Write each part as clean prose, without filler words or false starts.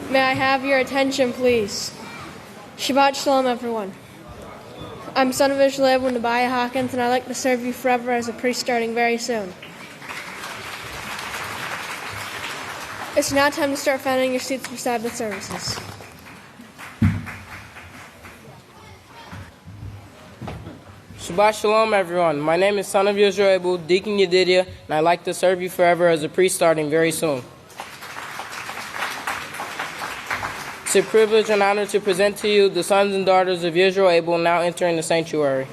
May I have your attention, please? Shabbat Shalom, everyone. I'm Son of Yisrayl Abel and Yisrayl Hawkins, and I'd like to serve you forever as a priest starting very soon. It's now time to start finding your seats for Sabbath services. Shabbat Shalom, everyone. My name is Son of Yisrayl Abel, Deacon Yedidia, and I'd like to serve you forever as a priest starting very soon. It's a privilege and honor to present to you the sons and daughters of Yisrayl Abel now entering the sanctuary.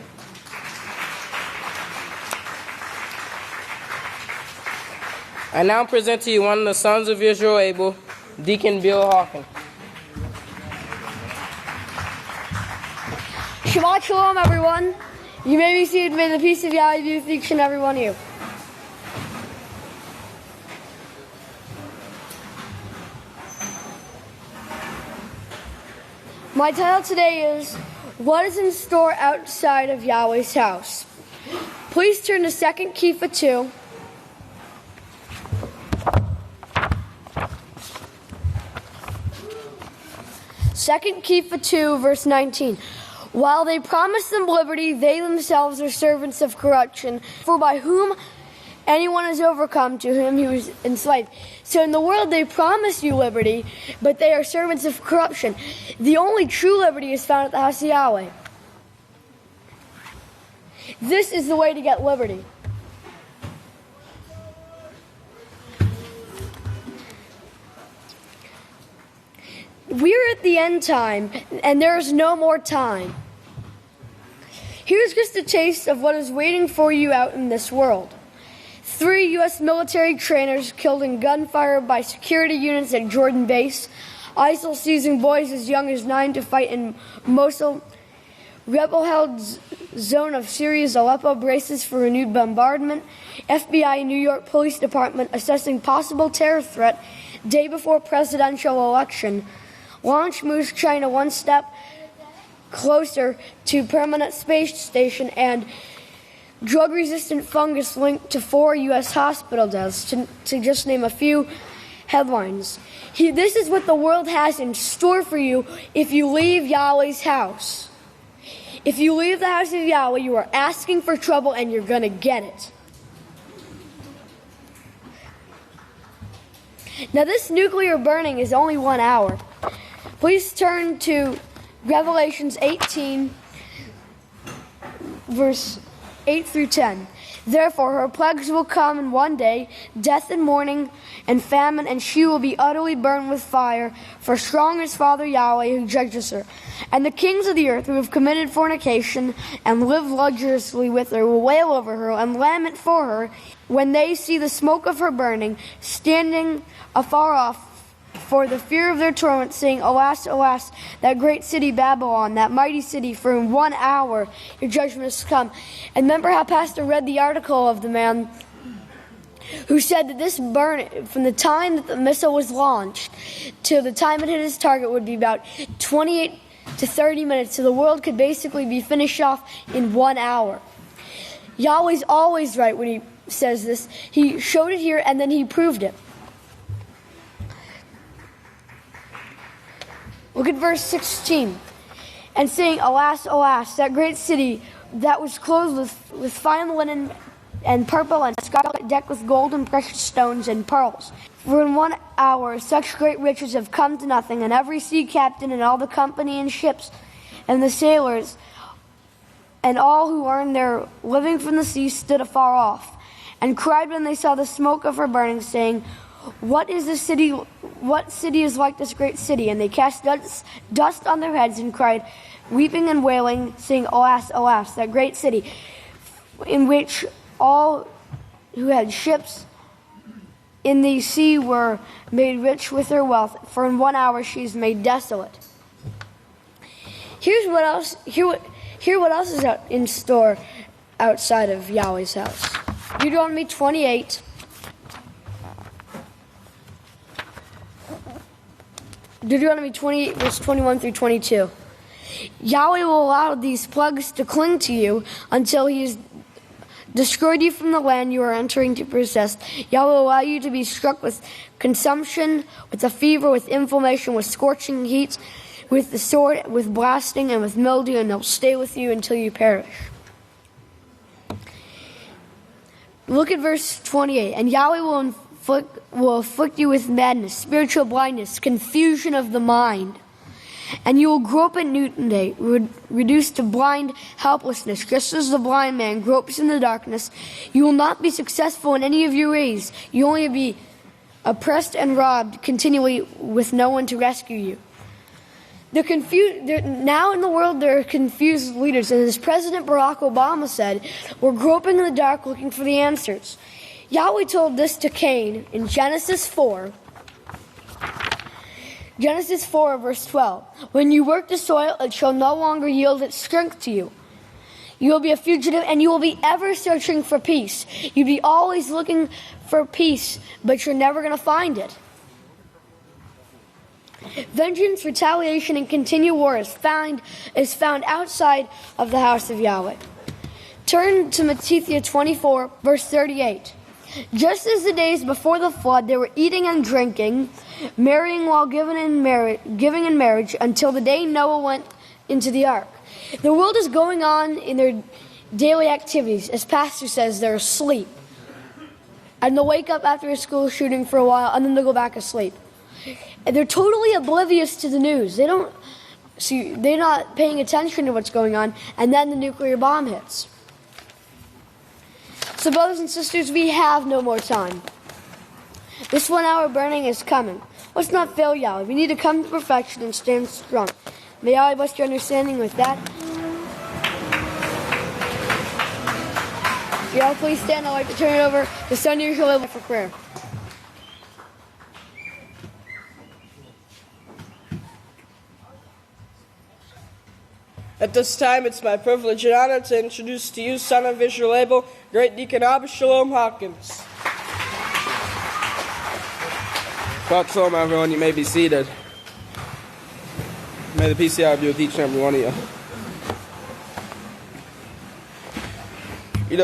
I now present to you one of the sons of Yisrayl Abel, Deacon Bill Hawkins. Shabbat Shalom, everyone. You may be seated. May the peace of Yahweh be with each and every one of you. My title today is, What is in Store Outside of Yahweh's House? Please turn to 2 Kephah 2. Second Kephah 2, verse 19. While they promise them liberty, they themselves are servants of corruption. For by whom anyone is overcome, to him he was enslaved. So in the world they promise you liberty, but they are servants of corruption. The only true liberty is found at the house of Yahweh. This is the way to get liberty. We're at the end time, and there is no more time. Here's just a taste of what is waiting for you out in this world. 3 U.S. military trainers killed in gunfire by security units at Jordan Base. ISIL seizing boys as young as 9 to fight in Mosul. Rebel-held zone of Syria's Aleppo braces for renewed bombardment. FBI New York Police Department assessing possible terror threat day before presidential election. Launch moves China one step closer to permanent space station, and drug-resistant fungus linked to 4 U.S. hospital deaths, to just name a few headlines. This is what the world has in store for you if you leave Yahweh's house. If you leave the house of Yahweh, you are asking for trouble, and you're going to get it. Now, this nuclear burning is only 1 hour. Please turn to Revelations 18, verse 8 through 10. Therefore, her plagues will come in one day, death and mourning and famine, and she will be utterly burned with fire, for strong is Father Yahweh who judges her. And the kings of the earth who have committed fornication and lived luxuriously with her will wail over her and lament for her when they see the smoke of her burning, standing afar off, for the fear of their torment, saying, Alas, alas, that great city Babylon, that mighty city, for in 1 hour your judgment has come. And remember how Pastor read the article of the man who said that this burn, from the time that the missile was launched to the time it hit its target, would be about 28 to 30 minutes, so the world could basically be finished off in 1 hour. Yahweh's always right when he says this. He showed it here, and then he proved it. Look at verse 16. And saying, Alas, alas, that great city that was clothed with fine linen and purple and scarlet, decked with gold and precious stones and pearls. For in 1 hour such great riches have come to nothing, and every sea captain and all the company and ships and the sailors and all who earned their living from the sea stood afar off, and cried when they saw the smoke of her burning, saying, What city is like this great city? And they cast dust on their heads and cried, weeping and wailing, saying, Alas, alas, that great city, in which all who had ships in the sea were made rich with their wealth, for in 1 hour she is made desolate. Hear what else is in store outside of Yahweh's house. Deuteronomy 28. Deuteronomy 28, verse 21 through 22. Yahweh will allow these plagues to cling to you until he is destroyed you from the land you are entering to possess. Yahweh will allow you to be struck with consumption, with a fever, with inflammation, with scorching heat, with the sword, with blasting, and with mildew, and they'll stay with you until you perish. Look at verse 28. And Yahweh will afflict you with madness, spiritual blindness, confusion of the mind. And you will grope at noonday, reduced to blind helplessness, just as the blind man gropes in the darkness. You will not be successful in any of your ways. You will only be oppressed and robbed continually with no one to rescue you. Now in the world there are confused leaders, and as President Barack Obama said, we're groping in the dark looking for the answers. Yahweh told this to Cain in Genesis 4, verse 12. When you work the soil, it shall no longer yield its strength to you. You will be a fugitive, and you will be ever searching for peace. You'll be always looking for peace, but you're never going to find it. Vengeance, retaliation, and continual war is found outside of the house of Yahweh. Turn to Matthew 24, verse 38. Just as the days before the flood, they were eating and drinking, marrying while giving in marriage, until the day Noah went into the ark. The world is going on in their daily activities. As Pastor says, they're asleep. And they'll wake up after a school shooting for a while, and then they'll go back asleep. And they're totally oblivious to the news. They're not paying attention to what's going on, and then the nuclear bomb hits. So brothers and sisters, we have no more time. This 1 hour burning is coming. Let's not fail Yahweh. We need to come to perfection and stand strong. May Yahweh bless your understanding with that. Y'all please stand. I'd like to turn it over to Sons of Yisrayl Abel for prayer. At this time, it's my privilege and honor to introduce to you Son of Yisrayl Abel, Great Kohan Yisrayl Hawkins. Shalom, everyone. You may be seated. May the peace of Yahweh be with each and every one of you.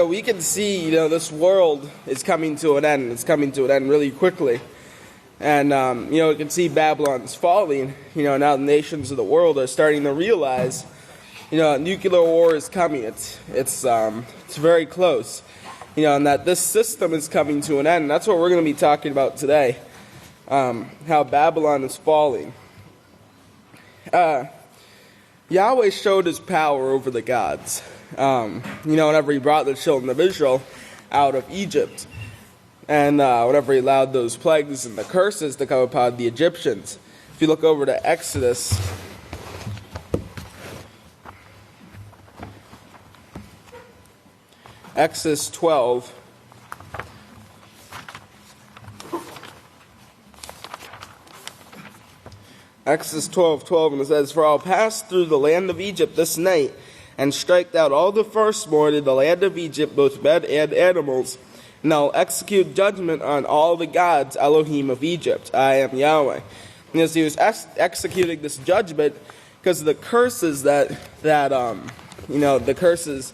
We can see, this world is coming to an end. It's coming to an end really quickly. And, we can see Babylon's falling. Now the nations of the world are starting to realize, nuclear war is coming. It's very close. And that this system is coming to an end. That's what we're going to be talking about today. How Babylon is falling. Yahweh showed his power over the gods. Whenever he brought the children of Israel out of Egypt. And whenever he allowed those plagues and the curses to come upon the Egyptians. If you look over to Exodus 12. Exodus 12:12, and it says, "For I'll pass through the land of Egypt this night, and strike out all the firstborn in the land of Egypt, both men and animals. And I'll execute judgment on all the gods, Elohim of Egypt. I am Yahweh." And as he was executing this judgment, because of the curses the curses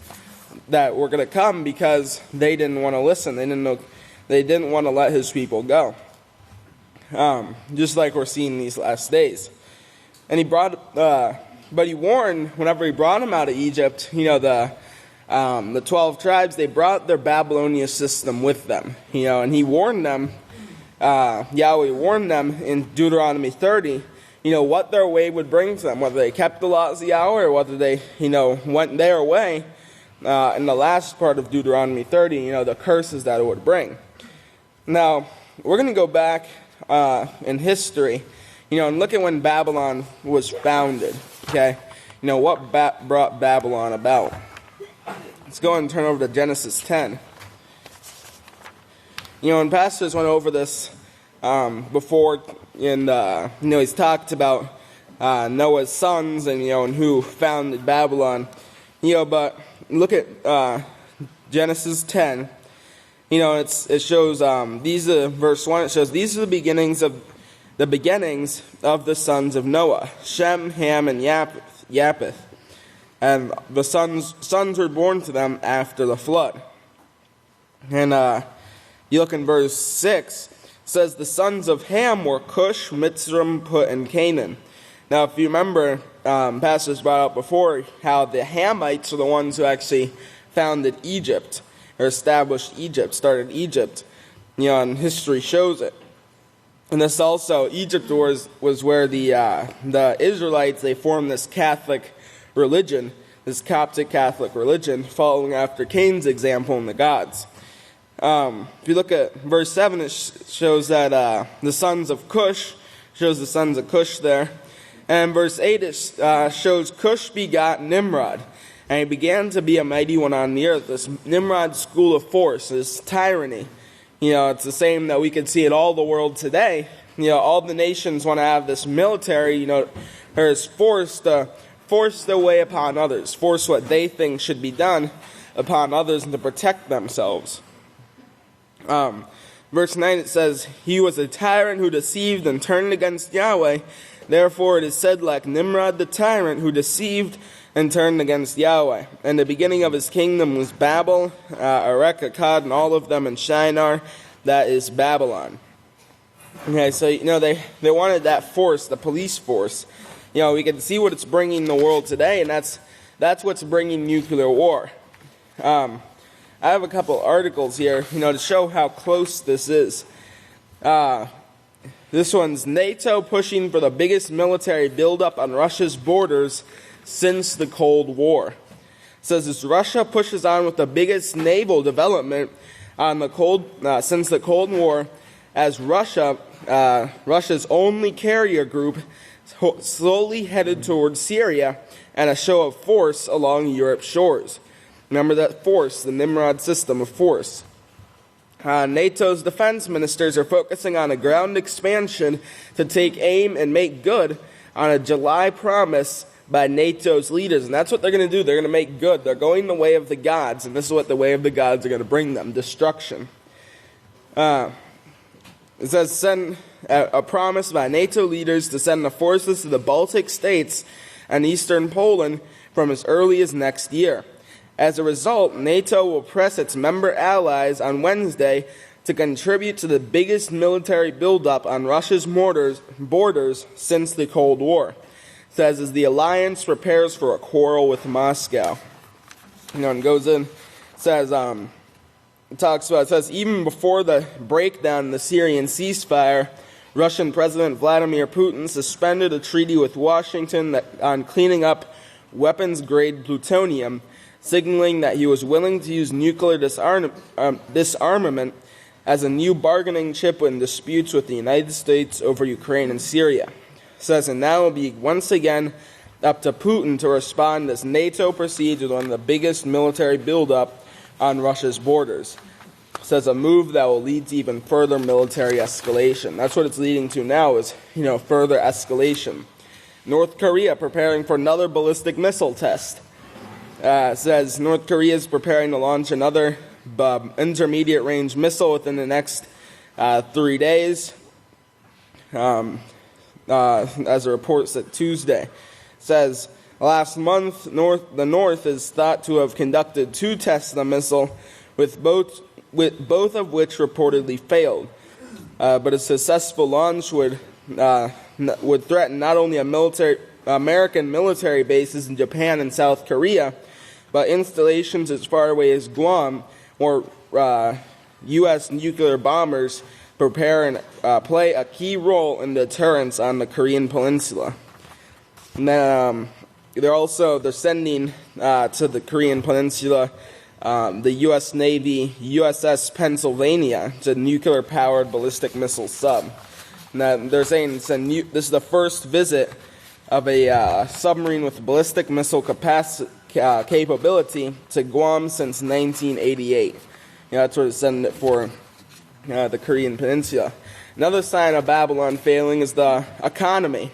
that were going to come, because they didn't want to listen. They didn't want to let his people go. Just like we're seeing these last days. And but he warned, whenever he brought them out of Egypt, the 12 tribes, they brought their Babylonian system with them. And he warned them, Yahweh warned them in Deuteronomy 30, what their way would bring to them, whether they kept the laws of Yahweh or whether they, went their way. In the last part of Deuteronomy 30, the curses that it would bring. Now, we're going to go back in history, and look at when Babylon was founded, okay? What brought Babylon about. Let's go and turn over to Genesis 10. And pastors went over this before, and, he's talked about Noah's sons and who founded Babylon. But look at Genesis 10. It shows these are verse 1. It shows these are the beginnings of the sons of Noah, Shem, Ham, and Japheth, and the sons were born to them after the flood. And you look in verse 6, it says, the sons of Ham were Cush, Mitzrayim, Put, and Canaan. Now, if you remember, pastors brought up before how the Hamites are the ones who actually founded Egypt, or established Egypt, started Egypt. And history shows it. And this also, Egypt was where the Israelites, they formed this Catholic religion, this Coptic Catholic religion, following after Cain's example in the gods. If you look at verse 7, it shows that the sons of Cush, shows the sons of Cush there. And verse 8, it shows Cush begot Nimrod, and he began to be a mighty one on the earth. This Nimrod school of force, this tyranny. It's the same that we can see in all the world today. All the nations want to have this military, or is force their way upon others, force what they think should be done upon others and to protect themselves. Verse 9, it says, he was a tyrant who deceived and turned against Yahweh. Therefore it is said, like Nimrod the tyrant who deceived and turned against Yahweh. And the beginning of his kingdom was Babel, Erech, Akkad, and all of them in Shinar, that is Babylon. Okay, so, they wanted that force, the police force. We can see what it's bringing the world today, and that's what's bringing nuclear war. I have a couple articles here, to show how close this is. This one's NATO pushing for the biggest military buildup on Russia's borders since the Cold War. It says as Russia pushes on with the biggest naval development on since the Cold War, as Russia's only carrier group slowly headed towards Syria and a show of force along Europe's shores. Remember that force, the Nimrod system of force. NATO's defense ministers are focusing on a ground expansion to take aim and make good on a July promise by NATO's leaders. And that's what they're going to do. They're going to make good. They're going the way of the gods. And this is what the way of the gods are going to bring them. Destruction. It says send a promise by NATO leaders to send the forces to the Baltic states and eastern Poland from as early as next year. As a result, NATO will press its member allies on Wednesday to contribute to the biggest military buildup on Russia's borders since the Cold War. It says as the alliance prepares for a quarrel with Moscow. And goes in, says it says even before the breakdown in the Syrian ceasefire, Russian President Vladimir Putin suspended a treaty with Washington on cleaning up weapons-grade plutonium, signaling that he was willing to use nuclear disarmament as a new bargaining chip in disputes with the United States over Ukraine and Syria. It says, and now it will be once again up to Putin to respond as NATO proceeds with one of the biggest military buildup on Russia's borders. It says a move that will lead to even further military escalation. That's what it's leading to now is, further escalation. North Korea preparing for another ballistic missile test. Says North Korea is preparing to launch another intermediate range missile within the next 3 days. As a report said Tuesday. Says last month the North is thought to have conducted 2 tests of the missile, with both of which reportedly failed. But a successful launch would threaten not only American military bases in Japan and South Korea, but installations as far away as Guam, where U.S. nuclear bombers prepare and play a key role in deterrence on the Korean Peninsula. And then they're sending to the Korean Peninsula the U.S. Navy USS Pennsylvania. It's a nuclear-powered ballistic missile sub. And they're saying this is the first visit of a submarine with ballistic missile capability to Guam since 1988. That's what it's sending it for, the Korean Peninsula. Another sign of Babylon failing is the economy.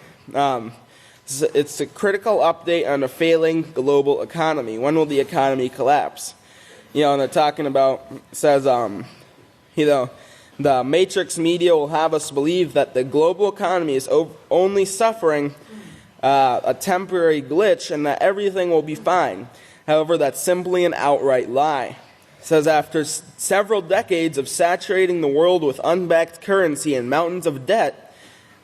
It's a critical update on a failing global economy. When will the economy collapse? And they're talking about, says, the Matrix media will have us believe that the global economy is only suffering a temporary glitch and that everything will be fine. However, that's simply an outright lie. It says, after several decades of saturating the world with unbacked currency and mountains of debt,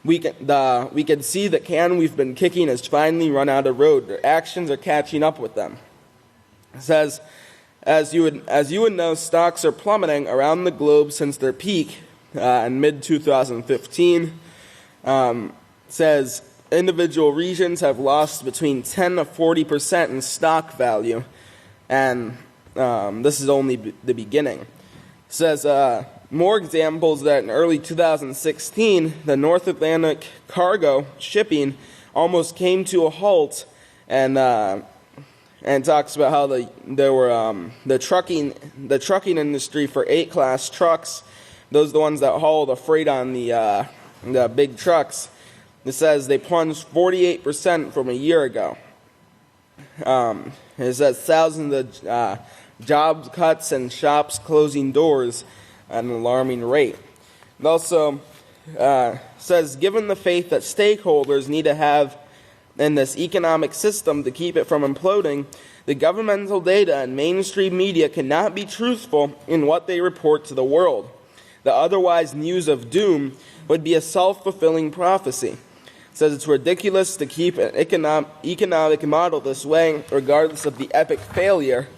we can see the can we've been kicking has finally run out of road. Their actions are catching up with them. It says, as you would know, stocks are plummeting around the globe since their peak in mid-2015. Says individual regions have lost between 10 to 40% in stock value, and this is only the beginning. It says more examples that in early 2016, the North Atlantic cargo shipping almost came to a halt, and talks about how the trucking industry for 8-class trucks, those are the ones that haul the freight on the big trucks. It says they plunged 48% from a year ago. It says thousands of job cuts and shops closing doors at an alarming rate. It also says, given the faith that stakeholders need to have in this economic system to keep it from imploding, the governmental data and mainstream media cannot be truthful in what they report to the world. The otherwise news of doom would be a self-fulfilling prophecy. It says it's ridiculous to keep an economic model this way, regardless of the epic failure.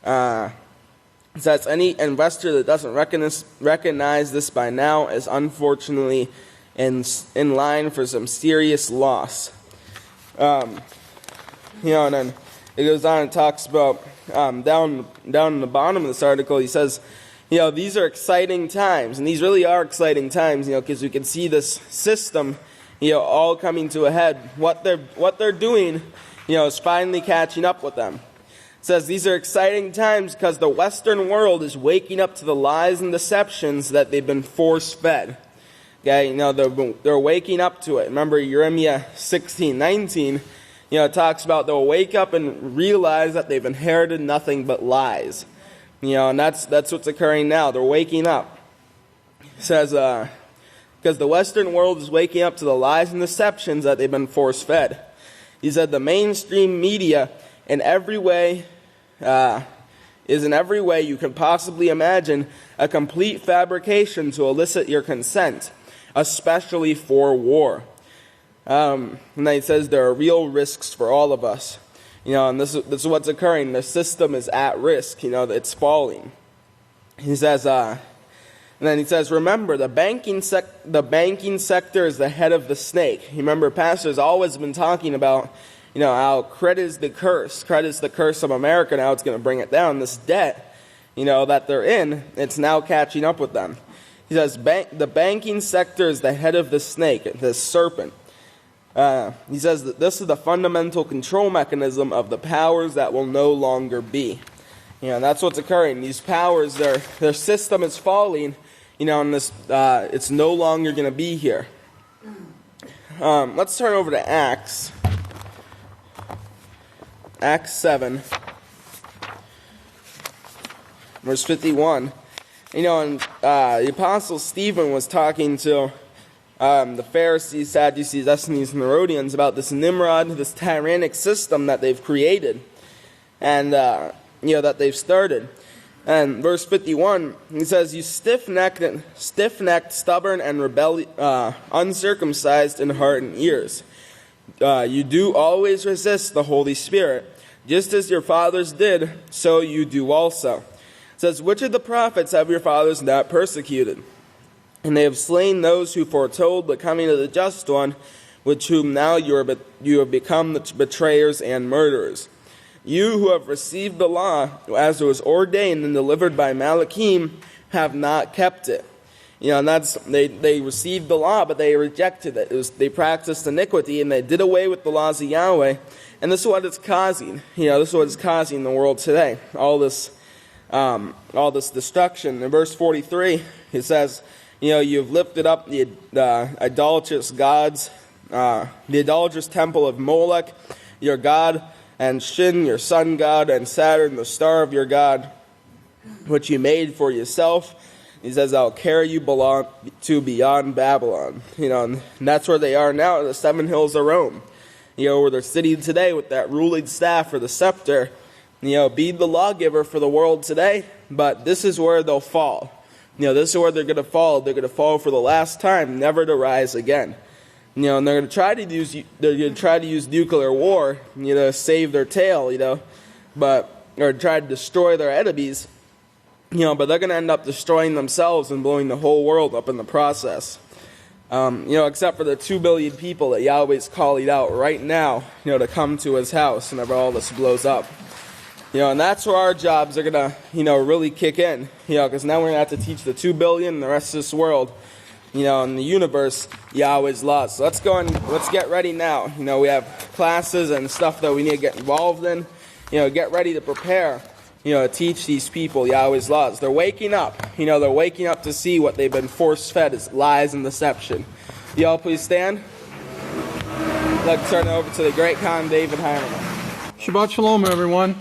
It says any investor that doesn't recognize this by now is unfortunately in line for some serious loss. And then it goes on and talks about down in the bottom of this article. He says, these are exciting times, and these really are exciting times, because we can see this system, all coming to a head. What they're doing, is finally catching up with them. It says these are exciting times because the Western world is waking up to the lies and deceptions that they've been force-fed. Okay, they're waking up to it. Remember Jeremiah 16:19, it talks about they'll wake up and realize that they've inherited nothing but lies. And that's what's occurring now. They're waking up. It says, because the Western world is waking up to the lies and deceptions that they've been force-fed. He said the mainstream media is in every way you can possibly imagine a complete fabrication to elicit your consent, especially for war. And then he says there are real risks for all of us. And this is what's occurring. The system is at risk. It's falling. He says, and then he says, remember, the banking sector is the head of the snake. Remember, pastors always been talking about, how credit is the curse. Credit is the curse of America. Now it's going to bring it down. This debt, that they're in, it's now catching up with them. He says, the banking sector is the head of the snake, the serpent. He says that this is the fundamental control mechanism of the powers that will no longer be. That's what's occurring. These powers, their system is falling, and this it's no longer going to be here. Let's turn over to Acts 7, verse 51. And the Apostle Stephen was talking to the Pharisees, Sadducees, Essenes, and Herodians about this Nimrod, this tyrannic system that they've created, and that they've started. And verse 51, he says, "You stiff-necked, stubborn, and uncircumcised in heart and ears, you do always resist the Holy Spirit, just as your fathers did, so you do also." It says, "Which of the prophets have your fathers not persecuted? And they have slain those who foretold the coming of the Just One, with whom now you have become the betrayers and murderers. You who have received the law, as it was ordained and delivered by Malachim, have not kept it." And that's they received the law, but they rejected it. They practiced iniquity, and they did away with the laws of Yahweh. And this is what it's causing. This is what is causing the world today. All this destruction. In verse 43, it says, you've lifted up the idolatrous gods, the idolatrous temple of Molech, your god, and Shin, your sun god, and Saturn, the star of your god, which you made for yourself. He says, "I'll carry you to beyond Babylon." And that's where they are now, the 7 hills of Rome. Where they're sitting today with that ruling staff or the scepter. Be the lawgiver for the world today. but this is where they'll fall. This is where they're going to fall. They're going to fall for the last time, never to rise again. And they're going to try to use nuclear war, to save their tail, or try to destroy their enemies, but they're going to end up destroying themselves and blowing the whole world up in the process. Except for the 2 billion people that Yahweh's calling out right now, to come to his house whenever all this blows up. And that's where our jobs are going to, really kick in, because now we're going to have to teach the 2 billion and the rest of this world, in the universe, Yahweh's laws. So let's go and let's get ready now. We have classes and stuff that we need to get involved in. Get ready to prepare, to teach these people Yahweh's laws. They're waking up. They're waking up to see what they've been force-fed is lies and deception. Y'all please stand. Let's turn it over to the Great Kohan David. Shabbat Shalom, everyone.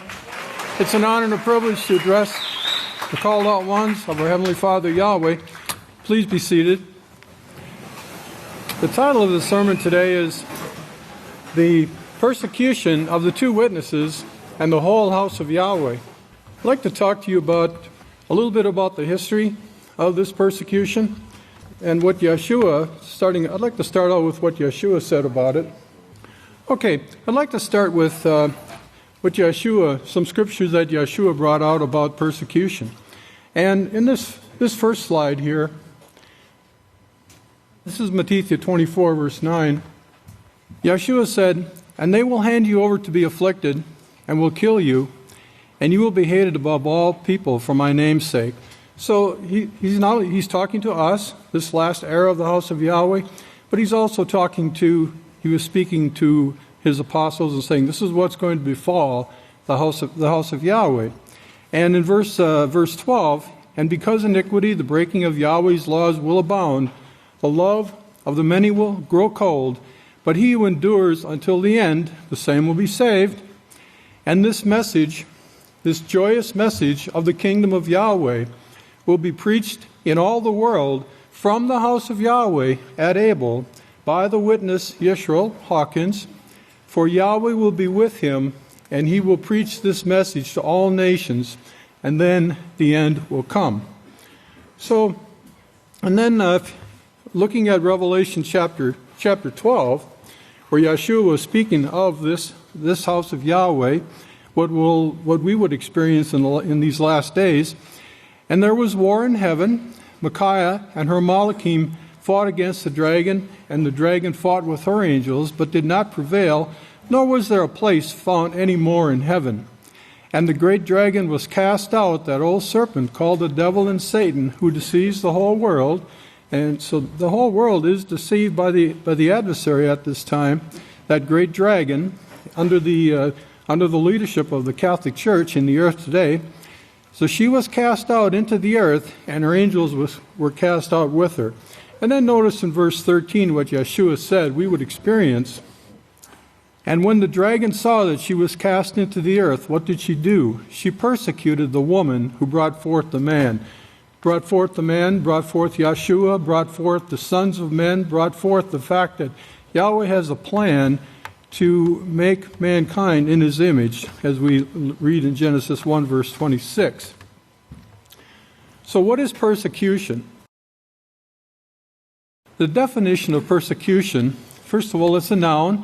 It's an honor and a privilege to address the called out ones of our Heavenly Father Yahweh. Please be seated. The title of the sermon today is The Persecution of the Two Witnesses and the Whole House of Yahweh. I'd like to talk to you about a little bit about the history of this persecution and what I'd like to start out with what Yeshua said about it. Okay, I'd like to start with some scriptures that Yeshua brought out about persecution. And in this first slide here, this is Matthew 24, verse 9. Yeshua said, "And they will hand you over to be afflicted, and will kill you, and you will be hated above all people for my name's sake." So he's talking to us, this last era of the house of Yahweh, but he's also he was speaking to his apostles and saying, this is what's going to befall the house of Yahweh. And in verse 12, "And because iniquity, the breaking of Yahweh's laws will abound, the love of the many will grow cold, but he who endures until the end, the same will be saved. And this message, this joyous message of the kingdom of Yahweh, will be preached in all the world from the house of Yahweh at Abel by the witness Yisrayl Hawkins, for Yahweh will be with him, and he will preach this message to all nations, and then the end will come." So, and then looking at Revelation chapter 12, where Yeshua was speaking of this house of Yahweh, what we would experience in these last days. "And there was war in heaven. Micaiah and her Malachim fought against the dragon, and the dragon fought with her angels, but did not prevail, nor was there a place found any more in heaven. And the great dragon was cast out, that old serpent called the devil and Satan, who deceives the whole world." And so the whole world is deceived by the adversary at this time, that great dragon, under the leadership of the Catholic Church in the earth today. So she was cast out into the earth, and her angels were cast out with her. And then notice in verse 13 what Yeshua said we would experience. "And when the dragon saw that she was cast into the earth, what did she do? She persecuted the woman who brought forth the man." Brought forth the man, brought forth Yeshua, brought forth the sons of men, brought forth the fact that Yahweh has a plan to make mankind in his image, as we read in Genesis 1, verse 26. So what is persecution? The definition of persecution, first of all, it's a noun,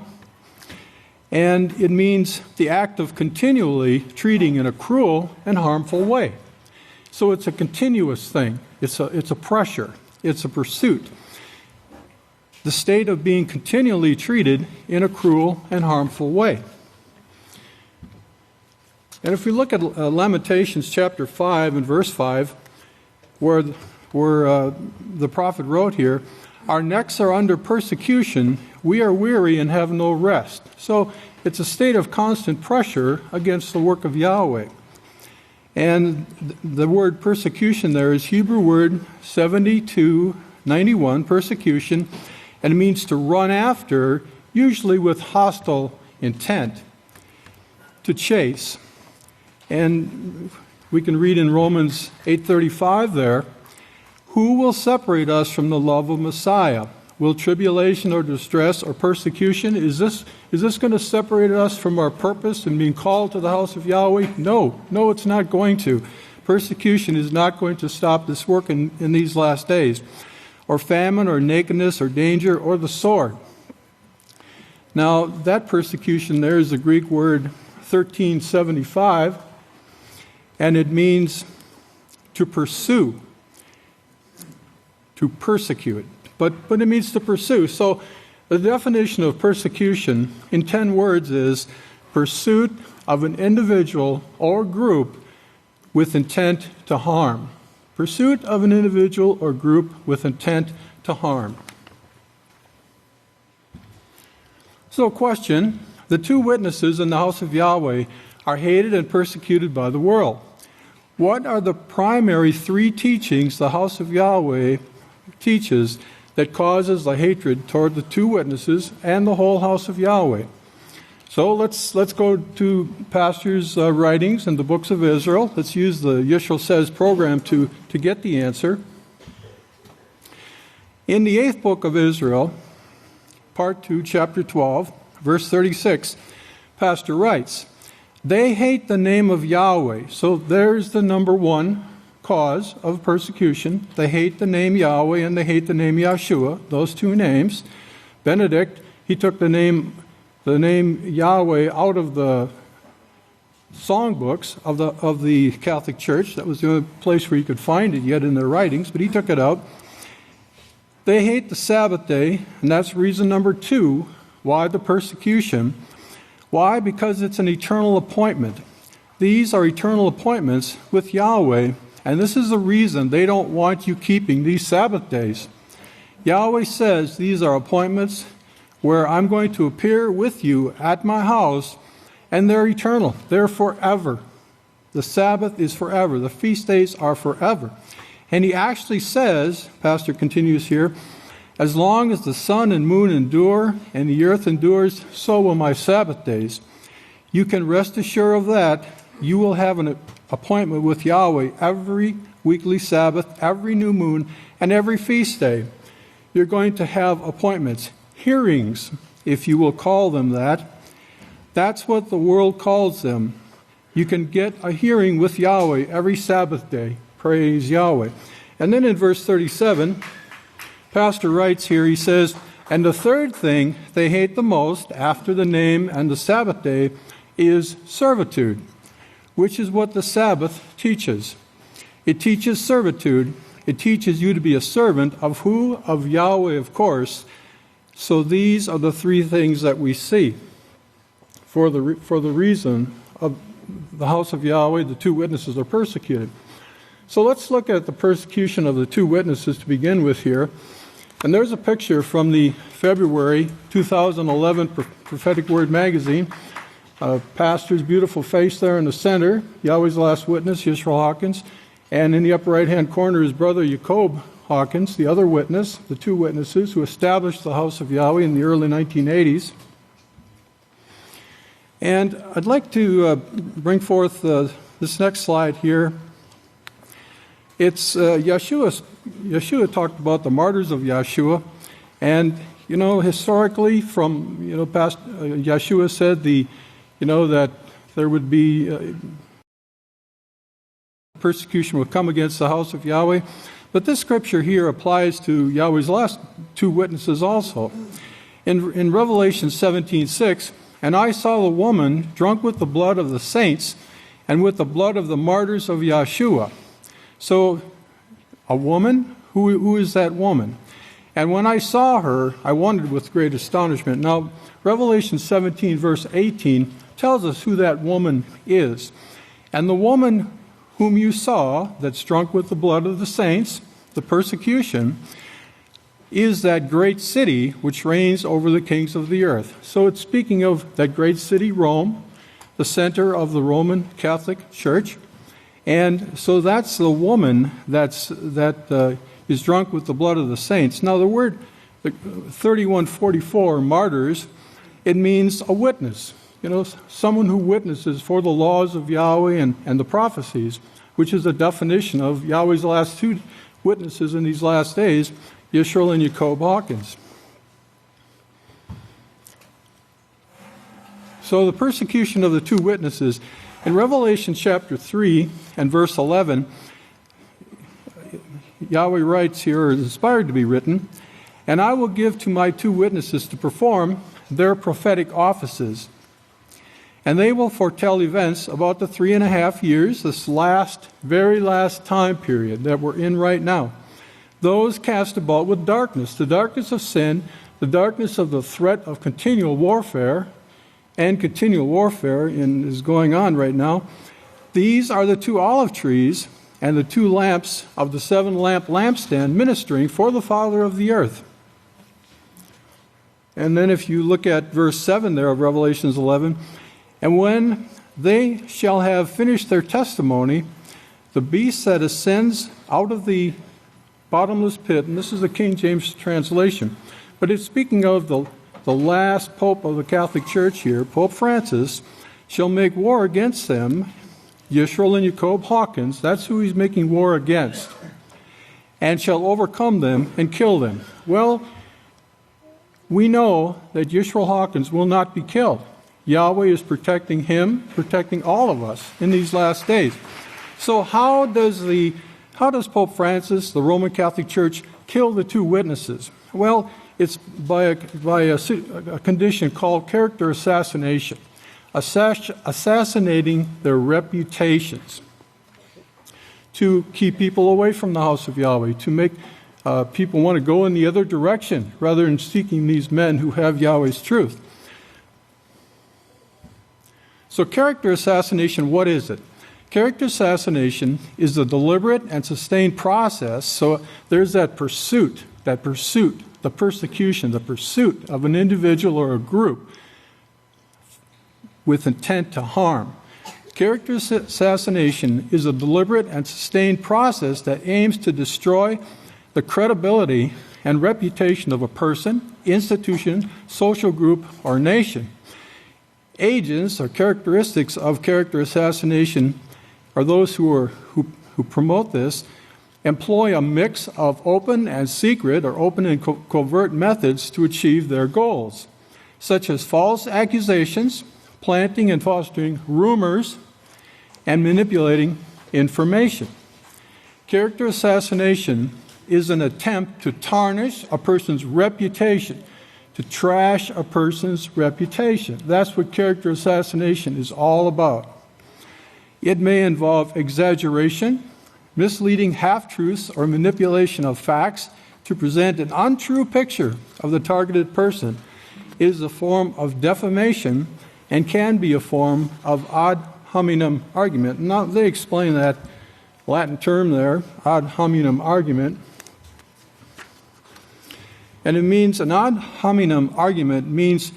and it means the act of continually treating in a cruel and harmful way. So it's a continuous thing. It's a pressure. It's a pursuit. The state of being continually treated in a cruel and harmful way. And if we look at Lamentations chapter 5 and verse 5, where the prophet wrote here, "Our necks are under persecution, we are weary and have no rest." So it's a state of constant pressure against the work of Yahweh. And the word persecution there is Hebrew word 7291, persecution, and it means to run after, usually with hostile intent, to chase. And we can read in Romans 8:35 there, "Who will separate us from the love of Messiah? Will tribulation or distress or persecution? Is this going to separate us from our purpose and being called to the house of Yahweh? No, it's not going to. Persecution is not going to stop this work in these last days, or famine, or nakedness, or danger, or the sword. Now, that persecution there is the Greek word 1375, and it means to pursue, to persecute. But it means to pursue. So the definition of persecution in 10 words is pursuit of an individual or group with intent to harm. Pursuit of an individual or group with intent to harm. So, question: the two witnesses in the house of Yahweh are hated and persecuted by the world. What are the primary three teachings the house of Yahweh teaches that causes the hatred toward the two witnesses and the whole house of Yahweh? So let's go to pastors' writings in the books of Israel. Let's use the Yisrayl Says program to get the answer. In the 8th book of Israel, part 2, chapter 12, verse 36, pastor writes, "They hate the name of Yahweh." So there's the number one cause of persecution. They hate the name Yahweh and they hate the name Yahshua, those two names. Benedict, he took the name Yahweh out of the songbooks of the Catholic Church. That was the only place where you could find it yet in their writings, but he took it out. They hate the Sabbath day, and that's reason number 2 why the persecution. Why? Because it's an eternal appointment. These are eternal appointments with Yahweh, and this is the reason they don't want you keeping these Sabbath days. Yahweh says these are appointments where I'm going to appear with you at my house, and they're eternal. They're forever. The Sabbath is forever. The feast days are forever. And he actually says, pastor continues here, as long as the sun and moon endure and the earth endures, so will my Sabbath days. You can rest assured of that. You will have an appointment with Yahweh every weekly Sabbath, every new moon, and every feast day. You're going to have appointments, hearings, if you will call them that. That's what the world calls them. You can get a hearing with Yahweh every Sabbath day. Praise Yahweh. And then in verse 37, pastor writes here, he says, "And the third thing they hate the most after the name and the Sabbath day is servitude," which is what the Sabbath teaches. It teaches servitude. It teaches you to be a servant of who? Of Yahweh, of course. So these are the three things that we see for the reason of the house of Yahweh, the two witnesses are persecuted. So let's look at the persecution of the two witnesses to begin with here. And there's a picture from the February 2011 Prophetic Word magazine. Pastor's beautiful face there in the center, Yahweh's last witness, Yisrayl Hawkins. And in the upper right-hand corner is brother Jacob Hawkins, the other witness, the two witnesses who established the house of Yahweh in the early 1980s. And I'd like to bring forth this next slide here. It's Yahshua talked about the martyrs of Yahshua, and historically, from past Yahshua said that there would be persecution would come against the house of Yahweh, but this scripture here applies to Yahweh's last two witnesses also. In Revelation 17:6, "And I saw the woman drunk with the blood of the saints and with the blood of the martyrs of Yahshua." So, a woman? Who is that woman? "And when I saw her, I wondered with great astonishment." Now, Revelation 17, verse 18, tells us who that woman is. "And the woman whom you saw, that's drunk with the blood of the saints," the persecution, "is that great city which reigns over the kings of the earth." So it's speaking of that great city, Rome, the center of the Roman Catholic Church. And so that's the woman that is drunk with the blood of the saints. Now the word 3144, martyrs, it means a witness. Someone who witnesses for the laws of Yahweh and the prophecies, which is a definition of Yahweh's last two witnesses in these last days, Yisrayl and Jacob Hawkins. So the persecution of the two witnesses, In Revelation chapter 3 and verse 11, Yahweh writes here, or is inspired to be written, "And I will give to my 2 witnesses to perform their prophetic offices. And they will foretell events about the 3.5 years, this very last time period that we're in right now. Those cast about with darkness, the darkness of sin, the darkness of the threat of continual warfare, and continual warfare is going on right now. These are the 2 olive trees and the 2 lamps of the 7-lamp lampstand ministering for the Father of the earth." And then if you look at verse 7 there of Revelations 11, "And when they shall have finished their testimony, the beast that ascends out of the bottomless pit," and this is the King James translation, but it's speaking of the last Pope of the Catholic Church here, Pope Francis, "shall make war against them," Yisrayl and Hawkins, that's who he's making war against, "and shall overcome them and kill them." Well, we know that Yisrayl Hawkins will not be killed. Yahweh is protecting him, protecting all of us in these last days. So how does Pope Francis, the Roman Catholic Church, kill the 2 witnesses? Well, it's by a condition called character assassination, assassinating their reputations to keep people away from the house of Yahweh, to make people want to go in the other direction rather than seeking these men who have Yahweh's truth. So character assassination, what is it? Character assassination is the deliberate and sustained process. So there's that pursuit, the persecution, the pursuit of an individual or a group with intent to harm. Character assassination is a deliberate and sustained process that aims to destroy the credibility and reputation of a person, institution, social group, or nation. Agents or characteristics of character assassination are those who promote this employ a mix of open and secret or open and covert methods to achieve their goals, such as false accusations, planting and fostering rumors, and manipulating information. Character assassination is an attempt to tarnish a person's reputation, to trash a person's reputation. That's what character assassination is all about. It may involve exaggeration, misleading half-truths, or manipulation of facts to present an untrue picture of the targeted person. It is a form of defamation and can be a form of ad hominem argument. Now, they explain that Latin term there, ad hominem argument. And it means, an ad hominem argument means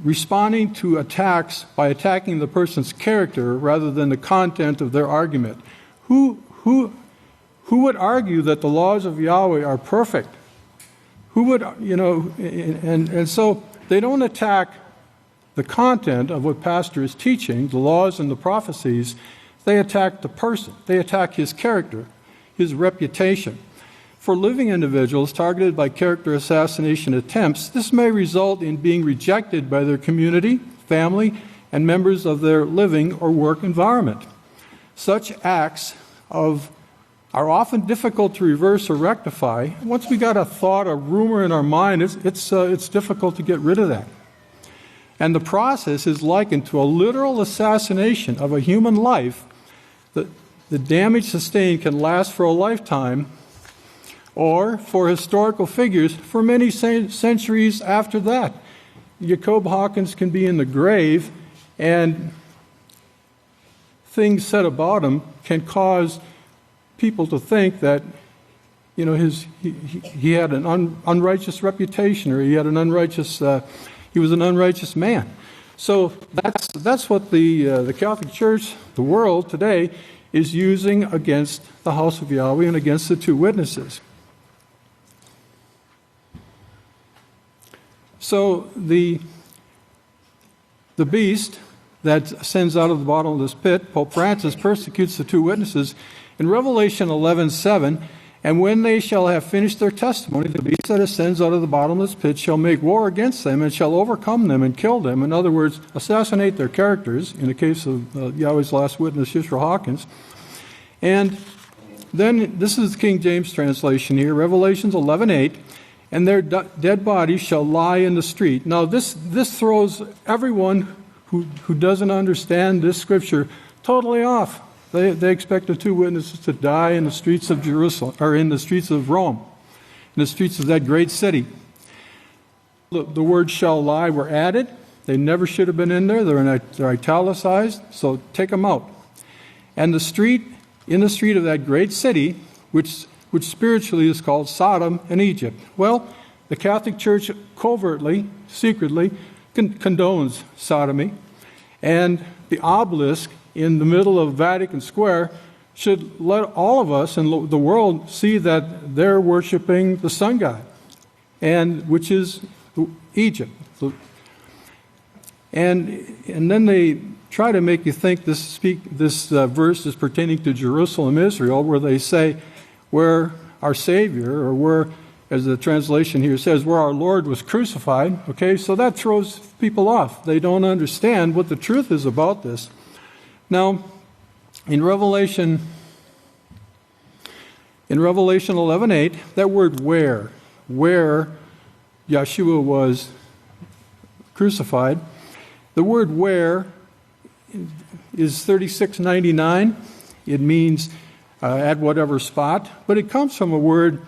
responding to attacks by attacking the person's character rather than the content of their argument. Who would argue that the laws of Yahweh are perfect? Who would, and so they don't attack the content of what pastor is teaching, the laws and the prophecies. They attack the person. They attack his character, his reputation. For living individuals targeted by character assassination attempts, this may result in being rejected by their community, family, and members of their living or work environment. Such acts are often difficult to reverse or rectify. Once we got a thought, a rumor in our mind, it's difficult to get rid of that. And the process is likened to a literal assassination of a human life. The damage sustained can last for a lifetime, or for historical figures for many centuries after that. Jacob Hawkins can be in the grave, and things said about him can cause people to think that, he had an unrighteous reputation, or he was an unrighteous man. So that's what the Catholic Church, the world today, is using against the house of Yahweh and against the 2 witnesses. So the beast that ascends out of the bottom of this pit, Pope Francis, persecutes the 2 witnesses. In Revelation 11:7, And when they shall have finished their testimony, the beast that ascends out of the bottomless pit shall make war against them and shall overcome them and kill them. In other words, assassinate their characters, in the case of Yahweh's last witness, Yisrayl Hawkins. And then, this is the King James translation here, Revelations 11:8, and their dead bodies shall lie in the street. Now, this throws everyone who doesn't understand this scripture totally off. They expect the two witnesses to die in the streets of Jerusalem, or in the streets of Rome, in the streets of that great city. The words shall lie were added. They never should have been in there. They're italicized, so take them out. And in the street of that great city, which spiritually is called Sodom and Egypt. Well, the Catholic Church covertly, secretly, condones sodomy, and the obelisk in the middle of Vatican Square should let all of us in the world see that they're worshiping the sun god, and which is Egypt. And then they try to make you think this verse is pertaining to Jerusalem, Israel, where they say, where our Savior, or where, as the translation here says, where our Lord was crucified. Okay, so that throws people off. They don't understand what the truth is about this. Now, in Revelation 11:8, that word where Yahshua was crucified, the word where is 3699. It means at whatever spot, but it comes from a word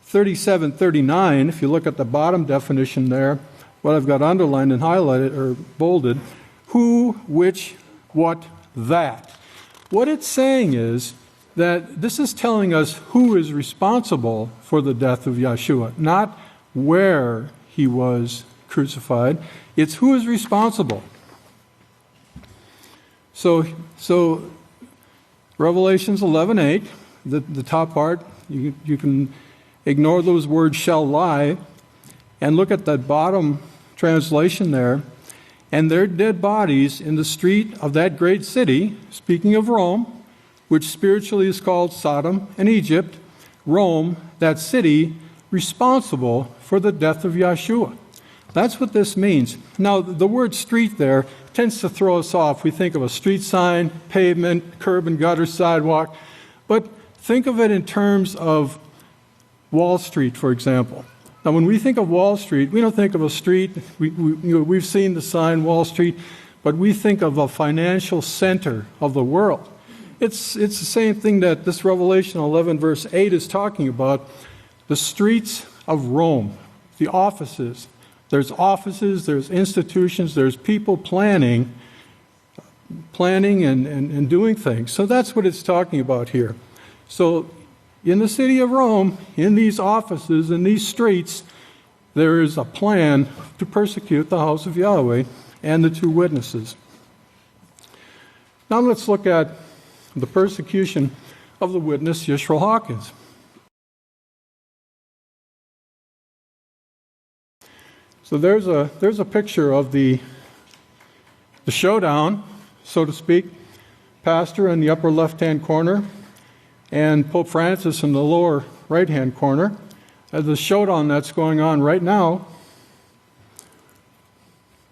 3739. If you look at the bottom definition there, what I've got underlined and highlighted or bolded, who, which, what, that. What it's saying is that this is telling us who is responsible for the death of Yahshua, not where he was crucified. It's who is responsible. So Revelations 11:8, the top part, you can ignore those words shall lie and look at that bottom translation there. And their dead bodies in the street of that great city, speaking of Rome, which spiritually is called Sodom and Egypt, Rome, that city, responsible for the death of Yahshua. That's what this means. Now, the word street there tends to throw us off. We think of a street sign, pavement, curb and gutter, sidewalk. But think of it in terms of Wall Street, for example. Now, when we think of Wall Street, we don't think of a street. We've seen the sign Wall Street, but we think of a financial center of the world. It's the same thing that this Revelation 11, verse 8 is talking about. The streets of Rome, the offices. There's offices, there's institutions, there's people planning and doing things. So that's what it's talking about here. So in the city of Rome, in these offices, in these streets, there is a plan to persecute the house of Yahweh and the two witnesses. Now let's look at the persecution of the witness, Yisrayl Hawkins. So there's a picture of the showdown, so to speak. Pastor in the upper left-hand corner, and Pope Francis in the lower right-hand corner. The showdown that's going on right now.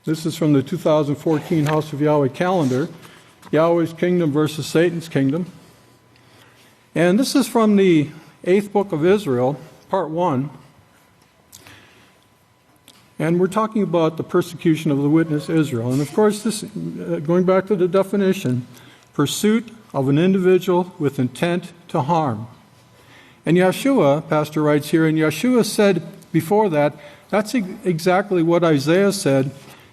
This is from the 2014 House of Yahweh calendar. Yahweh's kingdom versus Satan's kingdom. And this is from the 8th book of Israel, part 1. And we're talking about the persecution of the witness Israel. And of course, this, going back to the definition, pursuit of an individual with intent to harm. And Yahshua, Pastor writes here, and Yahshua said before that, that's exactly what Isaiah said.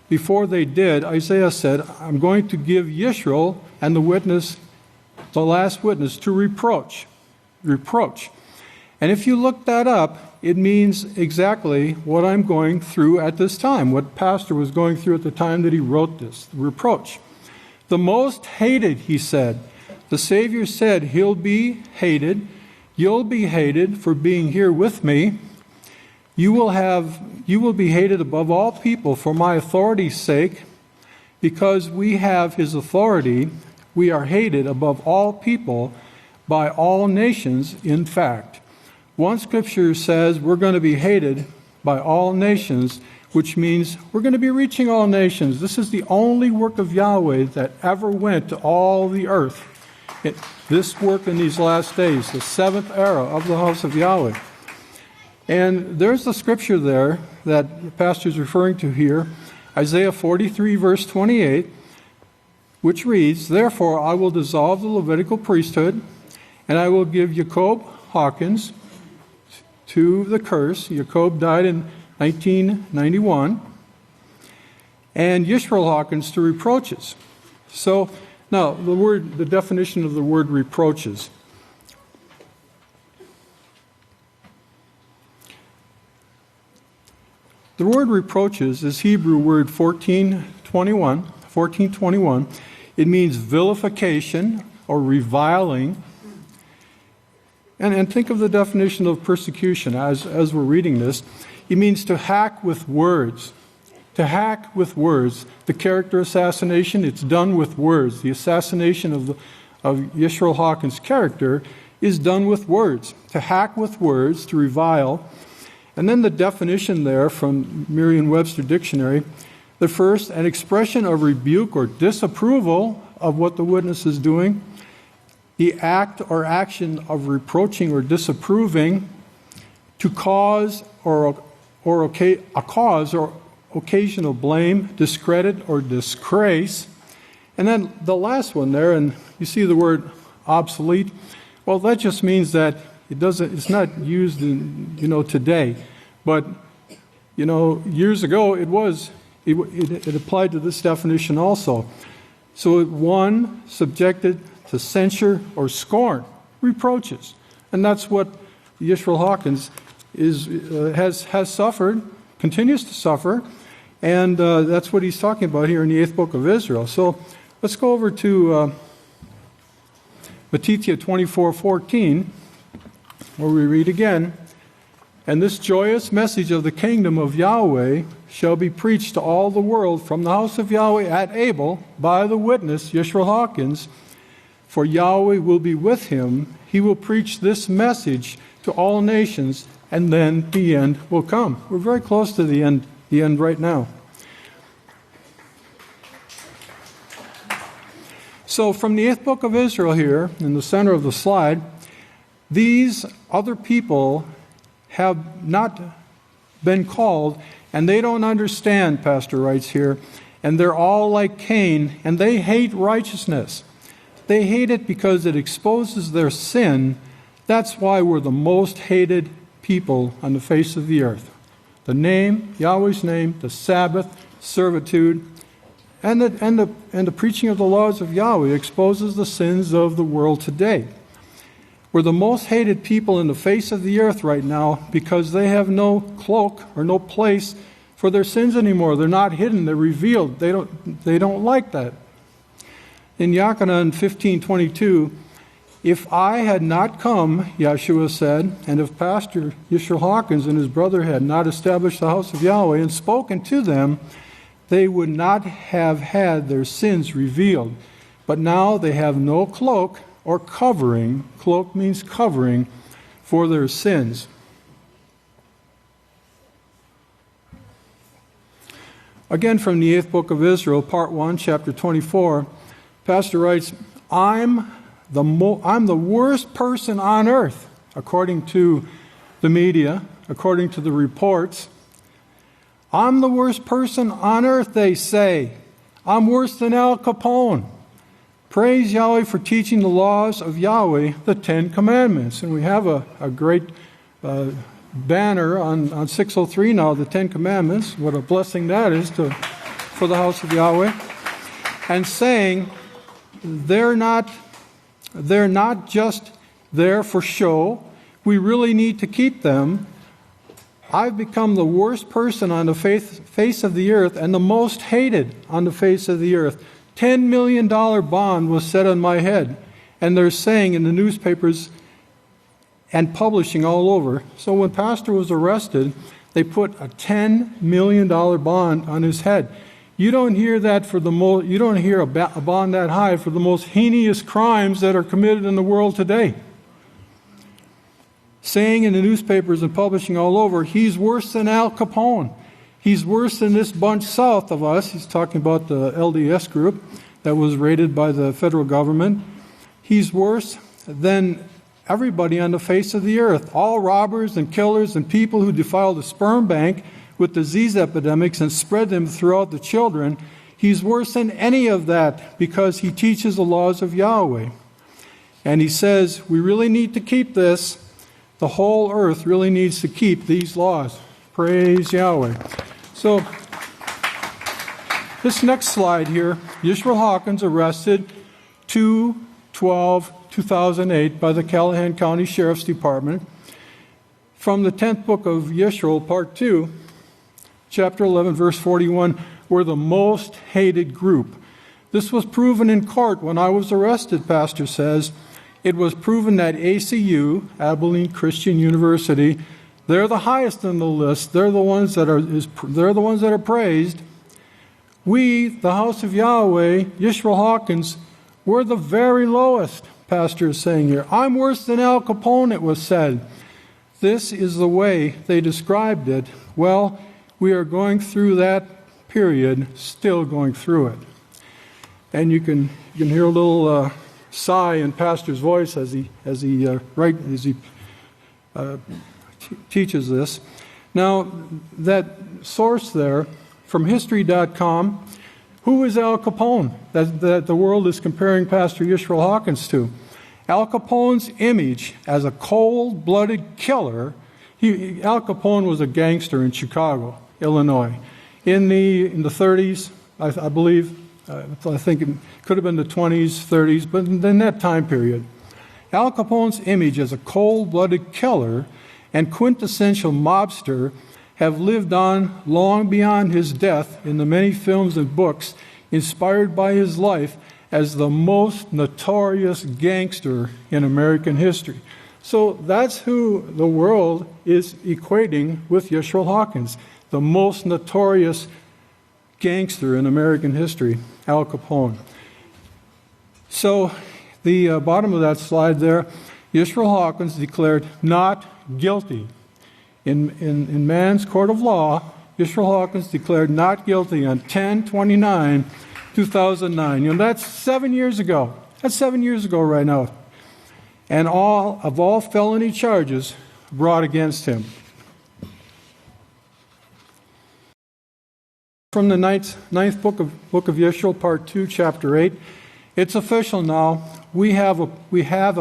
Before they did, Isaiah said, I'm going to give Yisrael and the witness, the last witness, to reproach. Reproach. And if you look that up, it means exactly what I'm going through at this time, what Pastor was going through at the time that he wrote this, reproach. The most hated, he said. The Savior said, he'll be hated. You'll be hated for being here with me. You will be hated above all people for my authority's sake. Because we have his authority, we are hated above all people by all nations, in fact. One scripture says we're going to be hated by all nations, which means we're going to be reaching all nations. This is the only work of Yahweh that ever went to all the earth. This work in these last days, the seventh era of the house of Yahweh. And there's the scripture there that the pastor is referring to here, Isaiah 43, verse 28, which reads, "Therefore I will dissolve the Levitical priesthood, and I will give Jacob Hawkins to the curse." Jacob died in 1991. "And Yisrayl Hawkins to reproaches." So, now, the definition of the word reproaches. The word reproaches is Hebrew word 1421. It means vilification or reviling. And think of the definition of persecution as we're reading this. It means to hack with words. To hack with words. The character assassination, it's done with words. The assassination of Yisrayl Hawkins' character is done with words. To hack with words, to revile. And then the definition there from Merriam-Webster Dictionary, the first, an expression of rebuke or disapproval of what the witness is doing. The act or action of reproaching or disapproving, to cause or occasional blame, discredit or disgrace. And then the last one there, and you see the word obsolete. Well, that just means that it's not used in, today. But, years ago it applied to this definition also. So one, subjected to censure or scorn, reproaches. And that's what Yisrayl Hawkins has suffered, continues to suffer, and that's what he's talking about here in the 8th book of Israel. So let's go over to Matthew 24:14, where we read again, "And this joyous message of the kingdom of Yahweh shall be preached to all the world from the house of Yahweh at Abel by the witness, Yisrayl Hawkins, for Yahweh will be with him. He will preach this message to all nations, and then the end will come." We're very close to the end right now. So from the 8th book of Israel here, in the center of the slide, these other people have not been called, and they don't understand, Pastor writes here, and they're all like Cain, and they hate righteousness. They hate it because it exposes their sin. That's why we're the most hated people on the face of the earth. The name, Yahweh's name, the Sabbath, servitude, and the preaching of the laws of Yahweh exposes the sins of the world today. We're the most hated people in the face of the earth right now because they have no cloak or no place for their sins anymore. They're not hidden, they're revealed. They don't like that. In Yochanan 15:22, "If I had not come," Yahshua said, "and if Pastor Yisrayl Hawkins and his brother had not established the house of Yahweh and spoken to them, they would not have had their sins revealed. But now they have no cloak or covering," cloak means covering, "for their sins." Again from the 8th book of Israel, part 1, chapter 24, Pastor writes, I'm the worst person on earth, according to the media, according to the reports. I'm the worst person on earth, they say. I'm worse than Al Capone. Praise Yahweh for teaching the laws of Yahweh, the 10 Commandments. And we have a great banner on 603 now, the 10 Commandments. What a blessing that is for the house of Yahweh. And saying they're not just there for show. We really need to keep them. I've become the worst person on the face of the earth and the most hated on the face of the earth. $10 million bond was set on my head. And they're saying in the newspapers and publishing all over. So when Pastor was arrested, they put a $10 million bond on his head. You don't hear that you don't hear a bond that high for the most heinous crimes that are committed in the world today. saying in the newspapers and publishing all over, he's worse than Al Capone. He's worse than this bunch south of us. He's talking about the LDS group that was raided by the federal government. He's worse than everybody on the face of the earth. All robbers and killers and people who defile the sperm bank with disease epidemics and spread them throughout the children. He's worse than any of that because he teaches the laws of Yahweh. And he says, we really need to keep this. The whole earth really needs to keep these laws. Praise Yahweh. So, this next slide here, Yisrayl Hawkins arrested 2/12/2008 by the Callahan County Sheriff's Department from the 10th book of Yisrael, part 2, chapter 11, verse 41, were the most hated group. This was proven in court when I was arrested, Pastor says. It was proven that ACU, Abilene Christian University, they're the highest on the list. They're the ones that are praised. We, the House of Yahweh, Yisrayl Hawkins, we're the very lowest, Pastor is saying here. I'm worse than Al Capone, it was said. This is the way they described it. Well, we are going through that period, still going through it. And you can hear a little sigh in Pastor's voice as he teaches this. Now, that source there from History.com, who is Al Capone that the world is comparing Pastor Yisrayl Hawkins to? Al Capone's image as a cold-blooded killer. Al Capone was a gangster in Chicago, Illinois, in the 30s, I believe. I think it could have been the 20s, 30s, but in that time period. Al Capone's image as a cold-blooded killer and quintessential mobster have lived on long beyond his death in the many films and books inspired by his life as the most notorious gangster in American history. So that's who the world is equating with Yisrayl Hawkins, the most notorious gangster in American history, Al Capone. So the bottom of that slide there, Yisrayl Hawkins declared not guilty. In man's court of law, Yisrayl Hawkins declared not guilty on 10/29/2009. That's 7 years ago. That's 7 years ago right now. And all felony charges brought against him. From the ninth book of Yisrael, part 2, chapter 8. It's official now. We have a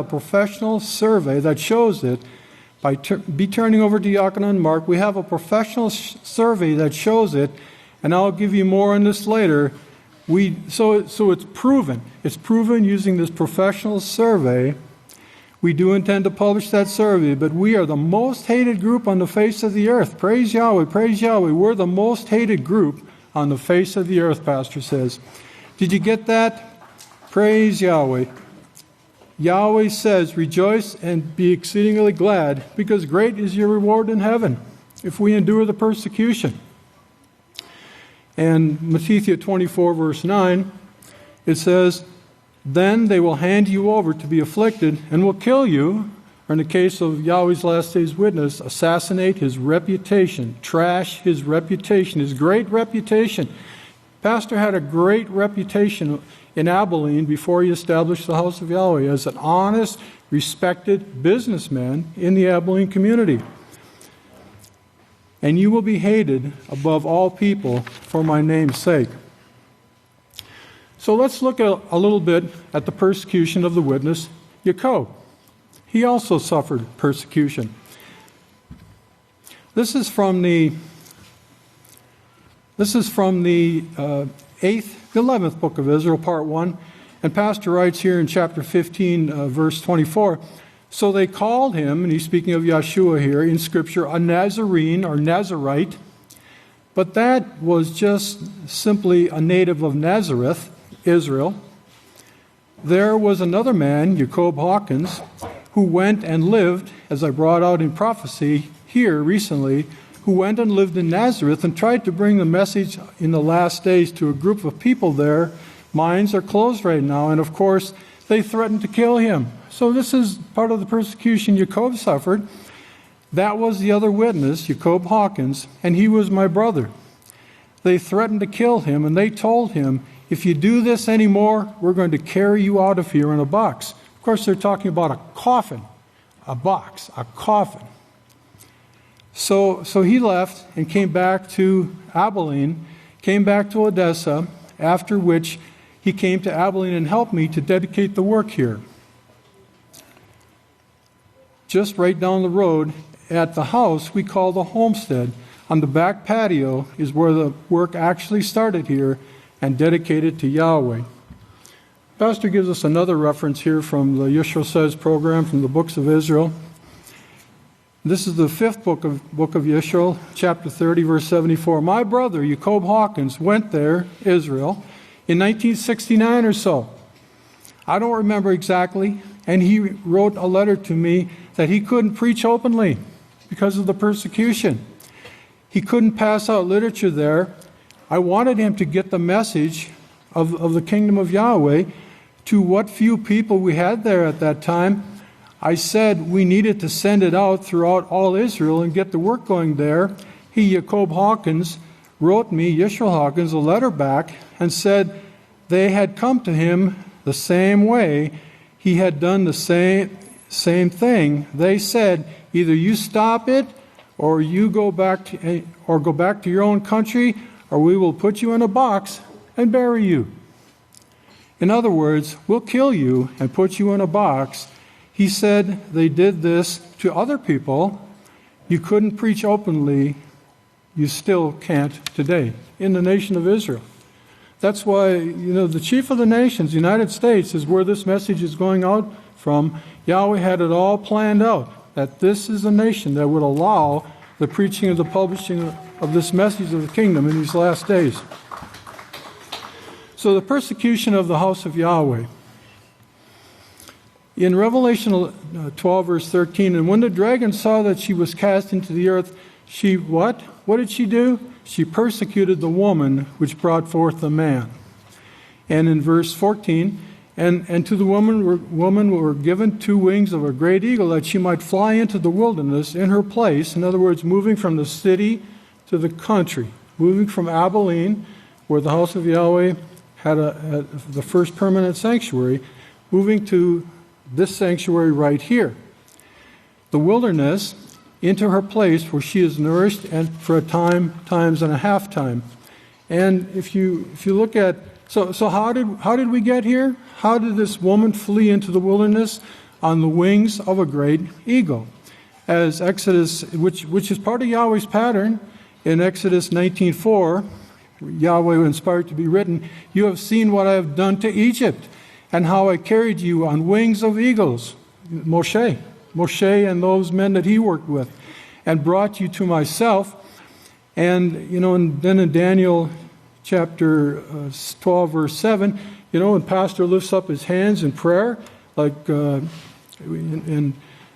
professional survey that shows it. Be turning over to Yakana and Mark. We have a professional survey that shows it, and I'll give you more on this later. So it's proven. It's proven using this professional survey. We do intend to publish that survey, but we are the most hated group on the face of the earth. Praise Yahweh, praise Yahweh. We're the most hated group on the face of the earth, Pastor says. Did you get that? Praise Yahweh. Yahweh says, rejoice and be exceedingly glad, because great is your reward in heaven if we endure the persecution. And Matthew 24, verse 9, it says, then they will hand you over to be afflicted and will kill you, or in the case of Yahweh's last day's witness, assassinate his reputation, trash his reputation, his great reputation. Pastor had a great reputation in Abilene before he established the House of Yahweh as an honest, respected businessman in the Abilene community. And you will be hated above all people for my name's sake. So let's look a little bit at the persecution of the witness, Jacob. He also suffered persecution. This is from the 11th book of Israel, part 1. And Pastor writes here in chapter 15, verse 24, so they called him, and he's speaking of Yahshua here in Scripture, a Nazarene or Nazarite. But that was just simply a native of Nazareth, Israel. There was another man, Jacob Hawkins, who went and lived, as I brought out in prophecy here recently, who went and lived in Nazareth and tried to bring the message in the last days to a group of people there. Minds are closed right now, and of course, they threatened to kill him. So this is part of the persecution Jacob suffered. That was the other witness, Yisrayl Hawkins, and he was my brother. They threatened to kill him, and they told him, if you do this anymore, we're going to carry you out of here in a box. Of course, they're talking about a coffin, a box, a coffin. So he left and came back to Abilene, came back to Odessa, after which he came to Abilene and helped me to dedicate the work here. Just right down the road at the house we call the homestead, on the back patio is where the work actually started here and dedicated to Yahweh. Pastor gives us another reference here from the Yisrayl Says program from the Books of Israel. This is the fifth book of Yisrayl, chapter 30, verse 74. My brother, Yisrayl Hawkins, went there, Israel, in 1969 or so. I don't remember exactly, and he wrote a letter to me that he couldn't preach openly because of the persecution. He couldn't pass out literature there. I wanted him to get the message of the kingdom of Yahweh to what few people we had there at that time. I said we needed to send it out throughout all Israel and get the work going there. Yisrayl Hawkins wrote me, Yisrayl Hawkins, a letter back and said they had come to him the same way. He had done the same thing. They said, either you stop it or you go back to your own country, or we will put you in a box and bury you. In other words, we'll kill you and put you in a box. He said they did this to other people. You couldn't preach openly. You still can't today in the nation of Israel. That's why, the chief of the nations, the United States, is where this message is going out from. Yahweh had it all planned out, that this is a nation that would allow the preaching and the publishing of this message of the kingdom in these last days. So the persecution of the house of Yahweh. In Revelation 12, verse 13, and when the dragon saw that she was cast into the earth, she what? What did she do? She persecuted the woman which brought forth the man. And in verse 14, and to the woman were given 2 wings of a great eagle, that she might fly into the wilderness in her place. In other words, moving from the city to the country, moving from Abilene, where the house of Yahweh had the first permanent sanctuary, moving to this sanctuary right here, the wilderness, into her place where she is nourished, and for a times and a half time. And if you look at so how did we get here? How did this woman flee into the wilderness? On the wings of a great eagle, as Exodus, which is part of Yahweh's pattern in Exodus 19:4, Yahweh inspired to be written, "You have seen what I have done to Egypt, and how I carried you on wings of eagles." Moshe and those men that he worked with, and brought you to myself. And and then in Daniel chapter 12, verse 7, when Pastor lifts up his hands in prayer, and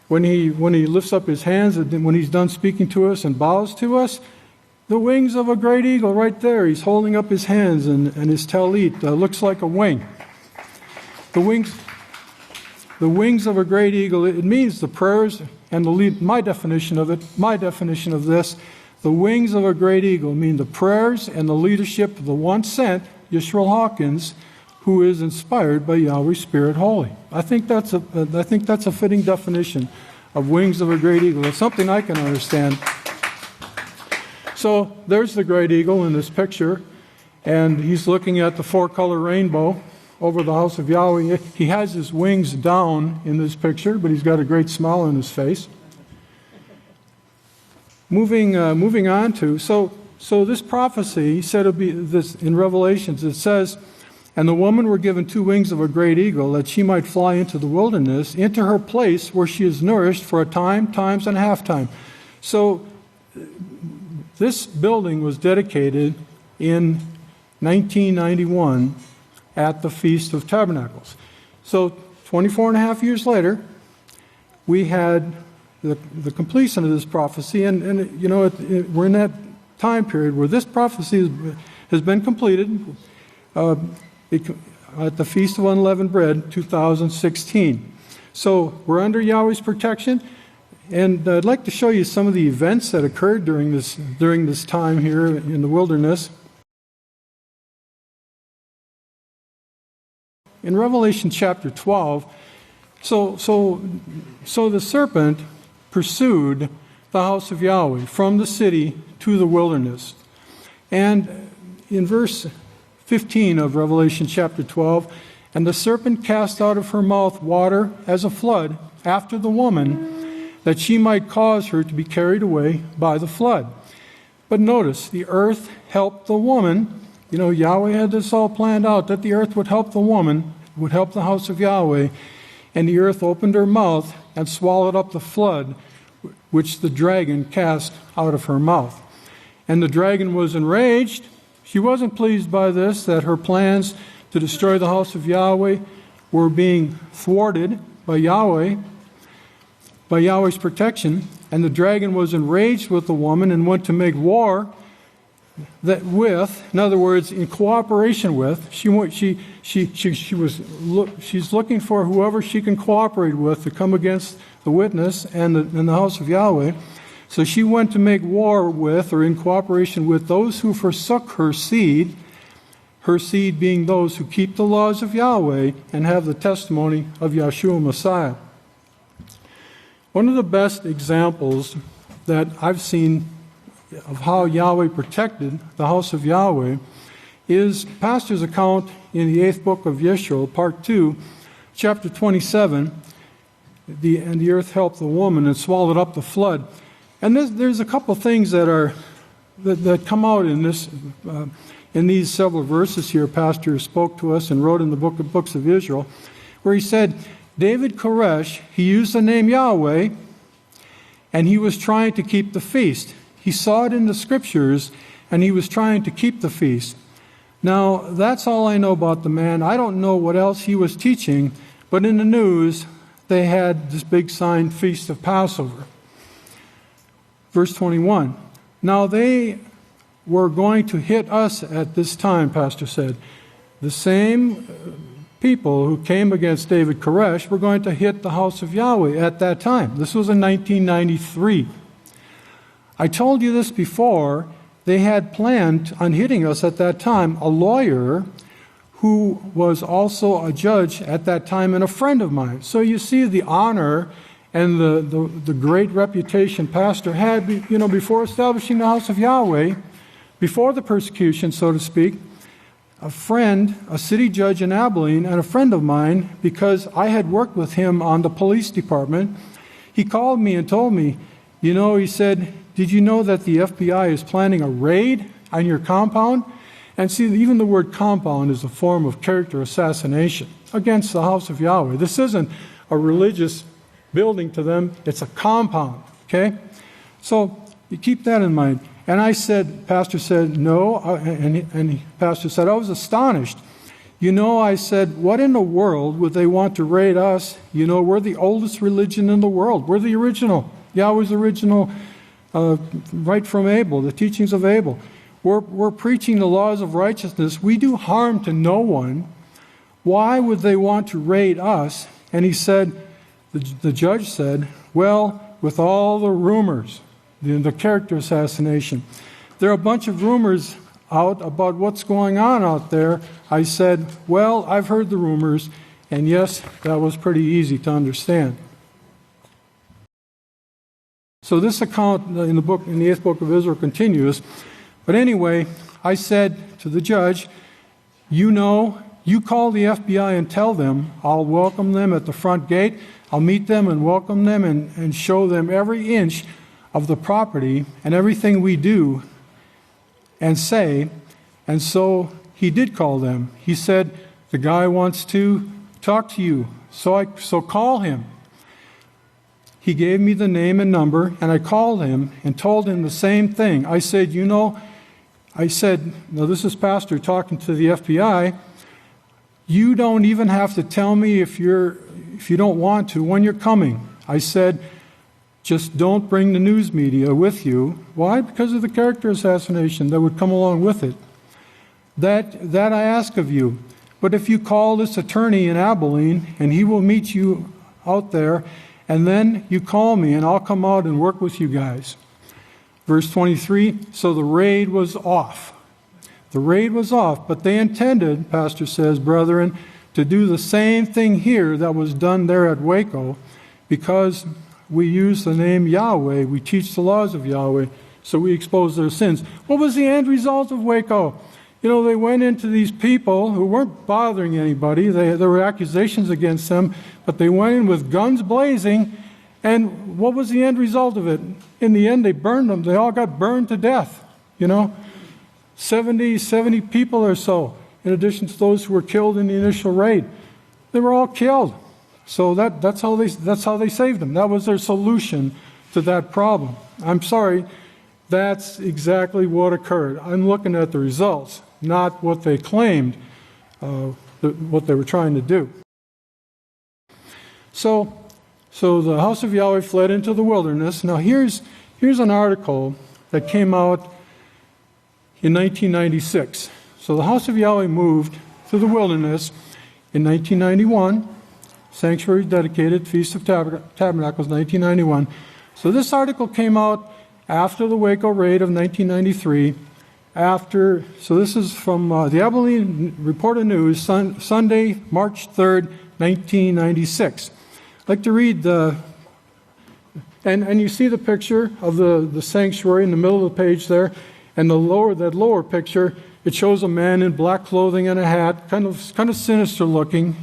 when he lifts up his hands, and when he's done speaking to us and bows to us, the wings of a great eagle right there. He's holding up his hands, and his talit looks like a wing. The wings of a great eagle, it means the prayers and the lead. My definition of this, the wings of a great eagle mean the prayers and the leadership of the one sent, Yisrayl Hawkins, who is inspired by Yahweh's Spirit Holy. I think that's a fitting definition of wings of a great eagle. It's something I can understand. So there's the great eagle in this picture, and he's looking at the 4-color rainbow over the house of Yahweh. He has his wings down in this picture, but he's got a great smile on his face. Moving on to, so this prophecy, he said it'll be this in Revelations, it says, and the woman were given 2 wings of a great eagle, that she might fly into the wilderness, into her place where she is nourished for a times and a half time. So this building was dedicated in 1991 at the Feast of Tabernacles. So 24 and a half years later, we had the completion of this prophecy, and we're in that time period where this prophecy has been completed at the Feast of Unleavened Bread 2016. So we're under Yahweh's protection. And I'd like to show you some of the events that occurred during this time here in the wilderness. In Revelation chapter 12, so the serpent pursued the house of Yahweh from the city to the wilderness. And in verse 15 of Revelation chapter 12, and the serpent cast out of her mouth water as a flood after the woman, that she might cause her to be carried away by the flood. But notice, the earth helped the woman. You know, Yahweh had this all planned out, that the earth would help the woman, would help the house of Yahweh, and the earth opened her mouth and swallowed up the flood, which the dragon cast out of her mouth. And the dragon was enraged. She wasn't pleased by this, that her plans to destroy the house of Yahweh were being thwarted by Yahweh, by Yahweh's protection. And the dragon was enraged with the woman and went to make war in other words, in cooperation with. She's looking for whoever she can cooperate with to come against the witness and the house of Yahweh. So she went to make war with, or in cooperation with, those who forsook her seed being those who keep the laws of Yahweh and have the testimony of Yahshua Messiah. One of the best examples that I've seen of how Yahweh protected the house of Yahweh is Pastor's account in the 8th book of Yisrayl, part 2, chapter 27, and the earth helped the woman and swallowed up the flood. And there's a couple things that come out in these several verses here. Pastor spoke to us and wrote in the books of Israel, where he said, David Koresh, he used the name Yahweh, and he was trying to keep the feast. He saw it in the scriptures, and he was trying to keep the feast. Now, that's all I know about the man. I don't know what else he was teaching, but in the news, they had this big sign, Feast of Passover. Verse 21. Now they were going to hit us at this time, Pastor said. The same people who came against David Koresh were going to hit the house of Yahweh at that time. This was in 1993. I told you this before. They had planned on hitting us at that time. A lawyer who was also a judge at that time and a friend of mine. So you see the honor and the great reputation Pastor had, before establishing the house of Yahweh, before the persecution, so to speak. A friend, a city judge in Abilene, and a friend of mine, because I had worked with him on the police department, he called me and told me, he said, did you know that the FBI is planning a raid on your compound? And see, even the word compound is a form of character assassination against the house of Yahweh. This isn't a religious building to them, it's a compound, okay? So you keep that in mind. And I said, Pastor said, no, and Pastor said, I was astonished. I said, what in the world would they want to raid us? We're the oldest religion in the world. We're the original, Yahweh's original, right from Abel, the teachings of Abel. We're preaching the laws of righteousness. We do harm to no one. Why would they want to raid us? And he said, the judge said, well, with all the rumors, the character assassination, there are a bunch of rumors out about what's going on out there. I said, well, I've heard the rumors, and yes, that was pretty easy to understand. So this account in the 8th book of Israel continues. But anyway, I said to the judge, you call the FBI and tell them I'll welcome them at the front gate. I'll meet them and welcome them and show them every inch of the property and everything we do and say. And so he did call them. He said, the guy wants to talk to you, so call him. He gave me the name and number, and I called him and told him the same thing. I said, now this is Pastor talking to the FBI. You don't even have to tell me if you don't want to when you're coming. I said, just don't bring the news media with you. Why? Because of the character assassination that would come along with it. That I ask of you. But if you call this attorney in Abilene, and he will meet you out there, and then you call me, and I'll come out and work with you guys. Verse 23, so the raid was off. The raid was off, but they intended, Pastor says, brethren, to do the same thing here that was done there at Waco, because we use the name Yahweh, we teach the laws of Yahweh, so we expose their sins. What was the end result of Waco? You know, they went into these people who weren't bothering anybody. There were accusations against them, but they went in with guns blazing, and what was the end result of it? In the end, they burned them. They all got burned to death, 70 people or so, in addition to those who were killed in the initial raid. They were all killed. So that's how they saved them. That was their solution to that problem. I'm sorry, that's exactly what occurred. I'm looking at the results, not what they claimed, what they were trying to do. So the house of Yahweh fled into the wilderness. Now here's an article that came out in 1996. So the house of Yahweh moved to the wilderness in 1991. Sanctuary dedicated, Feast of Tabernacles, 1991. So this article came out after the Waco raid of 1993. So this is from the Abilene Reporter News, Sunday, March 3rd, 1996. I'd like to read and you see the picture of the sanctuary in the middle of the page there, and that lower picture, it shows a man in black clothing and a hat, kind of sinister looking,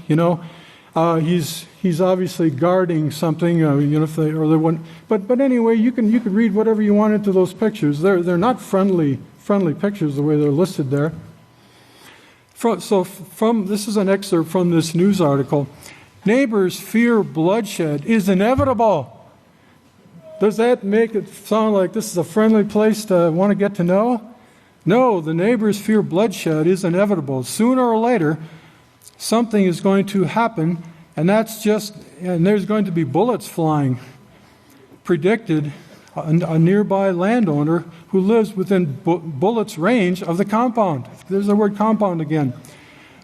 He's obviously guarding something, if they want. But anyway, you can read whatever you want into those pictures. They're not friendly pictures the way they're listed there. This is an excerpt from this news article. Neighbors fear bloodshed is inevitable. Does that make it sound like this is a friendly place to want to get to know? No, the neighbors fear bloodshed is inevitable. Sooner or later, something is going to happen, and there's going to be bullets flying. Predicted a nearby landowner who lives within bullets range of the compound. There's the word compound again.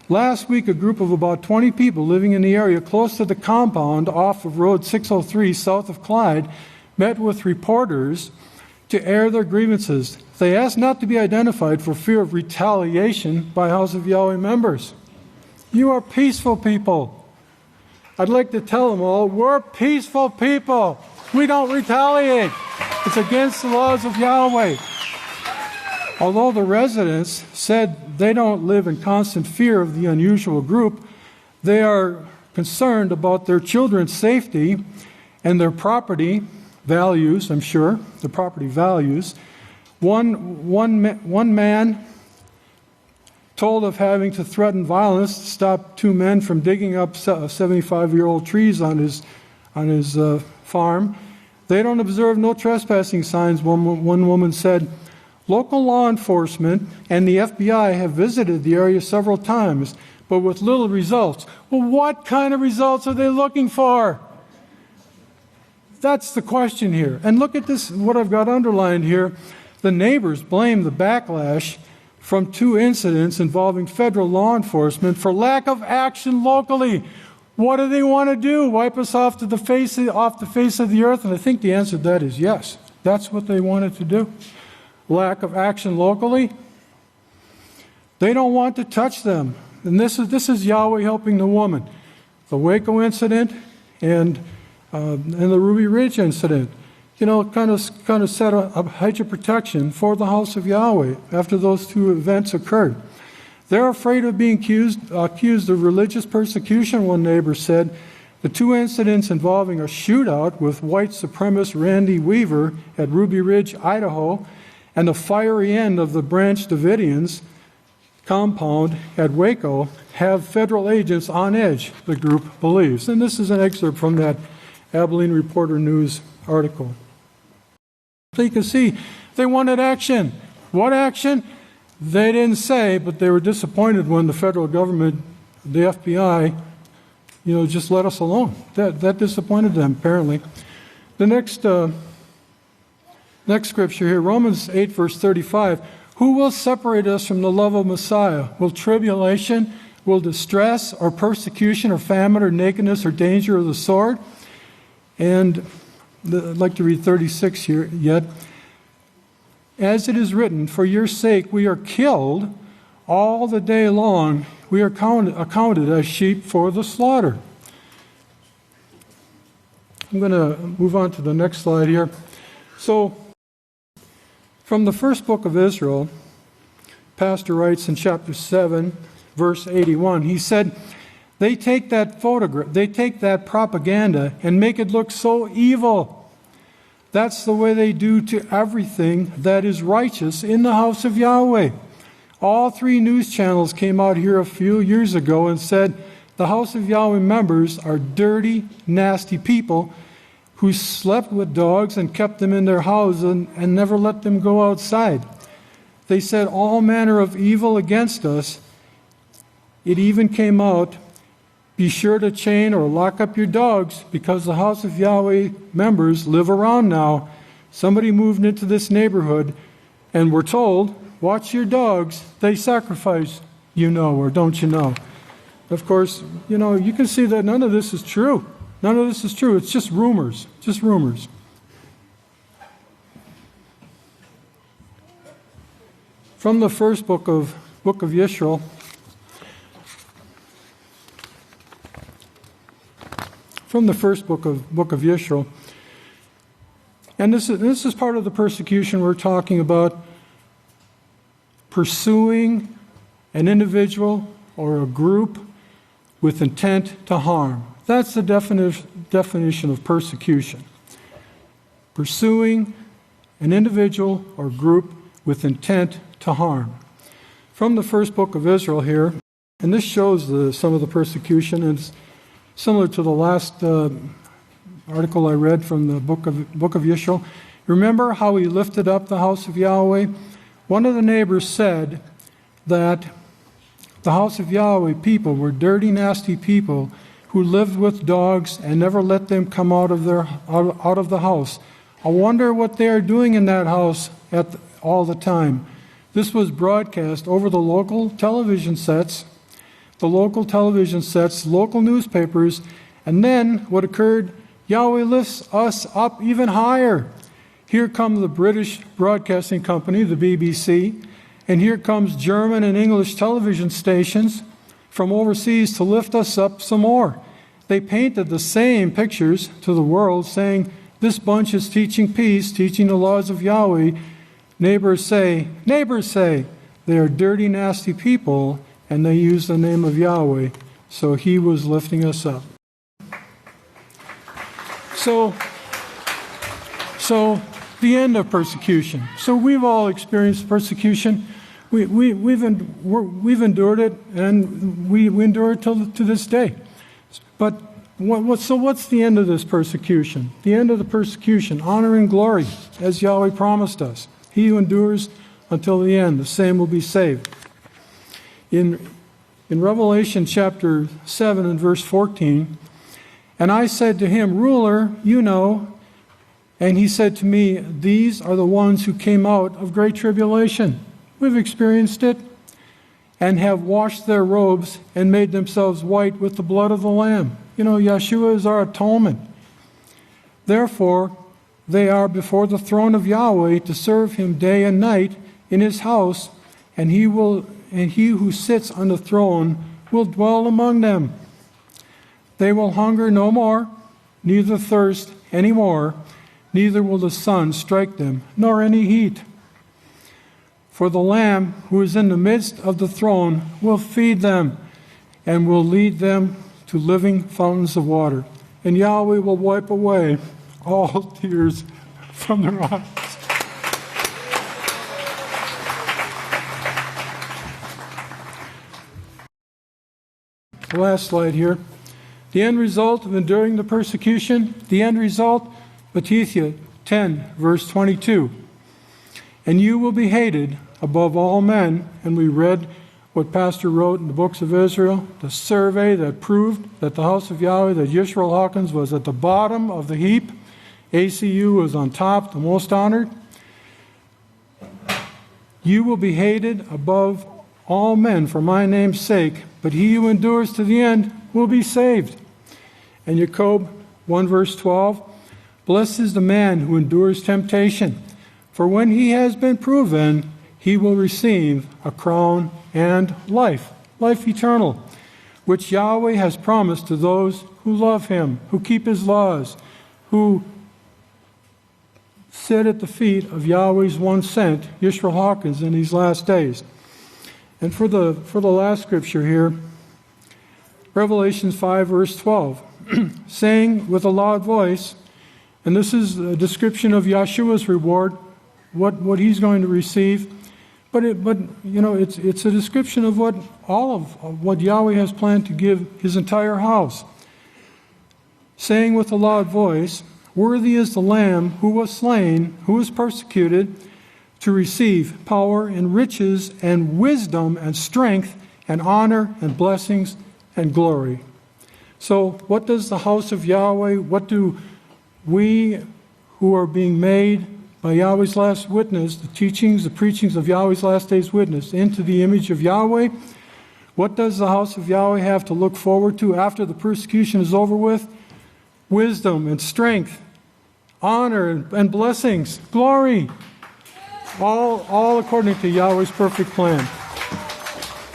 Last week, a group of about 20 people living in the area close to the compound off of Road 603 south of Clyde met with reporters to air their grievances. They asked not to be identified for fear of retaliation by House of Yahweh members. You are peaceful people. I'd like to tell them all, we're peaceful people. We don't retaliate. It's against the laws of Yahweh. Although the residents said they don't live in constant fear of the unusual group, they are concerned about their children's safety and their property values, I'm sure, the property values. One man told of having to threaten violence to stop two men from digging up 75-year-old trees on his farm. They don't observe no trespassing signs, one woman said. Local law enforcement and the FBI have visited the area several times, but with little results. Well, what kind of results are they looking for? That's the question here. And look at this, what I've got underlined here. The neighbors blame the backlash from two incidents involving federal law enforcement for lack of action locally. What do they want to do? Wipe us off the face of the earth? And I think the answer to that is yes. That's what they wanted to do. Lack of action locally. They don't want to touch them. And this is Yahweh helping the woman. The Waco incident and the Ruby Ridge incident. Kind of set a hedge of protection for the house of Yahweh after those two events occurred. They're afraid of being accused of religious persecution, one neighbor said. The two incidents involving a shootout with white supremacist Randy Weaver at Ruby Ridge, Idaho, and the fiery end of the Branch Davidians compound at Waco have federal agents on edge, the group believes. And this is an excerpt from that Abilene Reporter News article. So you can see they wanted action. What action? They didn't say, but they were disappointed when the federal government, the FBI, just let us alone. That disappointed them, apparently. The next scripture here, Romans 8, verse 35. Who will separate us from the love of Messiah? Will tribulation, will distress, or persecution, or famine, or nakedness, or danger, or the sword? And I'd like to read 36 here yet. As it is written, for your sake we are killed all the day long. We are accounted as sheep for the slaughter. I'm going to move on to the next slide here. So, from the first book of Israel, Pastor writes in chapter 7, verse 81, he said, they take that photograph, they take that propaganda and make it look so evil. That's the way they do to everything that is righteous in the house of Yahweh. All 3 news channels came out here a few years ago and said the house of Yahweh members are dirty, nasty people who slept with dogs and kept them in their houses and never let them go outside. They said all manner of evil against us. It even came out, be sure to chain or lock up your dogs because the house of Yahweh members live around now. Somebody moved into this neighborhood and we're told, watch your dogs, they sacrifice, or don't you know. Of course, you can see that none of this is true. None of this is true. It's just rumors. Just rumors. From the first book of Yisrayl, from the first book of Yisrayl, and this is part of the persecution we're talking about, pursuing an individual or a group with intent to harm. That's the definition of persecution. Pursuing an individual or group with intent to harm. From the first book of Israel here, and this shows some of the persecution, and it's similar to the last article I read from the book of Yisrayl. Remember how he lifted up the house of Yahweh? One of the neighbors said that the house of Yahweh people were dirty, nasty people who lived with dogs and never let them come out of the house. I wonder what they are doing in that house all the time. This was broadcast over the local television sets, local newspapers, and then what occurred, Yahweh lifts us up even higher. Here comes the British Broadcasting Company, the BBC, and here comes German and English television stations from overseas to lift us up some more. They painted the same pictures to the world, saying, this bunch is teaching peace, teaching the laws of Yahweh. Neighbors say, they are dirty, nasty people, and they use the name of Yahweh. So he was lifting us up. So the end of persecution. So we've all experienced persecution. We've endured it, and we endure it to this day. But what's the end of this persecution? The end of the persecution, honor and glory, as Yahweh promised us. He who endures until the end, the same will be saved. In Revelation chapter 7 and verse 14, and I said to him, ruler, and he said to me, these are the ones who came out of great tribulation. We've experienced it, and have washed their robes and made themselves white with the blood of the Lamb. Yahshua is our atonement. Therefore, they are before the throne of Yahweh to serve him day and night in his house, and he who sits on the throne will dwell among them. They will hunger no more, neither thirst any more, neither will the sun strike them, nor any heat. For the Lamb who is in the midst of the throne will feed them and will lead them to living fountains of water. And Yahweh will wipe away all tears from their eyes. The last slide here. The end result of enduring the persecution, the end result, Matthew 10, verse 22. And you will be hated above all men. And we read what Pastor wrote in the books of Israel, the survey that proved that the house of Yahweh, that Yisrayl Hawkins was at the bottom of the heap. ACU was on top, the most honored. You will be hated above all men for my name's sake, but he who endures to the end will be saved. And Jacob 1 verse 12, blessed is the man who endures temptation, for when he has been proven, he will receive a crown and life eternal, which Yahweh has promised to those who love him, who keep his laws, who sit at the feet of Yahweh's one sent, Yisrayl Hawkins, in these last days. And for the last scripture here, Revelation 5 verse 12, saying with a loud voice, and this is a description of Yahshua's reward, what he's going to receive. But it's a description of what Yahweh has planned to give his entire house. Saying with a loud voice, worthy is the Lamb who was slain, who was persecuted, to receive power and riches and wisdom and strength and honor and blessings and glory. So what does the house of Yahweh, what do we who are being made by Yahweh's last witness, the teachings, the preachings of Yahweh's last day's witness, into the image of Yahweh, what does the house of Yahweh have to look forward to after the persecution is over with? Wisdom and strength, honor and blessings, glory, all according to Yahweh's perfect plan.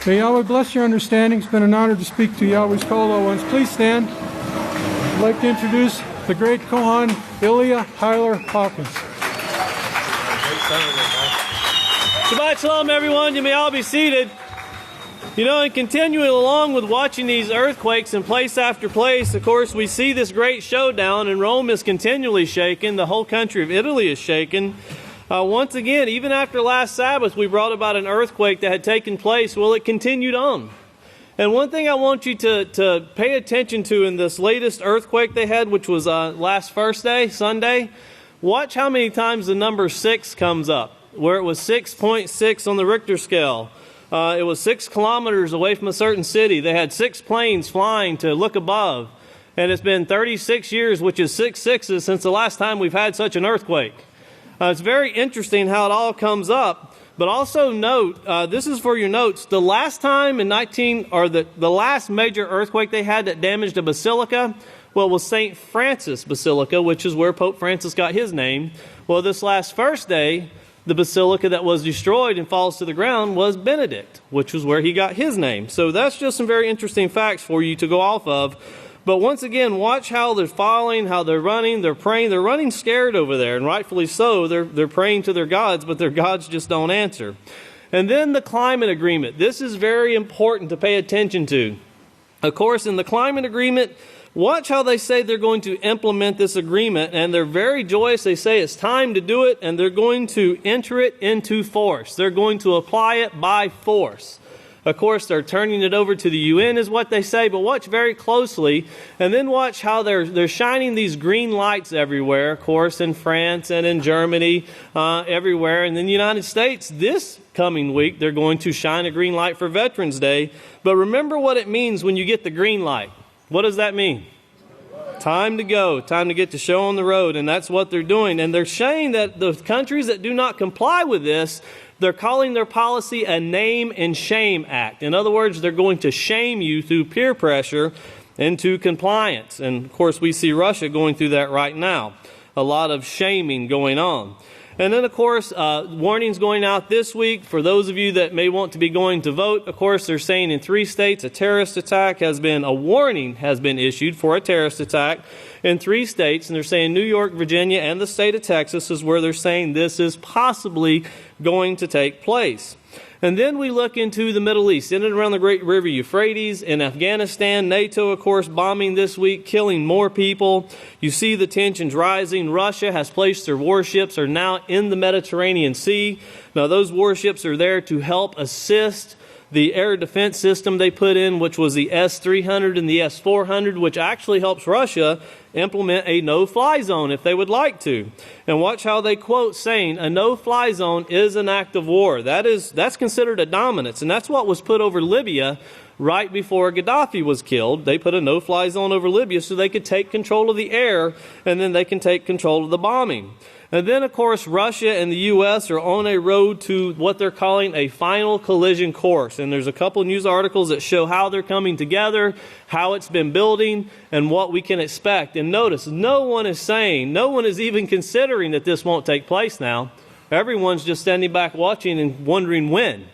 May Yahweh bless your understanding. It's been an honor to speak to Yahweh's called ones. Please stand. I'd like to introduce the Great Kohan Yisrayl Hawkins. Shabbat Shalom, everyone. You may all be seated. And continuing along with watching these earthquakes in place after place, of course, we see this great showdown, and Rome is continually shaken. The whole country of Italy is shaken. Once again, even after last Sabbath, we brought about an earthquake that had taken place. Well, it continued on. And one thing I want you to pay attention to in this latest earthquake they had, which was last Thursday, Sunday, watch how many times the number 6 comes up, where it was 6.6 on the Richter scale. It was 6 kilometers away from a certain city. They had 6 planes flying to look above. And it's been 36 years, which is 6 sixes, since the last time we've had such an earthquake. It's very interesting how it all comes up. But also note, this is for your notes, the last time in the last major earthquake they had that damaged a basilica, well, it was St. Francis Basilica, which is where Pope Francis got his name. Well, this last Thursday, the basilica that was destroyed and falls to the ground was Benedict, which was where he got his name. So that's just some very interesting facts for you to go off of. But once again, watch how they're falling, how they're running, they're praying. They're running scared over there, and rightfully so. They're praying to their gods, but their gods just don't answer. And then the climate agreement. This is very important to pay attention to. Of course, in the climate agreement, watch how they say they're going to implement this agreement, and they're very joyous. They say it's time to do it, and they're going to enter it into force. They're going to apply it by force. Of course, they're turning it over to the UN is what they say, but watch very closely, and then watch how they're shining these green lights everywhere, of course, in France and in Germany, everywhere. And in the United States, this coming week, they're going to shine a green light for Veterans Day. But remember what it means when you get the green light. What does that mean? Time to go, time to get the show on the road, and that's what they're doing. And they're saying that the countries that do not comply with this, they're calling their policy a name and shame act. In other words, they're going to shame you through peer pressure into compliance. And of course, we see Russia going through that right now. A lot of shaming going on. And then, of course, warnings going out this week for those of you that may want to be going to vote. Of course, they're saying in 3 states a warning has been issued for a terrorist attack in 3 states. And they're saying New York, Virginia, and the state of Texas is where they're saying this is possibly going to take place. And then we look into the Middle East, in and around the great river Euphrates, in Afghanistan, NATO, of course, bombing this week, killing more people. You see the tensions rising. Russia has placed their warships, are now in the Mediterranean Sea. Now, those warships are there to help assist the air defense system they put in, which was the S-300 and the S-400, which actually helps Russia implement a no-fly zone if they would like to. And watch how they quote saying, a no-fly zone is an act of war. That's considered a dominance, and that's what was put over Libya right before Gaddafi was killed. They put a no-fly zone over Libya so they could take control of the air, and then they can take control of the bombing. And then, of course, Russia and the U.S. are on a road to what they're calling a final collision course. And there's a couple news articles that show how they're coming together, how it's been building, and what we can expect. And notice, no one is even considering that this won't take place now. Everyone's just standing back watching and wondering when.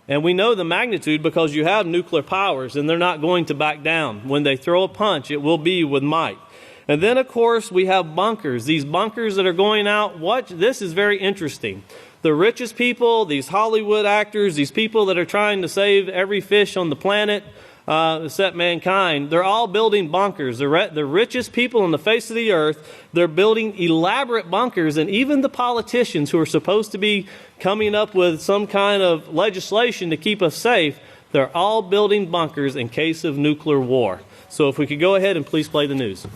And we know the magnitude because you have nuclear powers, and they're not going to back down. When they throw a punch, it will be with might. And then, of course, we have bunkers. These bunkers that are going out. This is very interesting. The richest people, these Hollywood actors, these people that are trying to save every fish on the planet, except mankind, they're all building bunkers. The richest people on the face of the earth, they're building elaborate bunkers. And even the politicians who are supposed to be coming up with some kind of legislation to keep us safe, they're all building bunkers in case of nuclear war. So if we could go ahead and please play the news.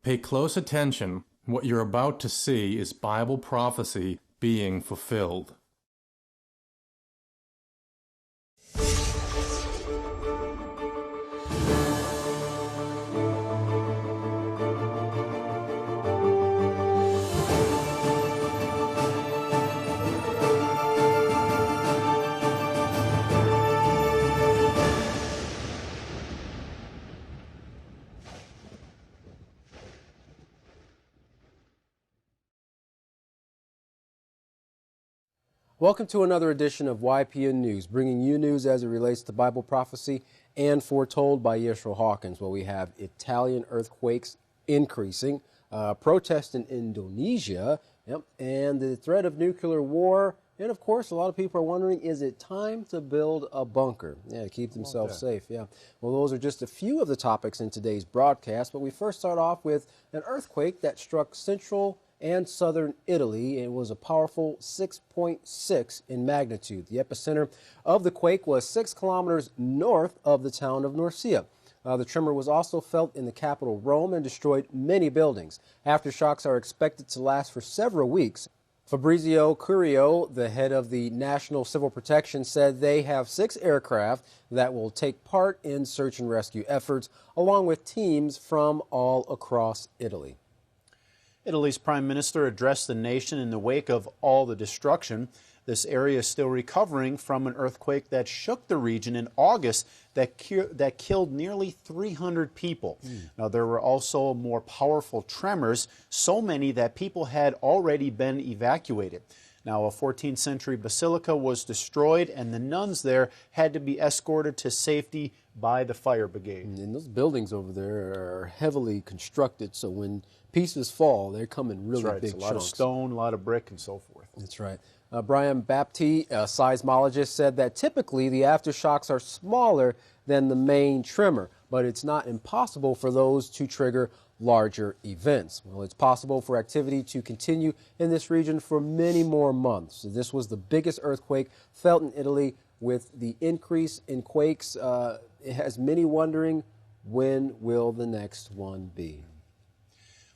Pay close attention. What you're about to see is Bible prophecy being fulfilled. Welcome to another edition of YPN News, bringing you news as it relates to Bible prophecy and foretold by Yisrayl Hawkins. Well, we have Italian earthquakes increasing, protests in Indonesia, and the threat of nuclear war. And, of course, a lot of people are wondering, is it time to build a bunker? Yeah, to keep themselves safe, yeah. Well, those are just a few of the topics in today's broadcast, but we first start off with an earthquake that struck central and southern Italy. It was a powerful 6.6 in magnitude. The epicenter of the quake was 6 kilometers north of the town of Norcia. The tremor was also felt in the capital, Rome, and destroyed many buildings. Aftershocks are expected to last for several weeks. Fabrizio Curio, the head of the National Civil Protection, said they have 6 aircraft that will take part in search and rescue efforts, along with teams from all across Italy. Italy's prime minister addressed the nation in the wake of all the destruction. This area is still recovering from an earthquake that shook the region in August that killed nearly 300 people. Now, there were also more powerful tremors, so many that people had already been evacuated. Now, a 14th century basilica was destroyed, and the nuns there had to be escorted to safety by the fire brigade. And those buildings over there are heavily constructed, so when pieces fall, they come in really big chunks. A lot of stone, a lot of brick, and so forth. That's right. Brian Baptiste, a seismologist, said that typically the aftershocks are smaller than the main tremor, but it's not impossible for those to trigger larger events. Well, it's possible for activity to continue in this region for many more months. This was the biggest earthquake felt in Italy. With the increase in quakes, it has many wondering, when will the next one be?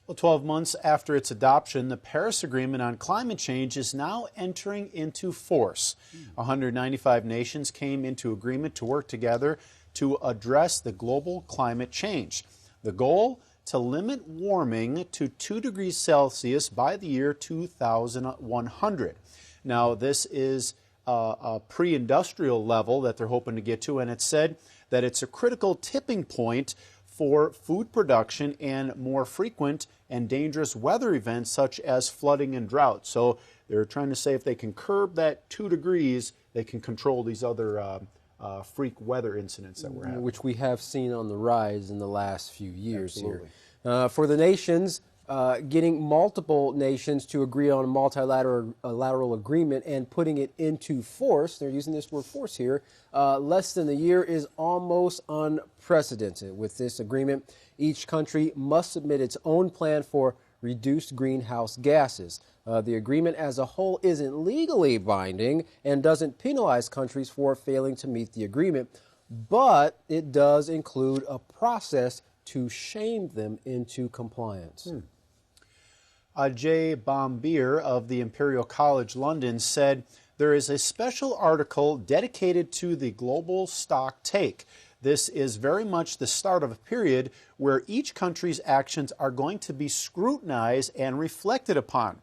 Well, 12 months after its adoption, the Paris Agreement on Climate Change is now entering into force. 195 nations came into agreement to work together to address the global climate change. The goal? To limit warming to 2 degrees Celsius by the year 2100. Now, this is a pre-industrial level that they're hoping to get to, and it's said that it's a critical tipping point for food production and more frequent and dangerous weather events such as flooding and drought. So they're trying to say if they can curb that 2 degrees, they can control these other freak weather incidents that we're having. Which we have seen on the rise in the last few years. Absolutely. Here. For the nations, getting multiple nations to agree on a multilateral agreement and putting it into force, they're using this word force here, less than a year is almost unprecedented. With this agreement, each country must submit its own plan for reduced greenhouse gases. The agreement as a whole isn't legally binding and doesn't penalize countries for failing to meet the agreement, but it does include a process to shame them into compliance. Jay Bombier of the Imperial College London said there is a special article dedicated to the global stock take. This is very much the start of a period where each country's actions are going to be scrutinized and reflected upon.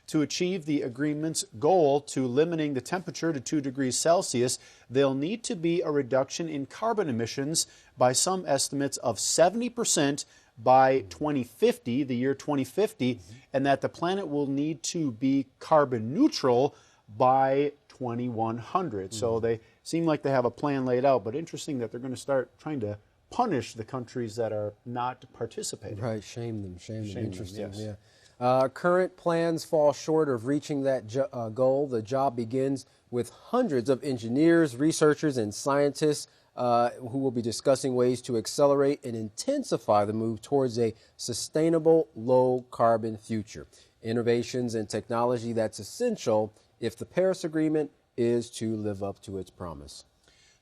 To achieve the agreement's goal to limiting the temperature to 2 degrees Celsius, there'll need to be a reduction in carbon emissions by some estimates of 70% by 2050, the year 2050, and that the planet will need to be carbon neutral by 2100. So they seem like they have a plan laid out, but interesting that they're going to start trying to punish the countries that are not participating. Right, shame them. Interesting, yes. yeah. Current plans fall short of reaching that goal. The job begins with hundreds of engineers, researchers, and scientists who will be discussing ways to accelerate and intensify the move towards a sustainable, low-carbon future. Innovations and technology that's essential if the Paris Agreement is to live up to its promise.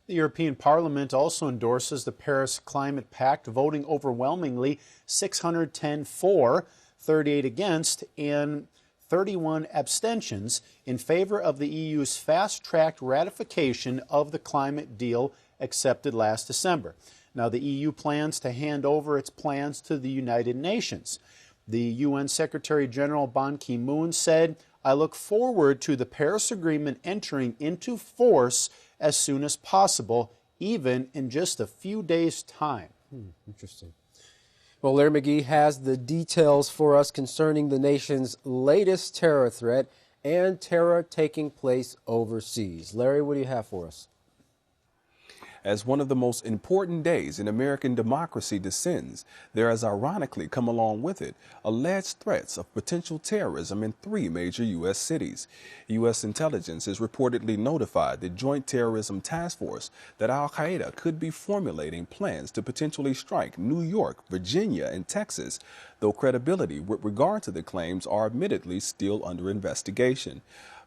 The European Parliament also endorses the Paris Climate Pact, voting overwhelmingly 610 for, 38 against, and 31 abstentions in favor of the EU's fast-tracked ratification of the climate deal accepted last December. Now, the EU plans to hand over its plans to the United Nations. The UN Secretary General Ban Ki-moon said, "I look forward to the Paris Agreement entering into force as soon as possible, even in just a few days' time." Interesting. Well, Larry McGee has the details for us concerning the nation's latest terror threat and terror taking place overseas. Larry, what do you have for us? As one of the most important days in American democracy descends, there has ironically come along with it alleged threats of potential terrorism in 3 major U.S. cities. U.S. intelligence has reportedly notified the Joint Terrorism Task Force that al-Qaeda could be formulating plans to potentially strike New York, Virginia, and Texas, though credibility with regard to the claims are admittedly still under investigation.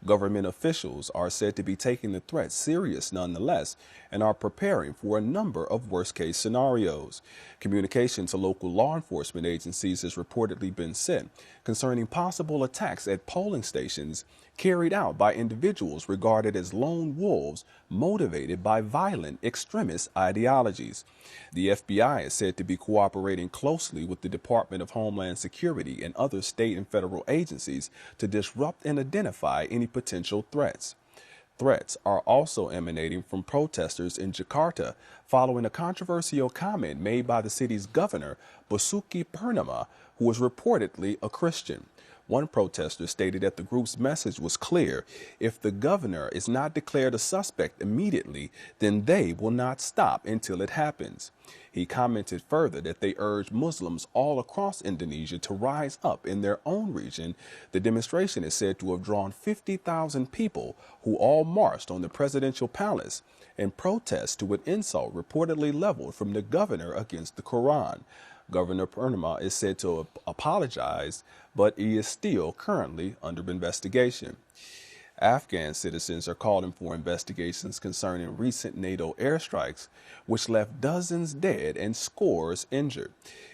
Government officials are said to be taking the threat serious nonetheless and are preparing for a number of worst-case scenarios. Communication to local law enforcement agencies has reportedly been sent concerning possible attacks at polling stations carried out by individuals regarded as lone wolves motivated by violent extremist ideologies. The FBI is said to be cooperating closely with the Department of Homeland Security and other state and federal agencies to disrupt and identify any potential threats. Threats are also emanating from protesters in Jakarta following a controversial comment made by the city's governor, Basuki Purnama, who was reportedly a Christian. One protester stated that the group's message was clear: if the governor is not declared a suspect immediately, then they will not stop until it happens. He commented further that they urged Muslims all across Indonesia to rise up in their own region. The demonstration is said to have drawn 50,000 people who all marched on the presidential palace in protest to an insult reportedly leveled from the governor against the Quran. Governor Purnama is said to have apologized, but he is still currently under investigation. Afghan citizens are calling for investigations concerning recent NATO airstrikes, which left dozens dead and scores injured.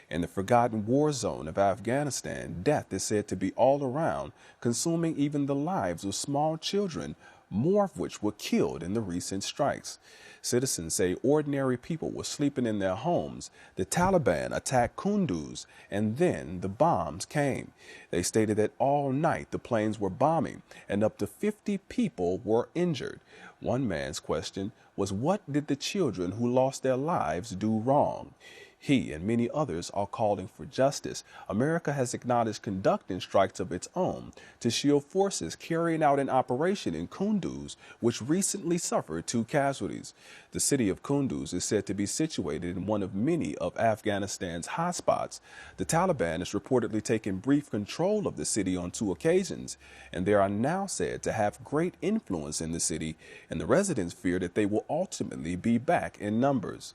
In the forgotten war zone of Afghanistan, death is said to be all around, consuming even the lives of small children, more of which were killed in the recent strikes. Citizens say ordinary people were sleeping in their homes. The Taliban attacked Kunduz, and then the bombs came. They stated that all night the planes were bombing, and up to 50 people were injured. One man's question was, what did the children who lost their lives do wrong? He and many others are calling for justice. America has acknowledged conducting strikes of its own to shield forces carrying out an operation in Kunduz, which recently suffered 2 casualties. The city of Kunduz is said to be situated in one of many of Afghanistan's hotspots. The Taliban has reportedly taken brief control of the city on 2 occasions, and they are now said to have great influence in the city, and the residents fear that they will ultimately be back in numbers.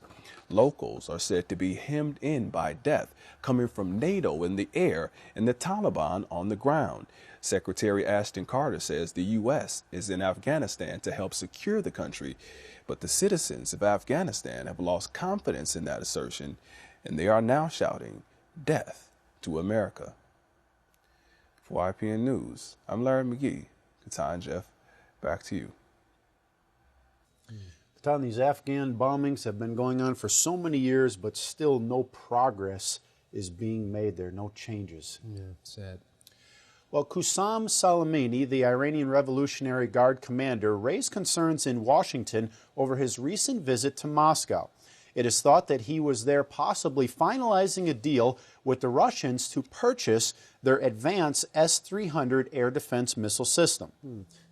Locals are said to be hemmed in by death coming from NATO in the air and the Taliban on the ground. Secretary Ashton Carter says the U.S. is in Afghanistan to help secure the country, but the citizens of Afghanistan have lost confidence in that assertion, and they are now shouting, "Death to America." For IPN News, I'm Larry McGee. Katan Jeff, back to you. Katan, these Afghan bombings have been going on for so many years, but still no progress is being made there, no changes. Yeah, sad. Well, Qusam Soleimani, the Iranian Revolutionary Guard commander, raised concerns in Washington over his recent visit to Moscow. It is thought that he was there possibly finalizing a deal with the Russians to purchase their advanced S-300 air defense missile system.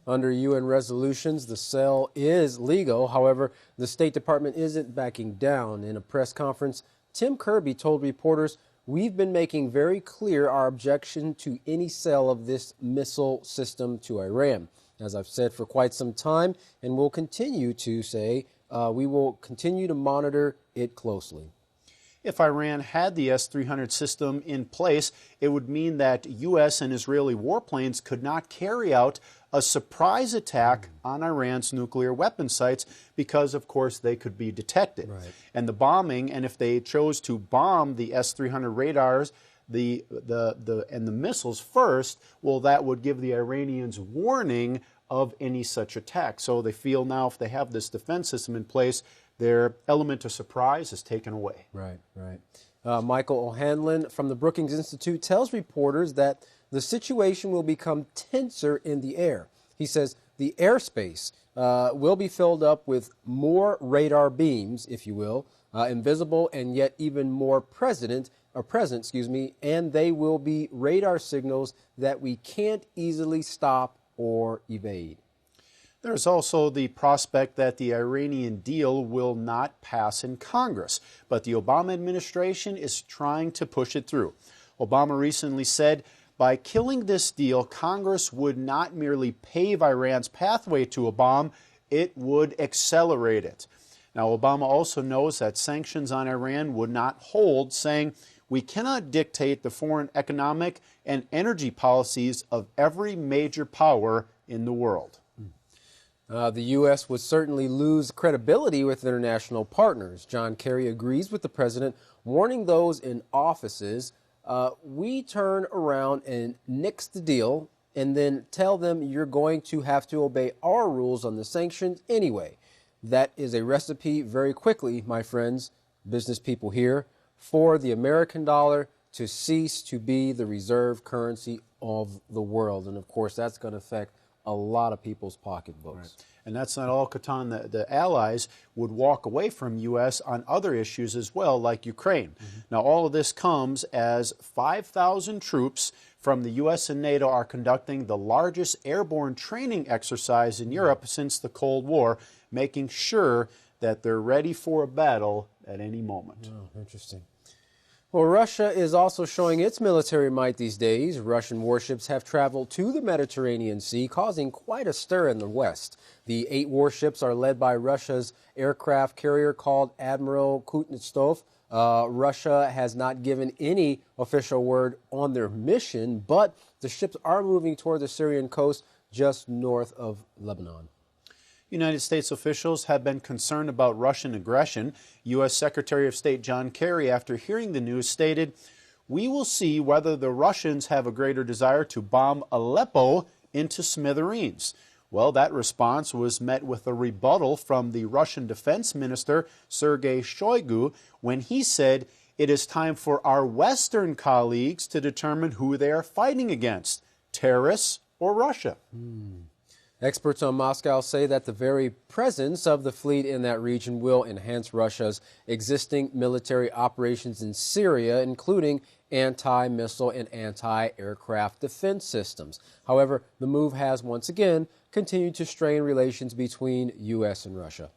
Under UN resolutions, the sale is legal. However, the State Department isn't backing down. In a press conference, Tim Kirby told reporters, "We've been making very clear our objection to any sale of this missile system to Iran. As I've said for quite some time, and will continue to say, we will continue to monitor it closely." If Iran had the S-300 system in place, it would mean that U.S. and Israeli warplanes could not carry out a surprise attack on Iran's nuclear weapon sites because, of course, they could be detected. Right. And the bombing, and if they chose to bomb the S-300 radars, and the missiles first, well, that would give the Iranians warning of any such attack. So they feel now if they have this defense system in place, their element of surprise is taken away. Right, right. Michael O'Hanlon from the Brookings Institute tells reporters that the situation will become tenser in the air. He says the airspace will be filled up with more radar beams, if you will, invisible and yet even more present, and they will be radar signals that we can't easily stop or evade. There's also the prospect that the Iranian deal will not pass in Congress, but the Obama administration is trying to push it through. Obama recently said, by killing this deal, Congress would not merely pave Iran's pathway to a bomb, it would accelerate it. Now, Obama also knows that sanctions on Iran would not hold, saying, we cannot dictate the foreign economic and energy policies of every major power in the world. The U.S. would certainly lose credibility with international partners. John Kerry agrees with the president, warning those in offices, we turn around and nix the deal and then tell them you're going to have to obey our rules on the sanctions anyway. That is a recipe very quickly, my friends, business people here, for the American dollar to cease to be the reserve currency of the world. And of course, that's going to affect a lot of people's pocketbooks. Right. And that's not all, Katan. The allies would walk away from U.S. on other issues as well, like Ukraine. Now, all of this comes as 5,000 troops from the U.S. and NATO are conducting the largest airborne training exercise in Europe since the Cold War, making sure that they're ready for a battle at any moment. Oh, interesting. Well, Russia is also showing its military might these days. Russian warships have traveled to the Mediterranean Sea, causing quite a stir in the West. The 8 warships are led by Russia's aircraft carrier called Admiral Kuznetsov. Russia has not given any official word on their mission, but the ships are moving toward the Syrian coast just north of Lebanon. United States officials have been concerned about Russian aggression. U.S. Secretary of State John Kerry, after hearing the news, stated, we will see whether the Russians have a greater desire to bomb Aleppo into smithereens. Well, that response was met with a rebuttal from the Russian Defense Minister, Sergei Shoigu, when he said, it is time for our Western colleagues to determine who they are fighting against, terrorists or Russia. Experts on Moscow say that the very presence of the fleet in that region will enhance Russia's existing military operations in Syria, including anti-missile and anti-aircraft defense systems. However, the move has once again continued to strain relations between U.S. and Russia.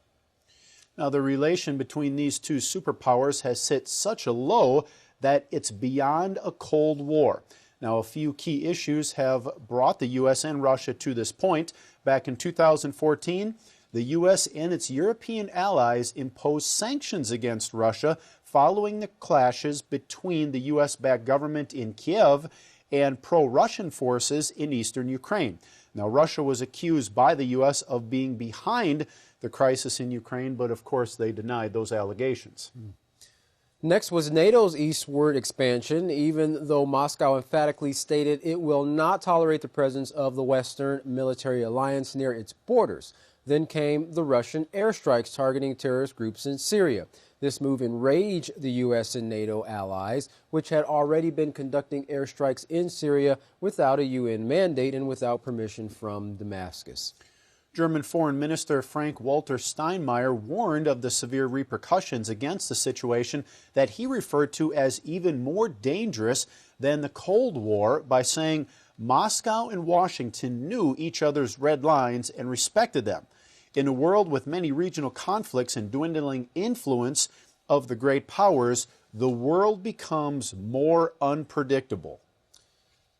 Now, the relation between these two superpowers has hit such a low that it's beyond a Cold War. Now, a few key issues have brought the U.S. and Russia to this point. Back in 2014, the U.S. and its European allies imposed sanctions against Russia following the clashes between the U.S.-backed government in Kiev and pro-Russian forces in eastern Ukraine. Now, Russia was accused by the U.S. of being behind the crisis in Ukraine, but of course they denied those allegations. Next was NATO's eastward expansion, even though Moscow emphatically stated it will not tolerate the presence of the Western military alliance near its borders. Then came the Russian airstrikes targeting terrorist groups in Syria. This move enraged the U.S. and NATO allies, which had already been conducting airstrikes in Syria without a UN mandate and without permission from Damascus. German Foreign Minister Frank-Walter Steinmeier warned of the severe repercussions against the situation that he referred to as even more dangerous than the Cold War by saying Moscow and Washington knew each other's red lines and respected them. In a world with many regional conflicts and dwindling influence of the great powers, the world becomes more unpredictable.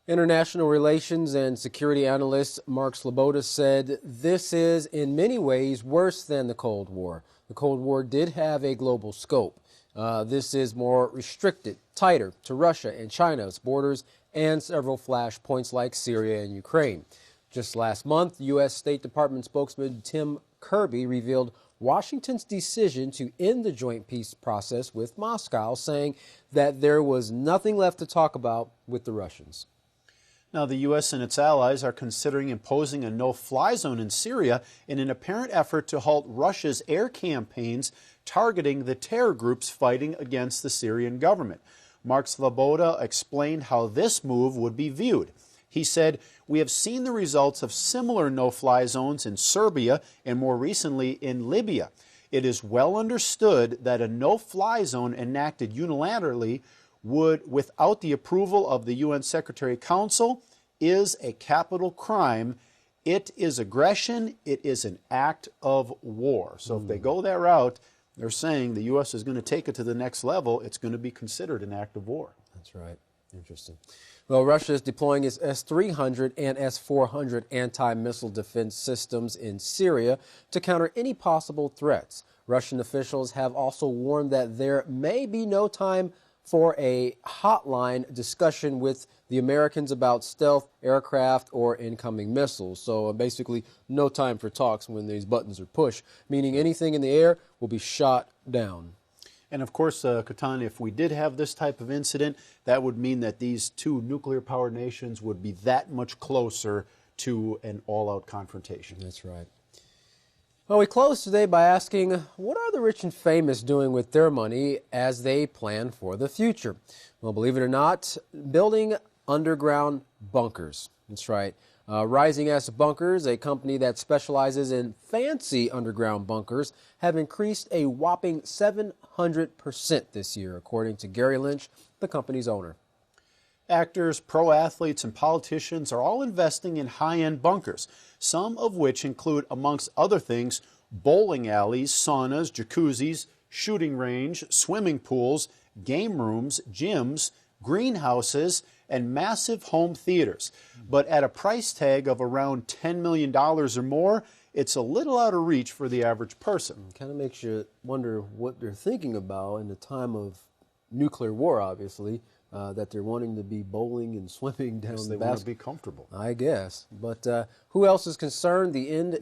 International relations and security analyst Mark Sloboda said this is in many ways worse than the Cold War. The Cold War did have a global scope. This is more restricted, tighter to Russia and China's borders and several flashpoints like Syria and Ukraine. Just last month, U.S. State Department spokesman Tim Kirby revealed Washington's decision to end the joint peace process with Moscow, saying that there was nothing left to talk about with the Russians. Now, the U.S. and its allies are considering imposing a no-fly zone in Syria in an apparent effort to halt Russia's air campaigns targeting the terror groups fighting against the Syrian government. Mark Sloboda explained how this move would be viewed. He said, "We have seen the results of similar no-fly zones in Serbia and more recently in Libya. It is well understood that a no-fly zone enacted unilaterally would, without the approval of the UN Secretary Council, is a capital crime. It is aggression. It is an act of war." So if they go that route, they're saying the U.S. is going to take it to the next level. It's going to be considered an act of war. That's right. Interesting. Well, Russia is deploying its S-300 and S-400 anti-missile defense systems in Syria to counter any possible threats. Russian officials have also warned that there may be no time for a hotline discussion with the Americans about stealth aircraft or incoming missiles. So basically no time for talks when these buttons are pushed, meaning anything in the air will be shot down. And of course, Katan, if we did have this type of incident, that would mean that these two nuclear-powered nations would be that much closer to an all-out confrontation. That's right. Well, we close today by asking, what are the rich and famous doing with their money as they plan for the future? Well, believe it or not, building underground bunkers. That's right. Rising S Bunkers, a company that specializes in fancy underground bunkers, have increased a whopping 700% this year, according to Gary Lynch, the company's owner. Actors, pro athletes, and politicians are all investing in high-end bunkers, some of which include, amongst other things, bowling alleys, saunas, jacuzzis, shooting range, swimming pools, game rooms, gyms, greenhouses, and massive home theaters. But at a price tag of around $10 million or more, it's a little out of reach for the average person. It kind of makes you wonder what they're thinking about in the time of nuclear war, obviously, that they're wanting to be bowling and swimming down the They want to be comfortable. I guess. But who else is concerned? The end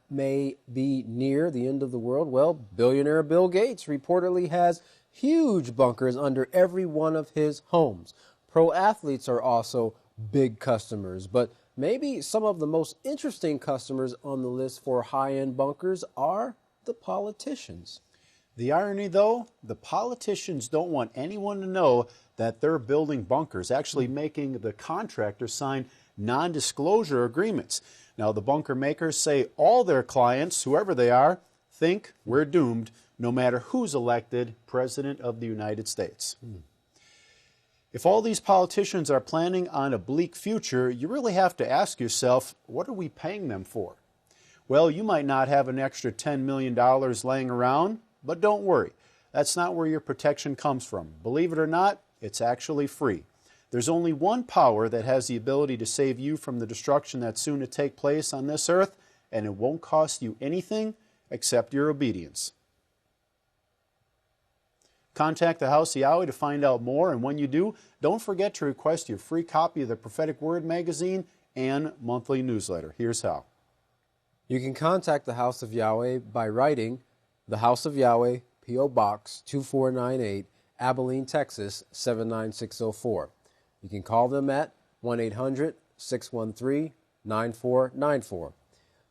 may be near, the end of the world. Well, billionaire Bill Gates reportedly has huge bunkers under every one of his homes. Pro athletes are also big customers, but maybe some of the most interesting customers on the list for high-end bunkers are the politicians. The irony, though, the politicians don't want anyone to know that they're building bunkers, actually making the contractors sign non-disclosure agreements. Now, the bunker makers say all their clients, whoever they are, think we're doomed, no matter who's elected President of the United States. If all these politicians are planning on a bleak future, you really have to ask yourself, what are we paying them for? Well, you might not have an extra $10 million laying around, but don't worry. That's not where your protection comes from. Believe it or not, it's actually free. There's only one power that has the ability to save you from the destruction that's soon to take place on this earth, and it won't cost you anything except your obedience. Contact the House of Yahweh to find out more, and when you do, don't forget to request your free copy of the Prophetic Word magazine and monthly newsletter. Here's how. You can contact the House of Yahweh by writing the House of Yahweh, P.O. Box 2498, Abilene, Texas 79604. You can call them at 1-800-613-9494.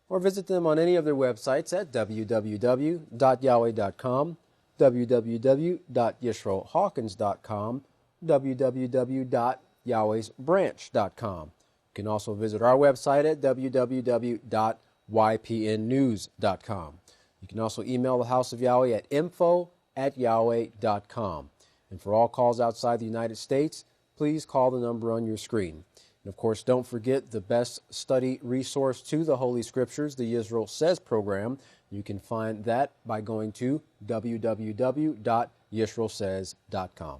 or visit them on any of their websites at www.yahweh.com, www.YisraelHawkins.com, www.Yahweh'sBranch.com. You can also visit our website at www.ypnnews.com. You can also email the House of Yahweh at info@yahweh.com. And for all calls outside the United States, please call the number on your screen. And of course, don't forget the best study resource to the Holy Scriptures, the Israel Says program. You can find that by going to www.yisraelsays.com.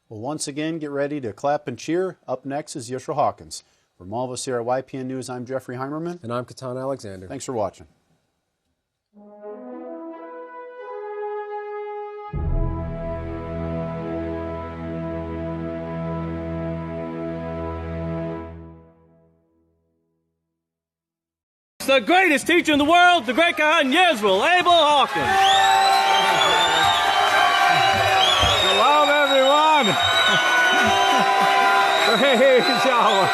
Well, once again, get ready to clap and cheer. Up next is Yisrayl Hawkins. From all of us here at YPN News, I'm Jeffrey Heimerman. And I'm Kohan Alexander. Thanks for watching. The greatest teacher in the world, the Great Kohan Yisrayl Abel Hawkins. Shalom, everyone. Praise Yahweh.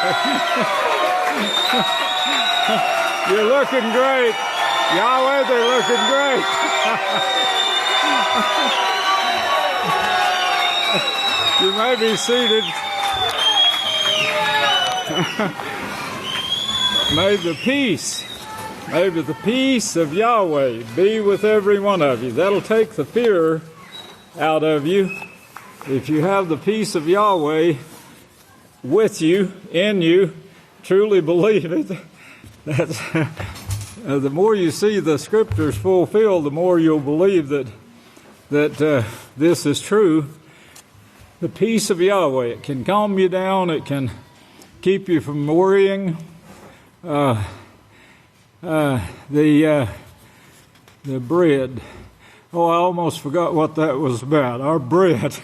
You're looking great. Yahweh, they're looking great. You may be seated. May the peace of Yahweh be with every one of you. That'll take the fear out of you. If you have the peace of Yahweh with you, in you, truly believe it, that's, the more you see the Scriptures fulfilled, the more you'll believe that this is true. The peace of Yahweh, it can calm you down, it can keep you from worrying. The bread. Oh, I almost forgot what that was about. Our bread.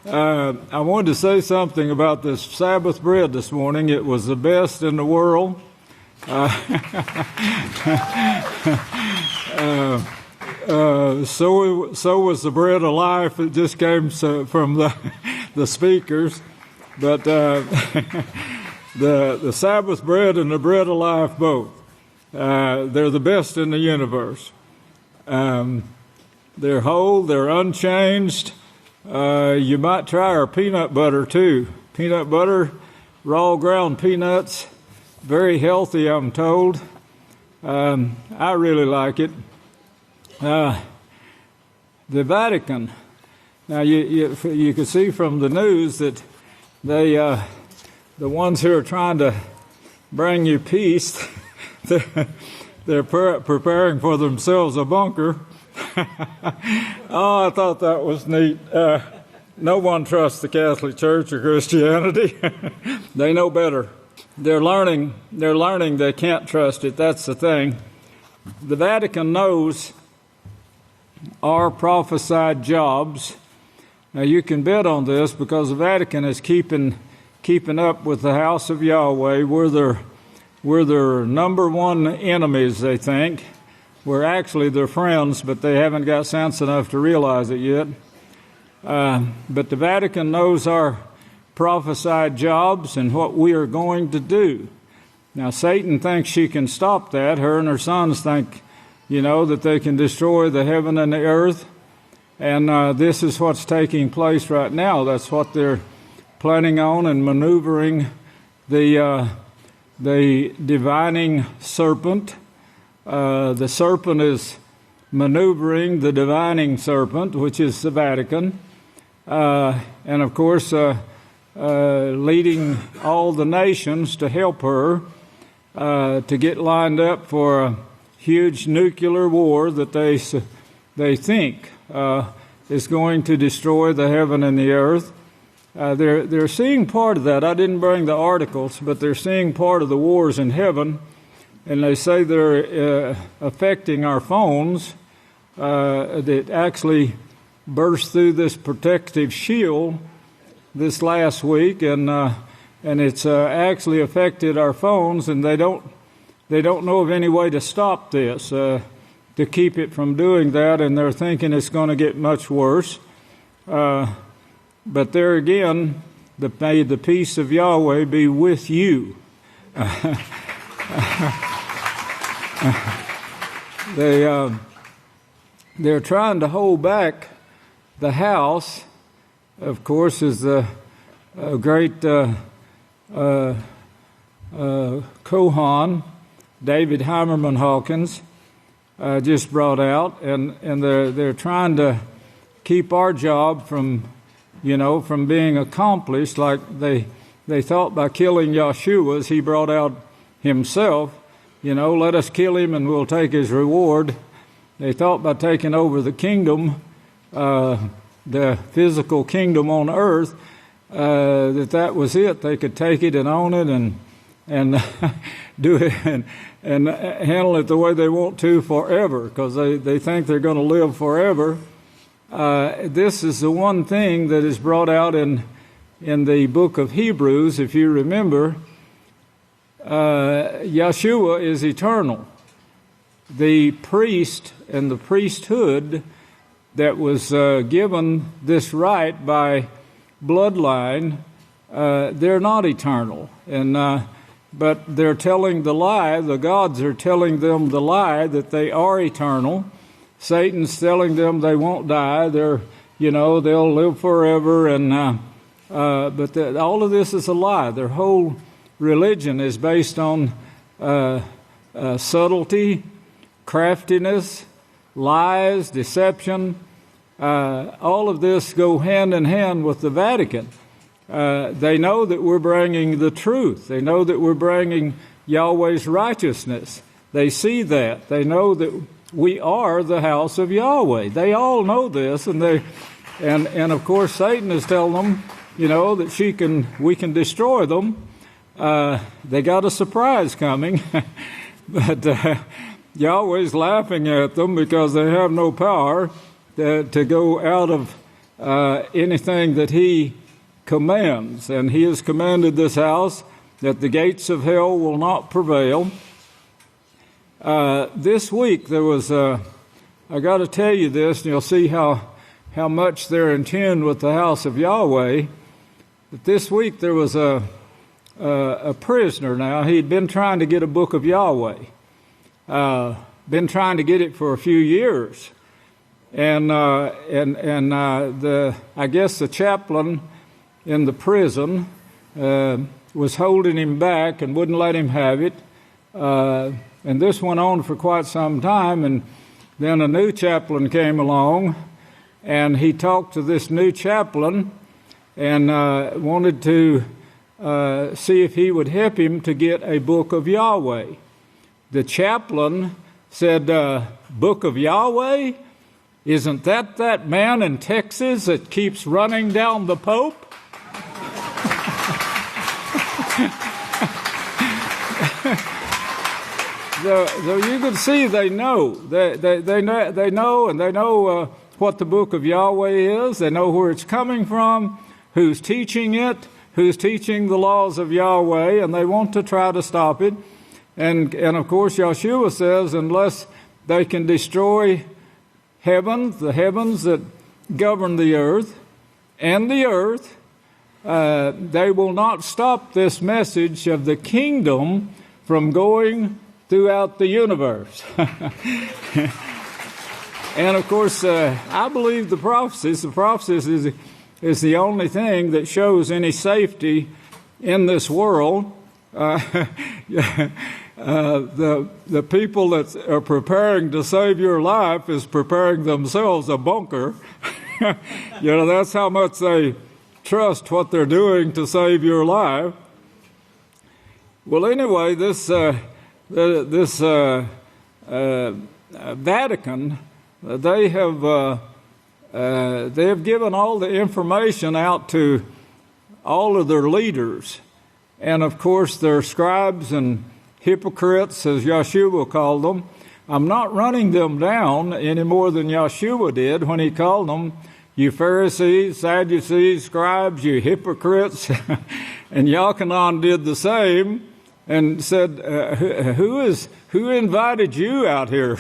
I wanted to say something about this Sabbath bread this morning. It was the best in the world. So was the bread of life. It just came from the speakers. But the Sabbath bread and the bread of life both. They're the best in the universe. They're whole, they're unchanged. You might try our peanut butter too. Peanut butter, raw ground peanuts, very healthy, I'm told. I really like it. The Vatican. Now you can see from the news that they, the ones who are trying to bring you peace, they're preparing for themselves a bunker. Oh, I thought that was neat. No one trusts the Catholic Church or Christianity. They know better. They're learning they can't trust it. That's the thing. The Vatican knows our prophesied jobs. Now you can bet on this because the Vatican is keeping up with the House of Yahweh. We're their number one enemies, they think. We're actually their friends, but they haven't got sense enough to realize it yet. But the Vatican knows our prophesied jobs and what we are going to do. Now, Satan thinks she can stop that. Her and her sons think, that they can destroy the heaven and the earth. And this is what's taking place right now. That's what they're planning on and maneuvering the divining serpent. The serpent is maneuvering the divining serpent, which is the Vatican. And of course, leading all the nations to help her to get lined up for a huge nuclear war that they think is going to destroy the heaven and the earth. They're seeing part of that. I didn't bring the articles, but they're seeing part of the wars in heaven, and they say they're affecting our phones that actually burst through this protective shield this last week, and it's actually affected our phones, and they don't know of any way to stop this, to keep it from doing that, and they're thinking it's going to get much worse. But there again, may the peace of Yahweh be with you. They're trying to hold back the house. Of course, is the great Kohan David Hawkins just brought out, and they're trying to keep our job from being accomplished, like they thought by killing Yahshua, as he brought out himself. Let us kill him and we'll take his reward. They thought by taking over the kingdom, the physical kingdom on earth, that was it. They could take it and own it and do it and handle it the way they want to forever, because they think they're going to live forever. This is the one thing that is brought out in the book of Hebrews, if you remember. Yahshua is eternal. The priest and the priesthood that was given this right by bloodline, they're not eternal. But they're telling the lie. The gods are telling them the lie that they are eternal. Satan's telling them they won't die. They'll live forever. But all of this is a lie. Their whole religion is based on subtlety, craftiness, lies, deception. All of this go hand in hand with the Vatican. They know that we're bringing the truth. They know that we're bringing Yahweh's righteousness. They see that. They know that we are the house of Yahweh. They all know this, and of course Satan is telling them, that we can destroy them. They got a surprise coming, but Yahweh's laughing at them because they have no power to go out of anything that He commands. And He has commanded this house that the gates of hell will not prevail. This week there was I got to tell you this, and you'll see how much they're in tune with the house of Yahweh. But this week there was a prisoner. Now, he'd been trying to get a Book of Yahweh, been trying to get it for a few years, and I guess the chaplain in the prison was holding him back and wouldn't let him have it. And this went on for quite some time, and then a new chaplain came along, and he talked to this new chaplain and wanted to see if he would help him to get a Book of Yahweh. The chaplain said, Book of Yahweh? Isn't that man in Texas that keeps running down the Pope? So you can see they know. They know, and they know what the Book of Yahweh is. They know where it's coming from, who's teaching it, who's teaching the laws of Yahweh, and they want to try to stop it. And of course, Yahshua says, unless they can destroy the heavens that govern the earth, they will not stop this message of the kingdom from going throughout the universe. And of course, I believe the prophecies. The prophecies is the only thing that shows any safety in this world. The people that are preparing to save your life is preparing themselves a bunker. That's how much they trust what they're doing to save your life. Well, anyway, this Vatican, they have given all the information out to all of their leaders, and of course their scribes and hypocrites, as Yahshua called them. I'm not running them down any more than Yahshua did when he called them, you Pharisees, Sadducees, scribes, you hypocrites. And Yochanan did the same and said, who invited you out here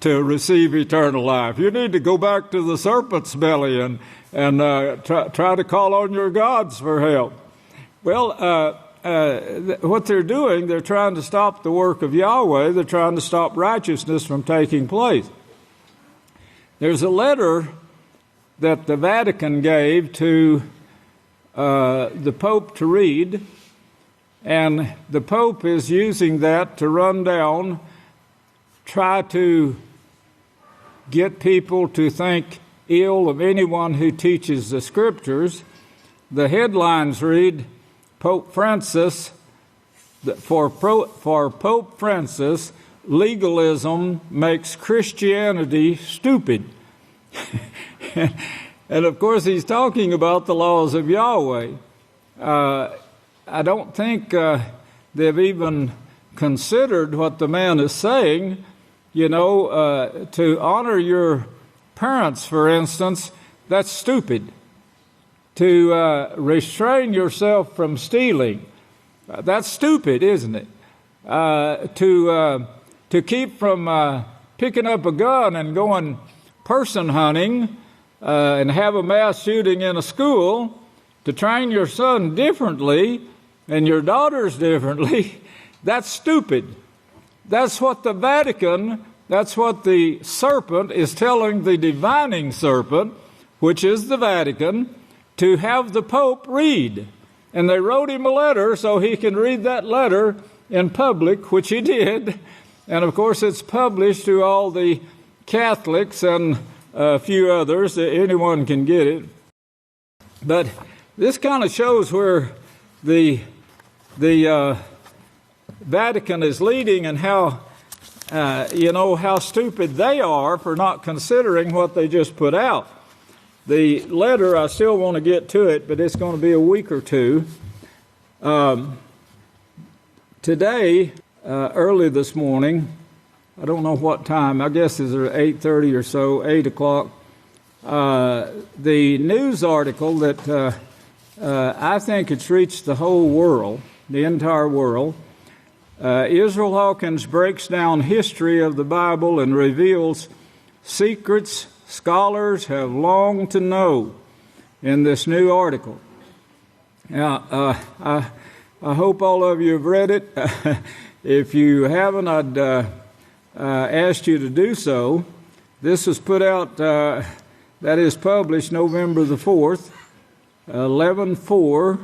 to receive eternal life? You need to go back to the serpent's belly and try to call on your gods for help. Well, what they're doing, they're trying to stop the work of Yahweh. They're trying to stop righteousness from taking place. There's a letter that the Vatican gave to the Pope to read, and the Pope is using that to run down, try to get people to think ill of anyone who teaches the Scriptures. The headlines read, Pope Francis, for Pope Francis, legalism makes Christianity stupid. And of course, he's talking about the laws of Yahweh. I don't think they've even considered what the man is saying. You know, to honor your parents, for instance, that's stupid. To restrain yourself from stealing, that's stupid, isn't it? To keep from picking up a gun and going person hunting and have a mass shooting in a school, to train your son differently and your daughters differently, that's stupid. That's what the Vatican, that's what the serpent is telling the divining serpent, which is the Vatican, to have the Pope read. And they wrote him a letter so he can read that letter in public, which he did. And of course it's published to all the Catholics and a few others. Anyone can get it. But this kind of shows where the Vatican is leading, and how how stupid they are for not considering what they just put out. The letter, I still want to get to it, but it's going to be a week or two. Today, early this morning, I don't know what time, I guess it's 8:30 or so, 8 o'clock, the news article that I think it's reached the whole world, the entire world. Yisrayl Hawkins breaks down history of the Bible and reveals secrets scholars have longed to know in this new article. Now, I hope all of you have read it. If you haven't, I'd ask you to do so. This was put out, that is published November the 4th, 11/4.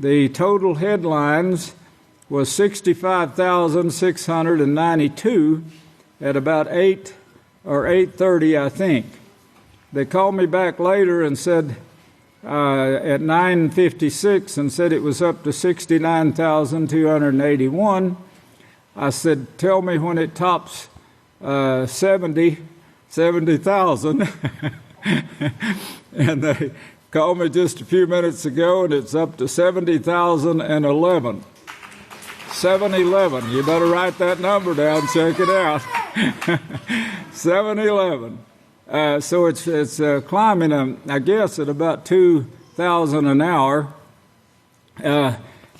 The total headlines was 65,692 at about 8 or 8:30, I think. They called me back later and said, at 9:56, and said it was up to 69,281. I said, tell me when it tops 70,000. And they called me just a few minutes ago, and it's up to 70,011. 711. You better write that number down, check it out. 711. So it's climbing, I guess, at about 2,000 an hour.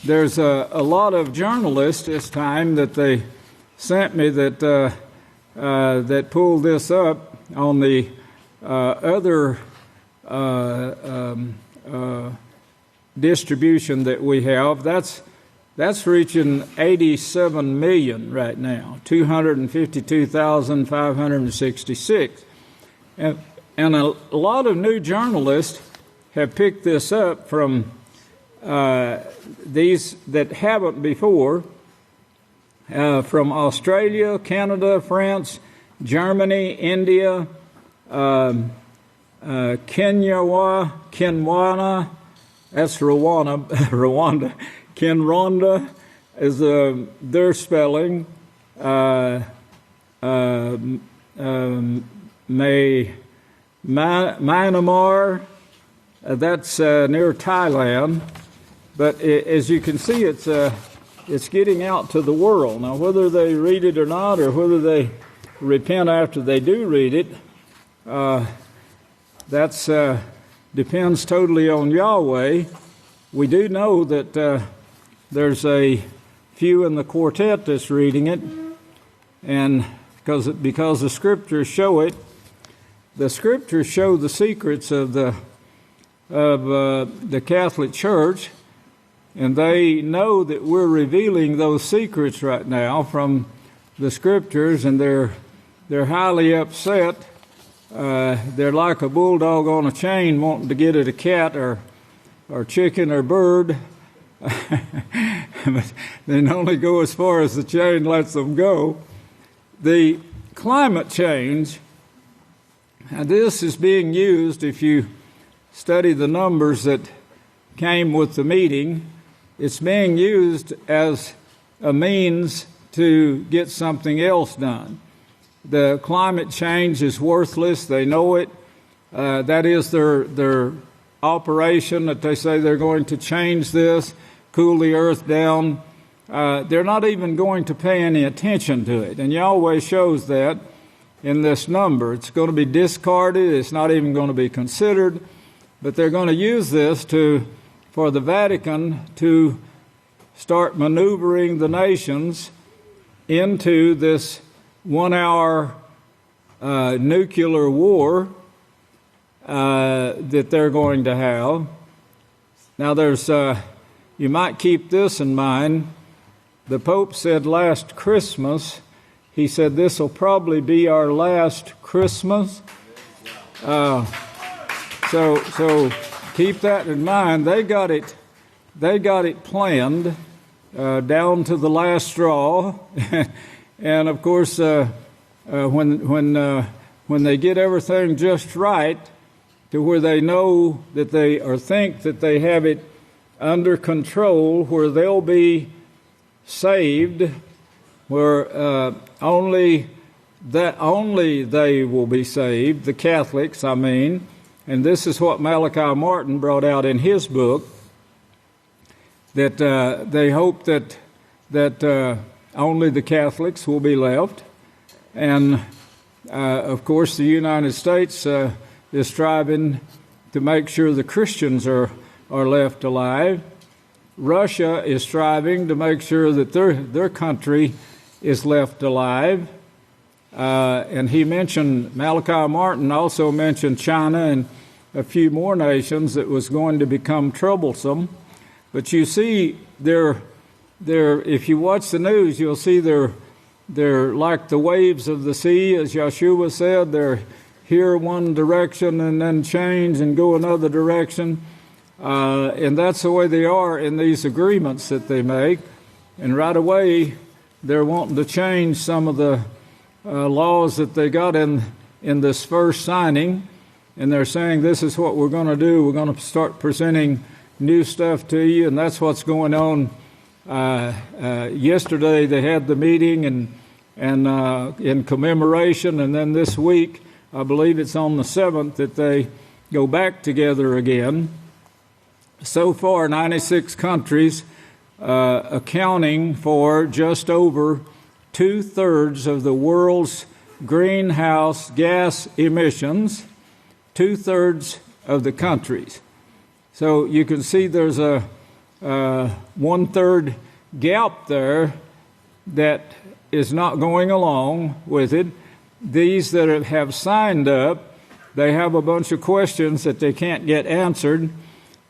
There's a lot of journalists this time that they sent me that pulled this up on the other distribution that we have. That's reaching 87 million right now, 252,566. And a lot of new journalists have picked this up from these that haven't before, from Australia, Canada, France, Germany, India, Kenya, that's Rwanda. Kinronda is their spelling. Myanmar, that's near Thailand. But as you can see, it's getting out to the world. Now, whether they read it or not, or whether they repent after they do read it, that's depends totally on Yahweh. We do know that there's a few in the quartet that's reading it, and because the Scriptures show it. The Scriptures show the secrets of the of the Catholic Church, and they know that we're revealing those secrets right now from the Scriptures, and they're highly upset. They're like a bulldog on a chain wanting to get at a cat or chicken or bird. But they can only go as far as the chain lets them go. The climate change, and this is being used, if you study the numbers that came with the meeting, it's being used as a means to get something else done. The climate change is worthless. They know it. That is their operation, that they say they're going to change this, cool the earth down. They're not even going to pay any attention to it. And Yahweh shows that in this number. It's going to be discarded. It's not even going to be considered. But they're going to use this for the Vatican to start maneuvering the nations into this 1 hour nuclear war that they're going to have. Now you might keep this in mind. The Pope said last Christmas, he said this will probably be our last Christmas. So keep that in mind. They got it planned down to the last straw. And of course, when they get everything just right, to where they know that they or think that they have it under control, where they'll be saved, where only they will be saved, the Catholics, I mean. And this is what Malachi Martin brought out in his book, that they hope that only the Catholics will be left. And, of course, the United States is striving to make sure the Christians are left alive. Russia is striving to make sure that their country is left alive. And he mentioned, Malachi Martin also mentioned China and a few more nations that was going to become troublesome. But you see, if you watch the news, you'll see they're like the waves of the sea, as Yahshua said. They're here one direction and then change and go another direction. And that's the way they are in these agreements that they make. And right away, they're wanting to change some of the laws that they got in this first signing. And they're saying, this is what we're going to do. We're going to start presenting new stuff to you. And that's what's going on. Yesterday, they had the meeting and in commemoration. And then this week, I believe it's on the 7th, that they go back together again. So far, 96 countries, accounting for just over 2/3 of the world's greenhouse gas emissions, 2/3 of the countries. So you can see there's a 1/3 gap there that is not going along with it. These that have signed up, they have a bunch of questions that they can't get answered,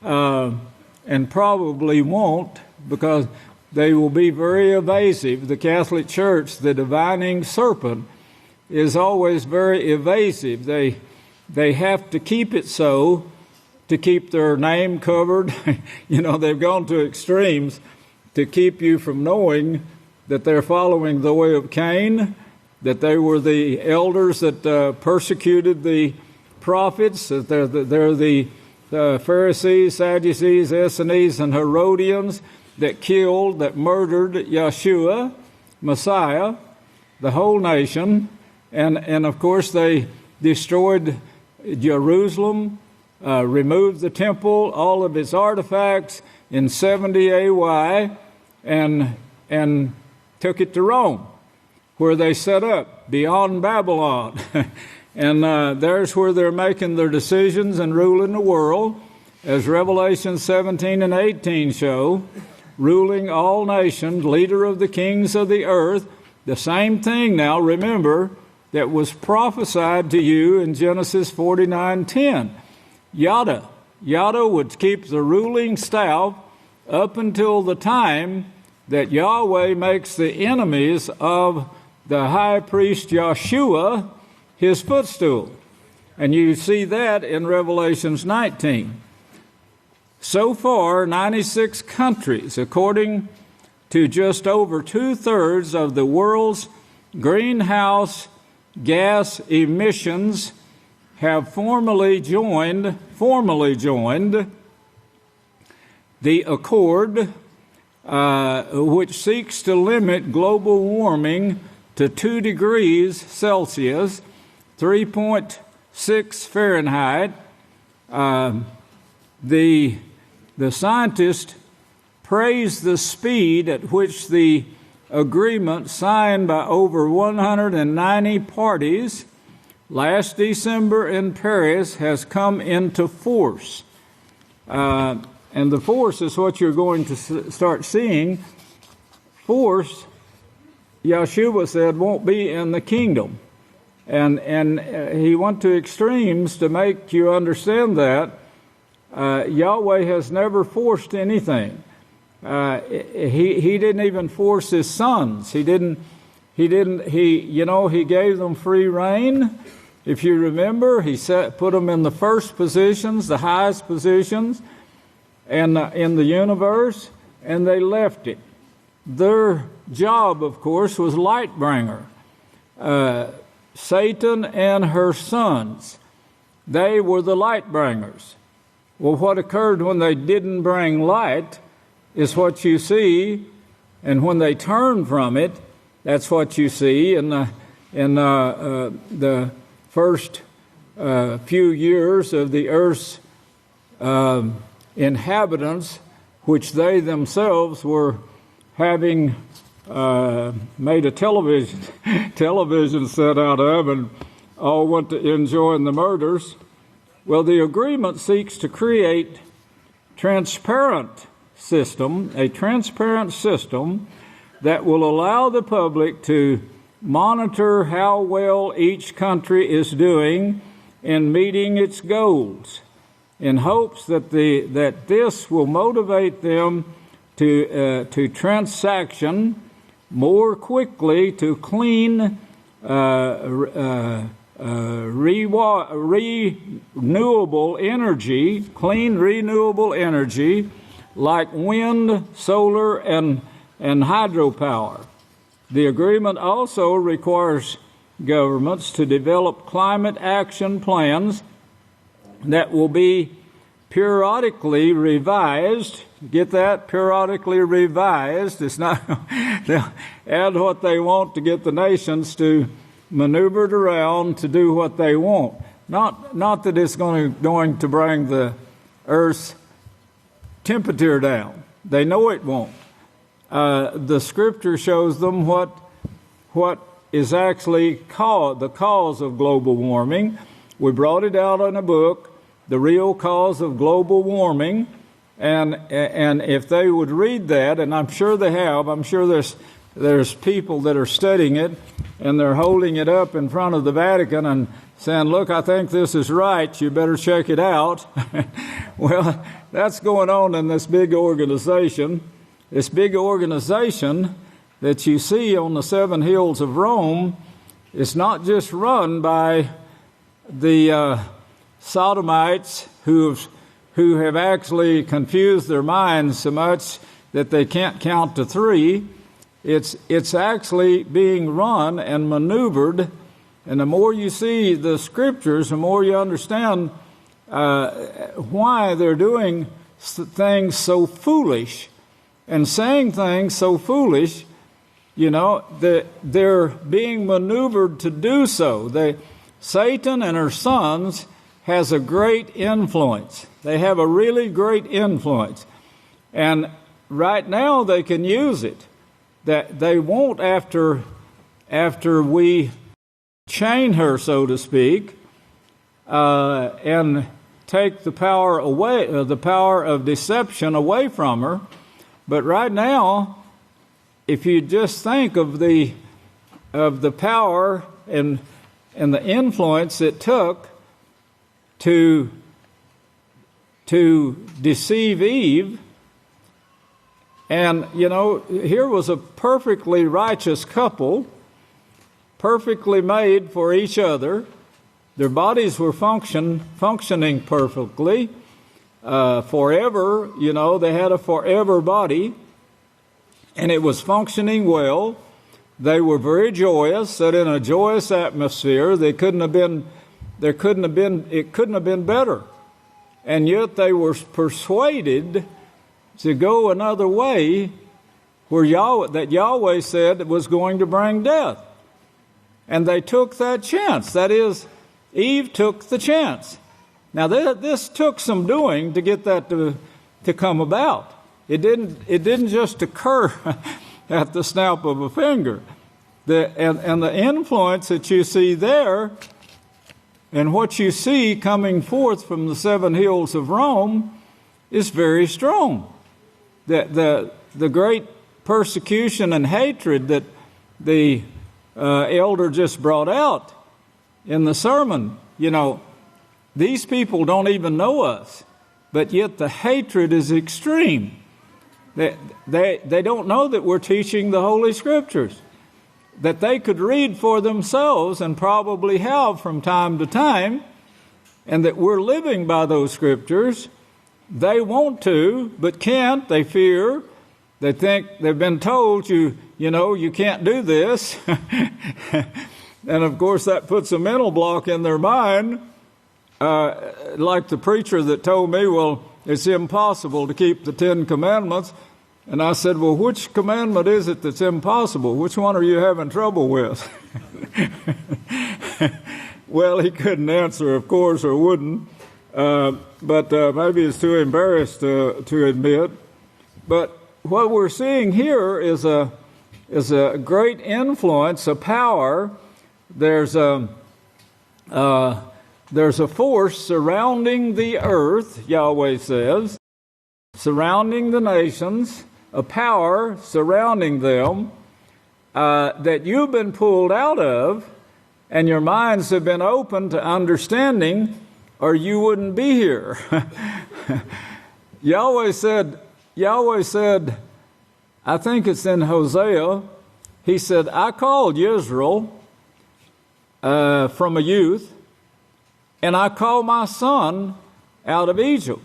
and probably won't, because they will be very evasive. The Catholic Church, the divining serpent, is always very evasive. They have to keep it so to keep their name covered. They've gone to extremes to keep you from knowing that they're following the way of Cain, that they were the elders that persecuted the prophets, that they're the Pharisees, Sadducees, Essenes, and Herodians that killed, that murdered Yahshua, Messiah, the whole nation. And of course, they destroyed Jerusalem, removed the temple, all of its artifacts in 70 AY, and took it to Rome, where they set up beyond Babylon. And there's where they're making their decisions and ruling the world, as Revelation 17 and 18 show, ruling all nations, leader of the kings of the earth. The same thing now, remember, that was prophesied to you in Genesis 49:10. Yada, Yahweh would keep the ruling staff up until the time that Yahweh makes the enemies of the high priest Yahshua his footstool. And you see that in Revelations 19. So far, 96 countries, according to just over 2/3 of the world's greenhouse gas emissions, have formally joined the accord, which seeks to limit global warming to 2 degrees Celsius, 3.6 Fahrenheit. The scientists praised the speed at which the agreement, signed by over 190 parties last December in Paris, has come into force. And the force is what you're going to start seeing. Force, Yahshua said, won't be in the kingdom. And he went to extremes to make you understand that. Yahweh has never forced anything. He didn't even force his sons. He gave them free reign. If you remember, he put them in the first positions, the highest positions, and in the universe, and they left it. Their job, of course, was light bringer. Satan and her sons, they were the light bringers. Well, what occurred when they didn't bring light is what you see, and when they turn from it, that's what you see in the first few years of the earth's inhabitants, which they themselves were having made a television set out of, and all went to enjoying the murders. Well, the agreement seeks to create a transparent system that will allow the public to monitor how well each country is doing in meeting its goals, in hopes that this will motivate them to transaction more quickly to clean renewable energy like wind, solar, and hydropower. The agreement also requires governments to develop climate action plans that will be periodically revised. Get that? Periodically revised. It's not, they'll add what they want to get the nations to maneuver it around to do what they want. Not that it's going to bring the Earth's temperature down. They know it won't. The Scripture shows them what is actually the cause of global warming. We brought it out in a book, The Real Cause of Global Warming, and if they would read that, and I'm sure they have, I'm sure there's people that are studying it, and they're holding it up in front of the Vatican and saying, look, I think this is right, you better check it out. Well, that's going on in this big organization. This big organization that you see on the 7 hills of Rome is not just run by the sodomites who have actually confused their minds so much that they can't count to 3. It's actually being run and maneuvered, and the more you see the Scriptures, the more you understand why they're doing things so foolish and saying things so foolish. That they're being maneuvered to do so. Satan and her sons has a great influence. They have a really great influence. And right now they can use it. That they won't after we chain her, so to speak, and take the power away, the power of deception away from her. But right now, if you just think of the power and the influence it took to to deceive Eve. And, here was a perfectly righteous couple, perfectly made for each other. Their bodies were functioning perfectly, forever. They had a forever body, and it was functioning well. They were very joyous, set in a joyous atmosphere. It couldn't have been better. And yet they were persuaded to go another way where Yahweh said it was going to bring death. And they took that chance. That is, Eve took the chance. Now this took some doing to get that to come about. It didn't just occur at the snap of a finger. And the influence that you see there and what you see coming forth from the 7 hills of Rome is very strong. The great persecution and hatred that the elder just brought out in the sermon, these people don't even know us, but yet the hatred is extreme. They don't know that we're teaching the Holy Scriptures, that they could read for themselves and probably have from time to time, and that we're living by those Scriptures. They want to, but can't. They fear. They think they've been told, you can't do this. And of course that puts a mental block in their mind, like the preacher that told me, well, it's impossible to keep the 10 Commandments. And I said, well, which commandment is it that's impossible? Which one are you having trouble with? Well, he couldn't answer, of course, or wouldn't. But maybe he's too embarrassed to admit. But what we're seeing here is a great influence, a power. There's a force surrounding the earth, Yahweh says, surrounding the nations, a power surrounding them that you've been pulled out of, and your minds have been opened to understanding, or you wouldn't be here. Yahweh said, I think it's in Hosea, he said, I called Yisrael from a youth, and I called my son out of Egypt.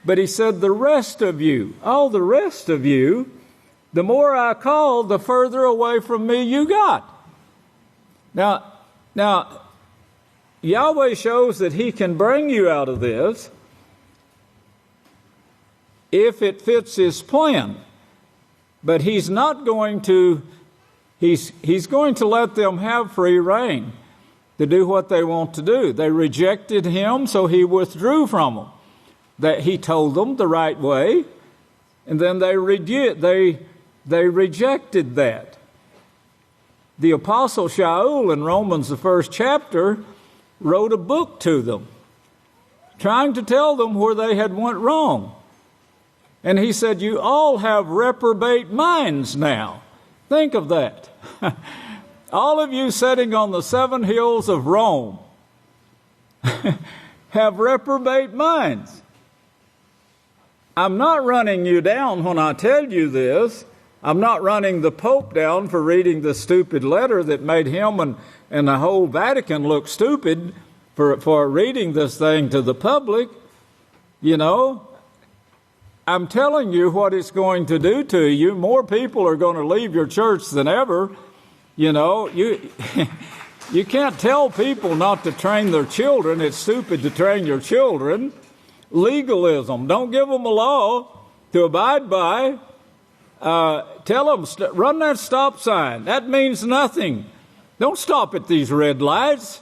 But he said, the rest of you, all the rest of you, the more I called, the further away from me you got. Now, Yahweh shows that he can bring you out of this if it fits his plan. But he's not going to, he's going to let them have free rein to do what they want to do. They rejected him, so he withdrew from them. That he told them the right way, and then they rejected that. The Apostle Shaul in Romans, the 1st chapter, wrote a book to them, trying to tell them where they had went wrong. And he said, you all have reprobate minds now. Think of that. All of you sitting on the 7 hills of Rome have reprobate minds. I'm not running you down when I tell you this. I'm not running the Pope down for reading the stupid letter that made him and the whole Vatican look stupid for reading this thing to the public. I'm telling you what it's going to do to you. More people are going to leave your church than ever. You can't tell people not to train their children. It's stupid to train your children. Legalism. Don't give them a law to abide by. Tell them, run that stop sign. That means nothing. Don't stop at these red lights.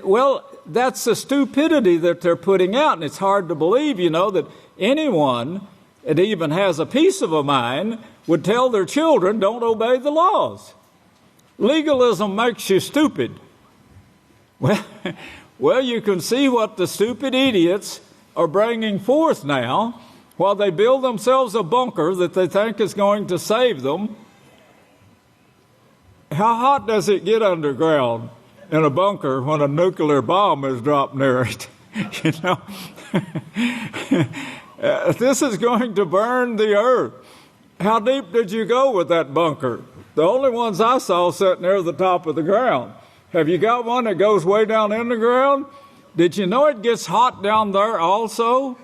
Well, that's the stupidity that they're putting out, and it's hard to believe, that anyone that even has a piece of a mind would tell their children, don't obey the laws. Legalism makes you stupid. Well, you can see what the stupid idiots are bringing forth now while they build themselves a bunker that they think is going to save them. How hot does it get underground in a bunker when a nuclear bomb is dropped near it? You know, this is going to burn the earth. How deep did you go with that bunker? The only ones I saw sitting near the top of the ground. Have you got one that goes way down in the ground? Did you know it gets hot down there also?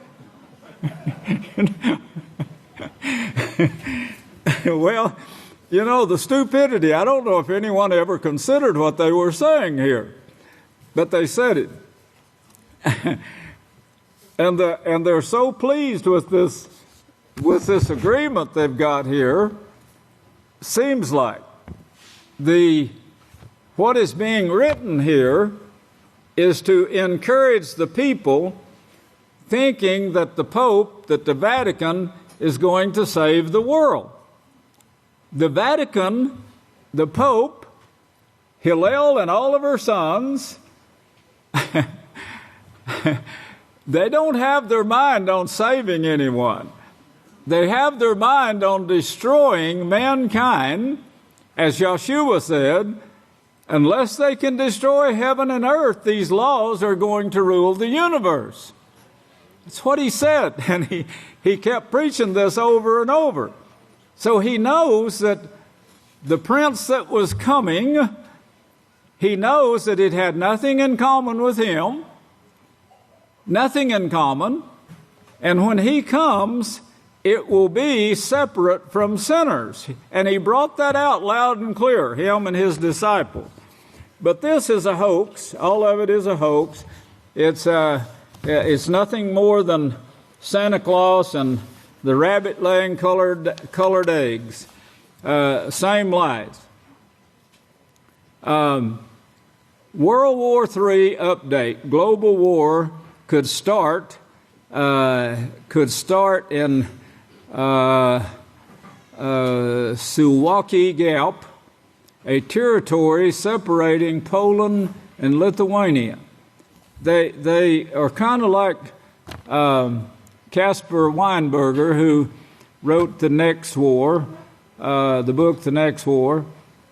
Well, you know, the stupidity, I don't know if anyone ever considered what they were saying here, but they said it. And they're so pleased with this agreement they've got here. Seems like what is being written here is to encourage the people thinking that the Pope, that the Vatican is going to save the world. The Vatican, the Pope, Hillel and all of her sons, they don't have their mind on saving anyone. They have their mind on destroying mankind, as Yahshua said. Unless they can destroy heaven and earth, these laws are going to rule the universe. That's what he said, and he kept preaching this over and over. So he knows that the prince that was coming, he knows that it had nothing in common with him, nothing in common, and when he comes, it will be separate from sinners. And he brought that out loud and clear, him and his disciples. But this is a hoax. All of it is a hoax. It's nothing more than Santa Claus and the rabbit laying colored eggs. Same lies. World War III update. Global war could start in Suwalki Gap, a territory separating Poland and Lithuania. They are kind of like Caspar Weinberger, who wrote The Next War, the book The Next War,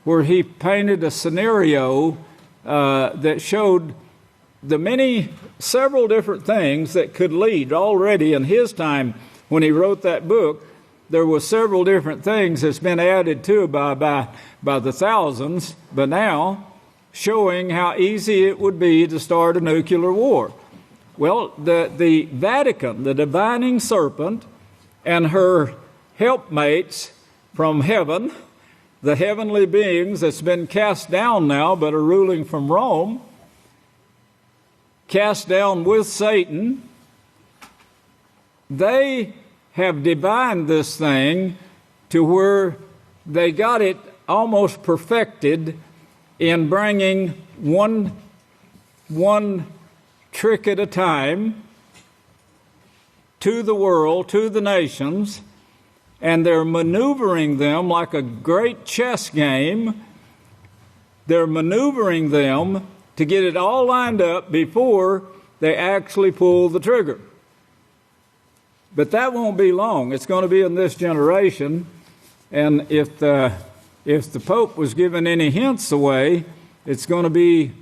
where he painted a scenario that showed several different things that could lead. Already in his time, when he wrote that book, there were several different things that's been added to by the thousands, but now showing how easy it would be to start a nuclear war. Well, the Vatican, the divining serpent, and her helpmates from heaven, the heavenly beings that's been cast down now but are ruling from Rome, cast down with Satan, they have divined this thing to where they got it almost perfected in bringing one trick at a time to the world, to the nations, and they're maneuvering them like a great chess game. They're maneuvering them to get it all lined up before they actually pull the trigger. But that won't be long. It's going to be in this generation. And if the Pope was giving any hints away, it's going to be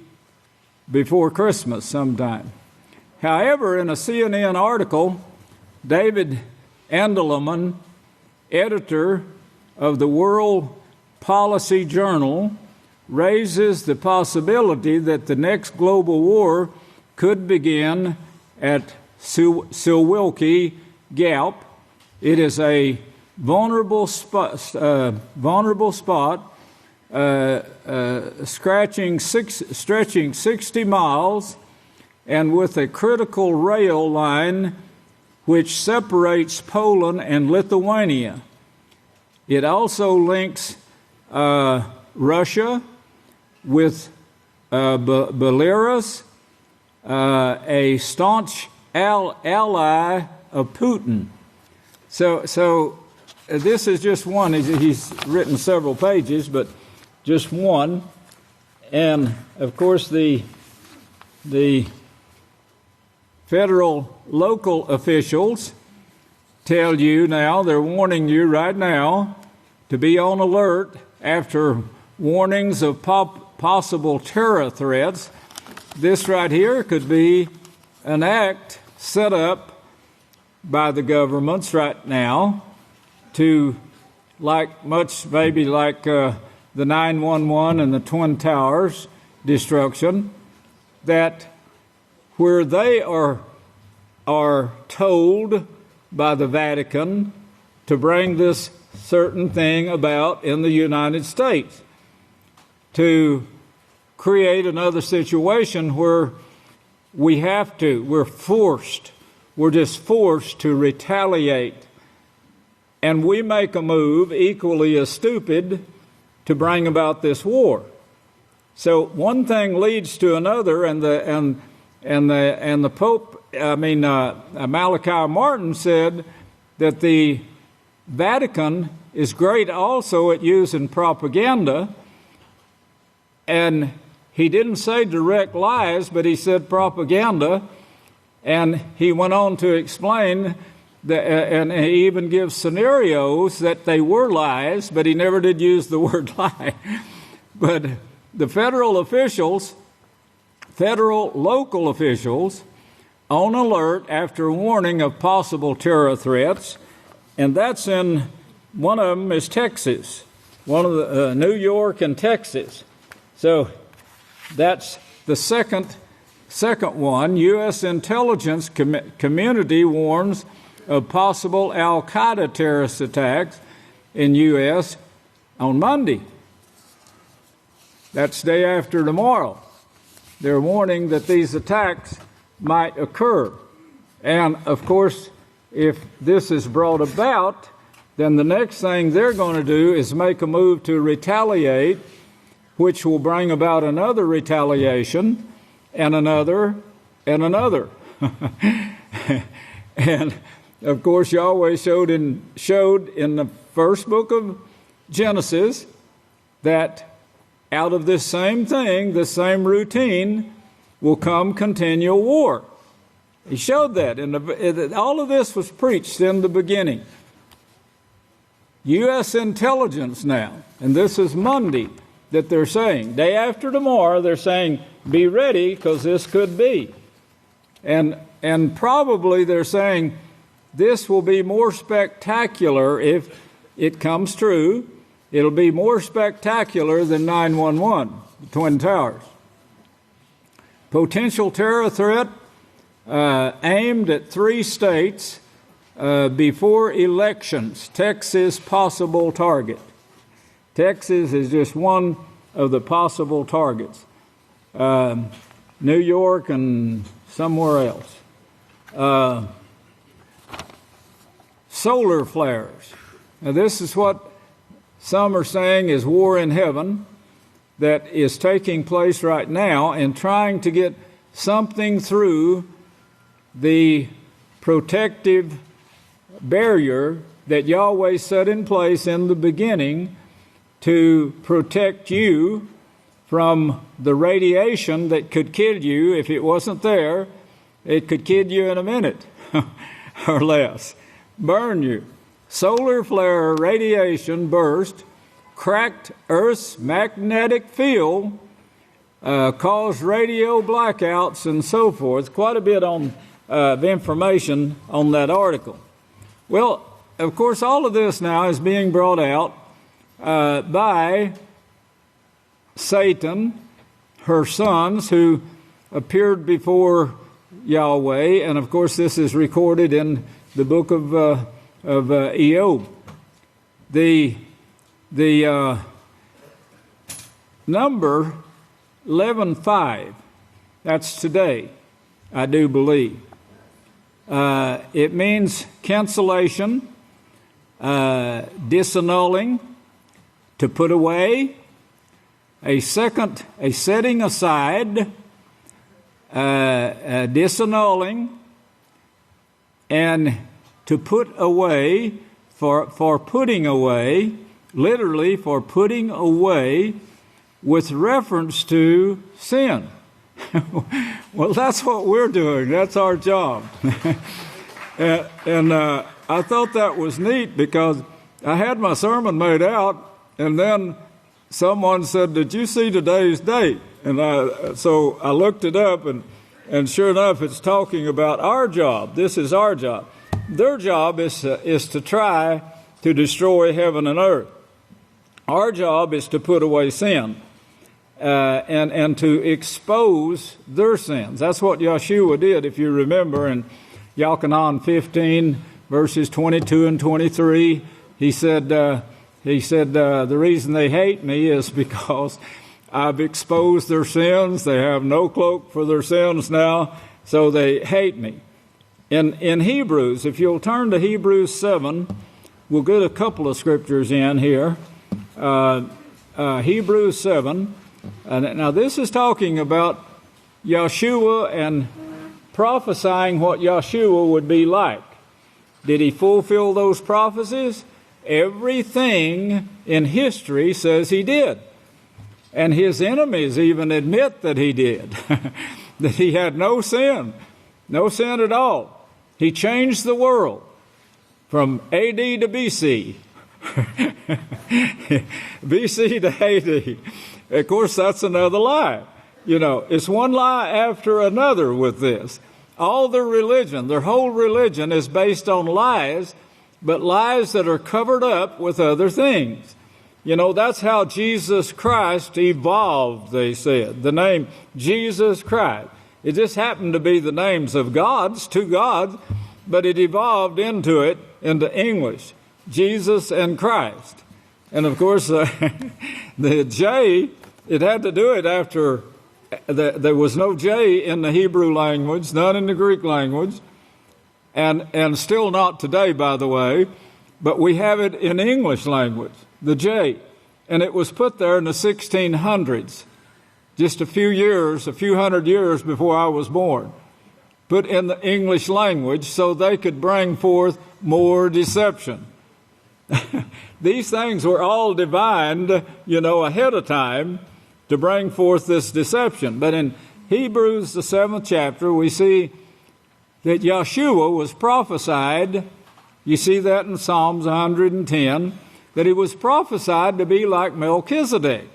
before Christmas sometime. However, in a CNN article, David Endelman, editor of the World Policy Journal, raises the possibility that the next global war could begin at Suwalki Gap. It is a vulnerable spot, stretching 60 miles, and with a critical rail line which separates Poland and Lithuania. It also links Russia with Belarus, a staunch ally of Putin. So this is just one. He's written several pages, but just one. And of course, the federal local officials tell you now, they're warning you right now to be on alert after warnings of possible terror threats. This right here could be an act set up by the governments right now to, maybe like the 911 and the Twin Towers destruction, that where they are told by the Vatican to bring this certain thing about in the United States, to create another situation where we're just forced to retaliate. And we make a move equally as stupid to bring about this war. So one thing leads to another, and the Pope, Malachi Martin said that the Vatican is great also at using propaganda, and he didn't say direct lies, but he said propaganda, and he went on to explain and he even gives scenarios that they were lies, but he never did use the word lie. But the federal local officials, on alert after warning of possible terror threats, and that's in, one of them is Texas, one of the New York and Texas. So that's the second one. U.S. intelligence community warns of possible Al-Qaeda terrorist attacks in U.S. on Monday. That's day after tomorrow. They're warning that these attacks might occur. And, of course, if this is brought about, then the next thing they're going to do is make a move to retaliate, which will bring about another retaliation, and another, and another. And, of course, Yahweh showed in the first book of Genesis that out of this same thing, this same routine, will come continual war. He showed that. All of this was preached in the beginning. U.S. intelligence now, and this is Monday that they're saying, day after tomorrow, they're saying, be ready because this could be. And probably they're saying, this will be more spectacular if it comes true. It'll be more spectacular than 911, the Twin Towers. Potential terror threat aimed at 3 states before elections. Texas possible target. Texas is just one of the possible targets. New York and somewhere else. Solar flares. Now this is what some are saying is war in heaven that is taking place right now, and trying to get something through the protective barrier that Yahweh set in place in the beginning to protect you from the radiation that could kill you. If it wasn't there, it could kill you in a minute or less. Burn you. Solar flare radiation burst, cracked Earth's magnetic field, caused radio blackouts, and so forth. Quite a bit of information on that article. Well, of course, all of this now is being brought out by Satan, her sons, who appeared before Yahweh, and of course this is recorded in the book of Eob. The number 11:5, that's today, I do believe. It means cancellation, disannulling, to put away, a setting aside, disannulling, and to put away, for putting away, literally for putting away, with reference to sin. Well, that's what we're doing. That's our job. and I thought that was neat because I had my sermon made out, and then someone said, "Did you see today's date?" And so I looked it up, and And sure enough, it's talking about our job. This is our job. Their job is to try to destroy heaven and earth. Our job is to put away sin and to expose their sins. That's what Yahshua did, if you remember, in Yochanan 15, verses 22 and 23. He said, the reason they hate me is because I've exposed their sins. They have no cloak for their sins now, so they hate me. In Hebrews, if you'll turn to Hebrews 7, we'll get a couple of scriptures in here. Hebrews 7. Now this is talking about Yahshua and prophesying what Yahshua would be like. Did he fulfill those prophecies? Everything in history says he did. And his enemies even admit that he did. That he had no sin at all. He changed the world from AD to BC. BC to AD. Of course, that's another lie. You know, it's one lie after another with this. All their religion, their whole religion is based on lies, but lies that are covered up with other things. You know, that's how Jesus Christ evolved, they said. The name Jesus Christ. It just happened to be the names of gods, two gods, but it evolved into English. Jesus and Christ. And of course, the J, it had to do it after there was no J in the Hebrew language, none in the Greek language, and still not today, by the way, but we have it in English language, the J. And it was put there in the 1600s, just a few hundred years before I was born, put in the English language so they could bring forth more deception. These things were all divined, you know, ahead of time to bring forth this deception. But in Hebrews, the 7th chapter, we see that Yahshua was prophesied. You see that in Psalms 110, that he was prophesied to be like Melchizedek.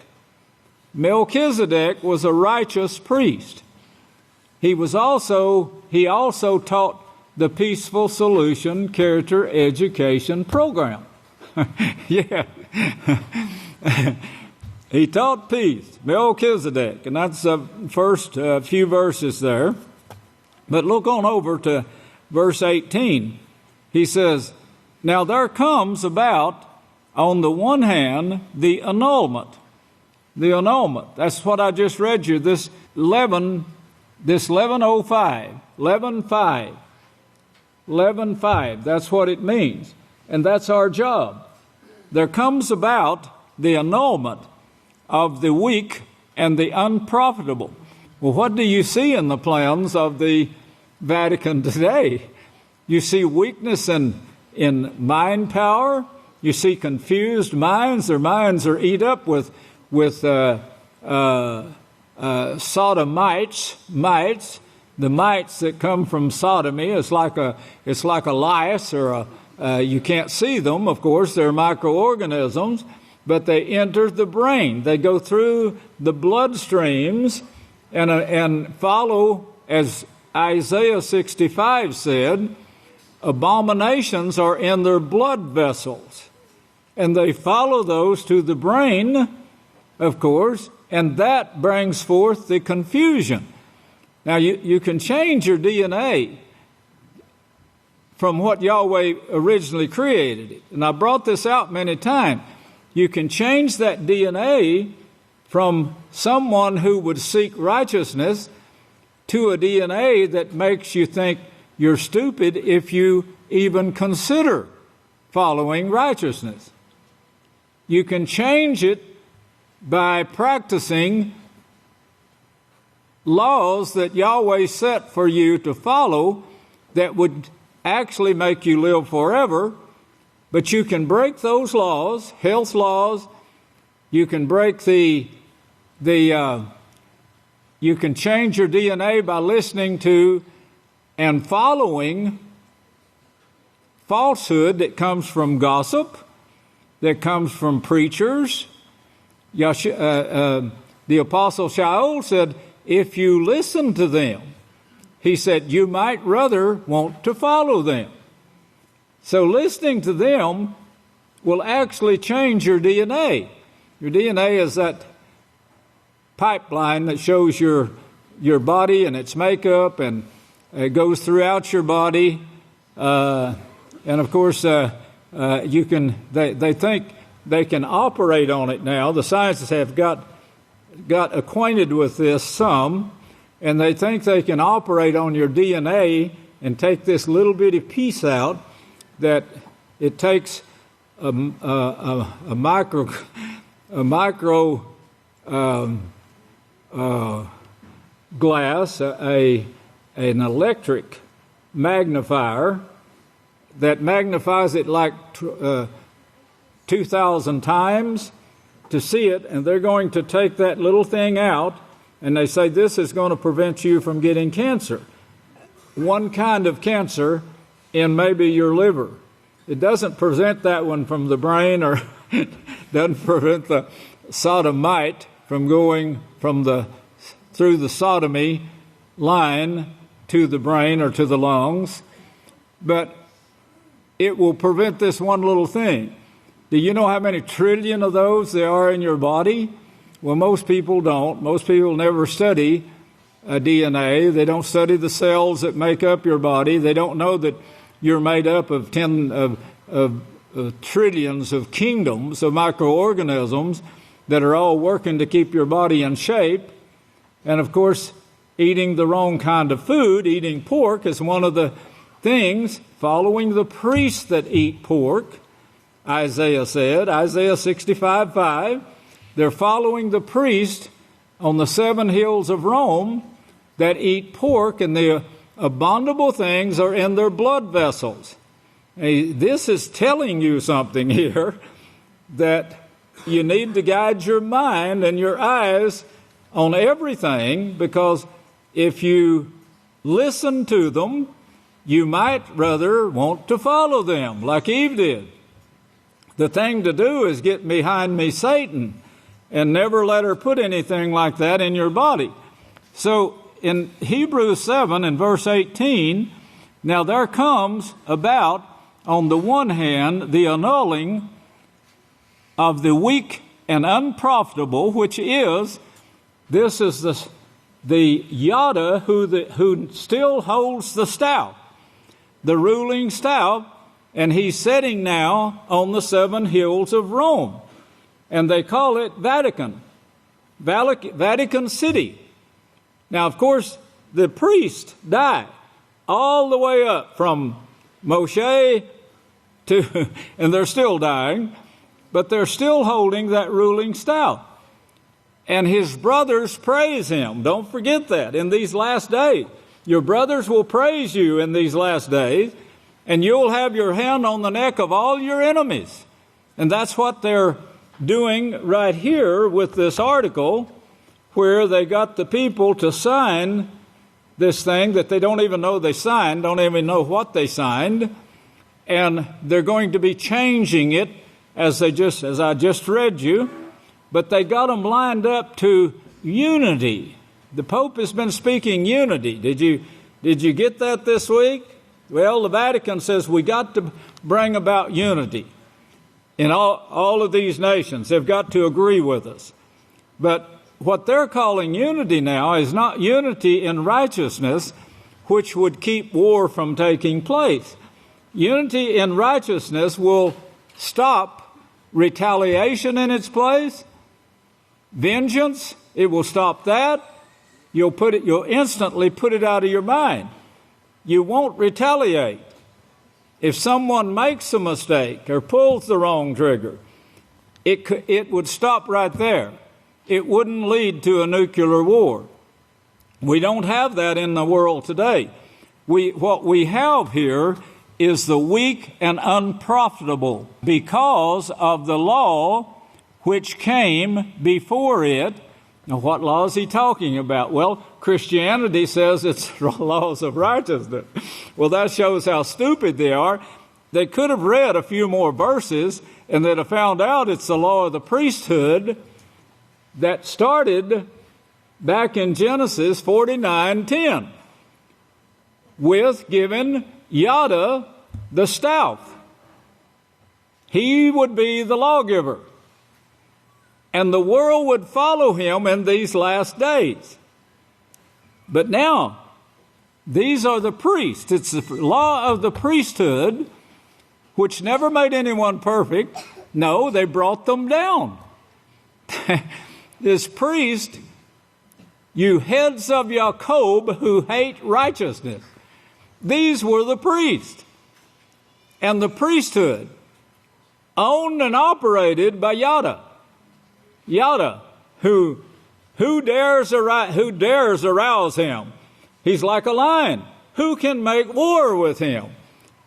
Melchizedek was a righteous priest. He also taught the Peaceful Solution Character Education Program. Yeah. He taught peace, Melchizedek, and that's the first few verses there. But look on over to verse 18. He says, now there comes about, on the one hand, the annulment. The annulment. That's what I just read you, this 1105, 11.5. That's what it means. And that's our job. There comes about the annulment of the weak and the unprofitable. Well, what do you see in the plans of the Vatican today? You see weakness in mind power. You see confused minds. Their minds are eat up with sodomites, the mites that come from sodomy. It's like a lice, or you can't see them, of course. They're microorganisms, but they enter the brain. They go through the bloodstreams and follow, as Isaiah 65 said, abominations are in their blood vessels. And they follow those to the brain, of course, and that brings forth the confusion. Now, you can change your DNA from what Yahweh originally created it. And I brought this out many times. You can change that DNA from someone who would seek righteousness to a DNA that makes you think you're stupid if you even consider following righteousness. You can change it by practicing laws that Yahweh set for you to follow that would actually make you live forever, but you can break those laws, health laws. You can break you can change your DNA by listening to and following falsehood that comes from gossip, that comes from preachers. The Apostle Shaul said, if you listen to them, he said, you might rather want to follow them. So listening to them will actually change your DNA. Your DNA is that pipeline that shows your body and its makeup, and it goes throughout your body. And of course, they think they can operate on it now. The scientists have got acquainted with this some, and they think they can operate on your DNA and take this little bitty piece out that it takes a micro glass, an electric magnifier that magnifies it like 2,000 times to see it, and they're going to take that little thing out, and they say this is going to prevent you from getting cancer. One kind of cancer in maybe your liver. It doesn't prevent that one from the brain, or doesn't prevent the sodomite from going through the sodomy line to the brain or to the lungs, but it will prevent this one little thing. Do you know how many trillion of those there are in your body? Well, most people don't. Most people never study DNA. They don't study the cells that make up your body. They don't know that you're made up of trillions of kingdoms of microorganisms that are all working to keep your body in shape. And of course, eating the wrong kind of food, eating pork, is one of the things. Following the priests that eat pork, Isaiah said, Isaiah 65:5, they're following the priest on the 7 hills of Rome that eat pork, and the abominable things are in their blood vessels. Hey, this is telling you something here, that you need to guide your mind and your eyes on everything, because if you listen to them, you might rather want to follow them, like Eve did. The thing to do is get behind me, Satan, and never let her put anything like that in your body. So in Hebrews 7 and verse 18, now there comes about, on the one hand, the annulling of the weak and unprofitable, which is, this is the Yada who still holds the staff, the ruling staff, and he's sitting now on the 7 hills of Rome. And they call it Vatican City. Now, of course, the priests died all the way up from Moshe to, and they're still dying, but they're still holding that ruling staff. And his brothers praise him. Don't forget that in these last days. Your brothers will praise you in these last days, and you'll have your hand on the neck of all your enemies. And that's what they're doing right here with this article, where they got the people to sign this thing that they don't even know they signed, don't even know what they signed, and they're going to be changing it as I just read you, but they got them lined up to unity. The Pope has been speaking unity. Did you get that this week? Well, the Vatican says we got to bring about unity in all of these nations. They've got to agree with us. But what they're calling unity now is not unity in righteousness, which would keep war from taking place. Unity in righteousness will stop retaliation in its place, vengeance. It will stop that. You'll instantly put it out of your mind. You won't retaliate. If someone makes a mistake or pulls the wrong trigger, it would stop right there. It wouldn't lead to a nuclear war. We don't have that in the world today. What we have here is the weak and unprofitable because of the law which came before it. Now, what law is he talking about? Well, Christianity says it's laws of righteousness. Well, that shows how stupid they are. They could have read a few more verses and they'd have found out it's the law of the priesthood that started back in Genesis 49:10. with giving Yada the staff. He would be the lawgiver. And the world would follow him in these last days. But now, these are the priests. It's the law of the priesthood, which never made anyone perfect. No, they brought them down. This priest, you heads of Jacob who hate righteousness. These were the priests. And the priesthood, owned and operated by Yada. Yada, who dares arouse him? He's like a lion. Who can make war with him?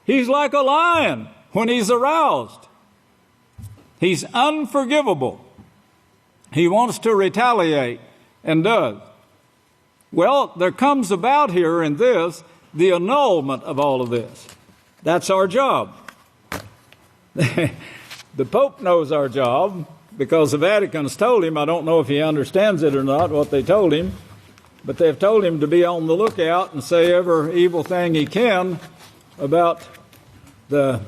He's like a lion when he's aroused. He's unforgivable. He wants to retaliate and does. Well, there comes about here in this the annulment of all of this. That's our job. The Pope knows our job because the Vatican's told him. I don't know if he understands it or not, what they told him, but they've told him to be on the lookout and say every evil thing he can about the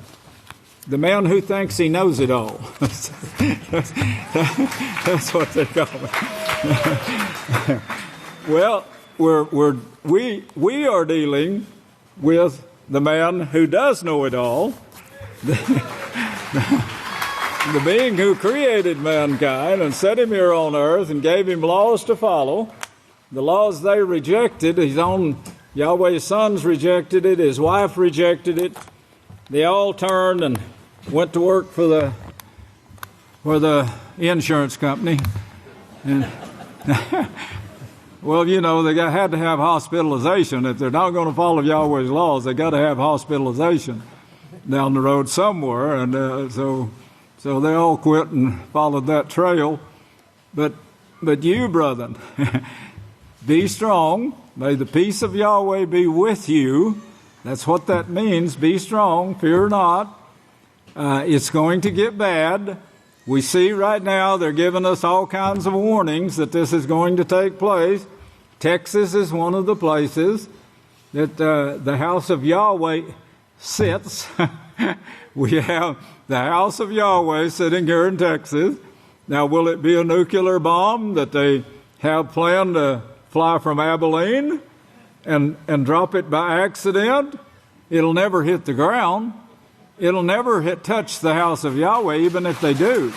man who thinks he knows it all. That's what they call it. Well, we are dealing with the man who does know it all, the being who created mankind and set him here on earth and gave him laws to follow. The laws they rejected, his own Yahweh's sons rejected it, his wife rejected it. They all turned and went to work for the insurance company. And well, you know, they had to have hospitalization. If they're not going to follow Yahweh's laws, they got to have hospitalization down the road somewhere. And so they all quit and followed that trail. But you, brethren, be strong. May the peace of Yahweh be with you. That's what that means. Be strong. Fear not. It's going to get bad. We see right now they're giving us all kinds of warnings that this is going to take place. Texas is one of the places that the house of Yahweh sits. We have the house of Yahweh sitting here in Texas. Now, will it be a nuclear bomb that they have planned to fly from Abilene and drop it by accident? It'll never hit the ground. It'll never touch the house of Yahweh, even if they do.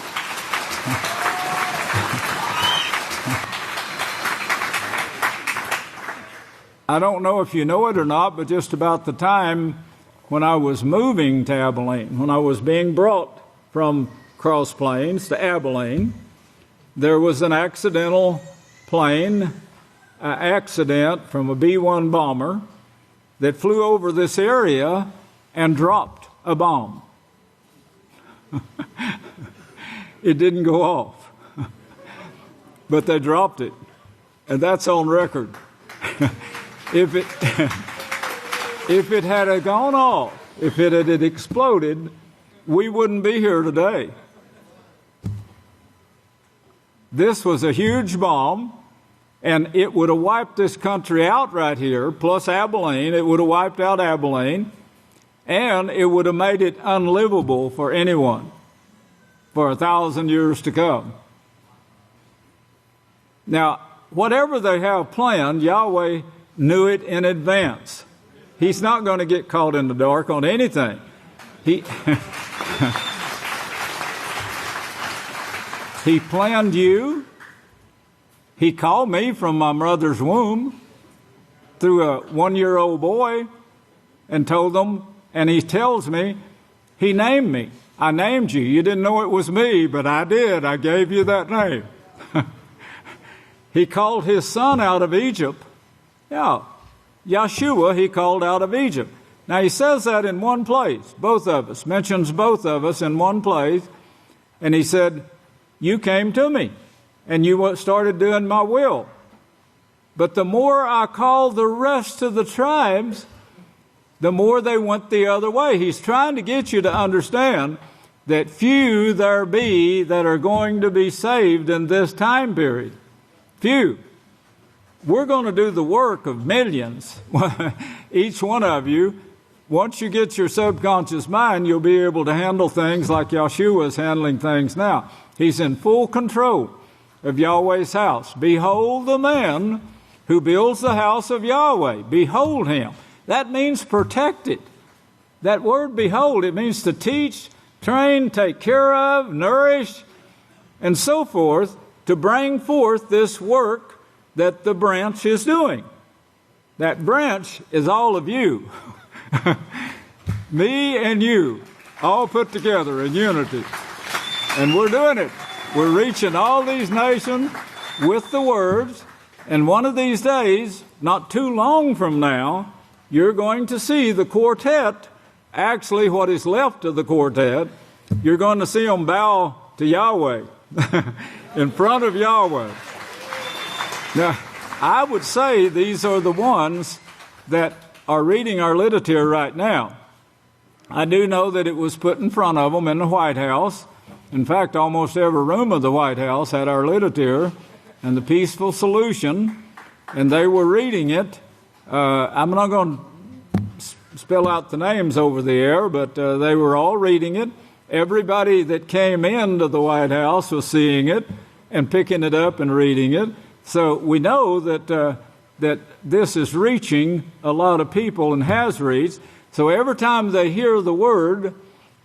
I don't know if you know it or not, but just about the time when I was moving to Abilene, when I was being brought from Cross Plains to Abilene, there was an accident from a B-1 bomber that flew over this area and dropped a bomb. It didn't go off, but they dropped it, and that's on record. If it had gone off, if it had exploded, we wouldn't be here today. This was a huge bomb, and it would have wiped this country out right here, plus Abilene. It would have wiped out Abilene, and it would have made it unlivable for anyone for 1,000 years to come. Now, whatever they have planned, Yahweh knew it in advance. He's not going to get caught in the dark on anything. He planned you. He called me from my mother's womb through a 1-year-old boy and told them, and he tells me, he named me. I named you. You didn't know it was me, but I did. I gave you that name. He called his son out of Egypt. Yeah, Yahshua he called out of Egypt. Now he says that in one place, both of us, mentions both of us in one place. And he said, you came to me and you started doing my will. But the more I called the rest of the tribes, the more they went the other way. He's trying to get you to understand that few there be that are going to be saved in this time period. Few. we're going to do the work of millions. Each one of you, once you get your subconscious mind, you'll be able to handle things like Yahshua is handling things now. He's in full control of Yahweh's house. Behold the man who builds the house of Yahweh. Behold him. That means protected. That word behold, it means to teach, train, take care of, nourish, and so forth, to bring forth this work that the branch is doing. That branch is all of you. Me and you, all put together in unity. And we're doing it. We're reaching all these nations with the words. And one of these days, not too long from now, you're going to see the quartet, actually what is left of the quartet, you're going to see them bow to Yahweh in front of Yahweh. Now, I would say these are the ones that are reading our literature right now. I do know that it was put in front of them in the White House. In fact, almost every room of the White House had our literature and the peaceful solution, and they were reading it. I'm not going to spell out the names over the air, but they were all reading it. Everybody that came into the White House was seeing it and picking it up and reading it. So we know that that this is reaching a lot of people and has reached. So every time they hear the word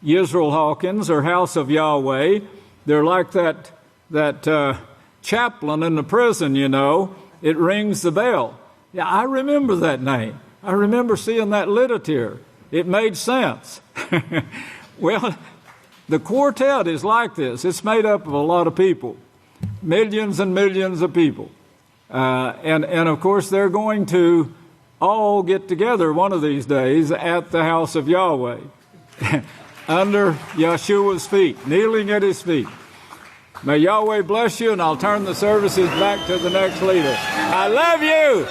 Yisrayl Hawkins or House of Yahweh, they're like that chaplain in the prison, you know. It rings the bell. Yeah, I remember that name. I remember seeing that literature. It made sense. Well, the quartet is like this. It's made up of a lot of people, millions and millions of people. And of course, they're going to all get together one of these days at the house of Yahweh, under Yahshua's feet, kneeling at his feet. May Yahweh bless you, and I'll turn the services back to the next leader. I love you.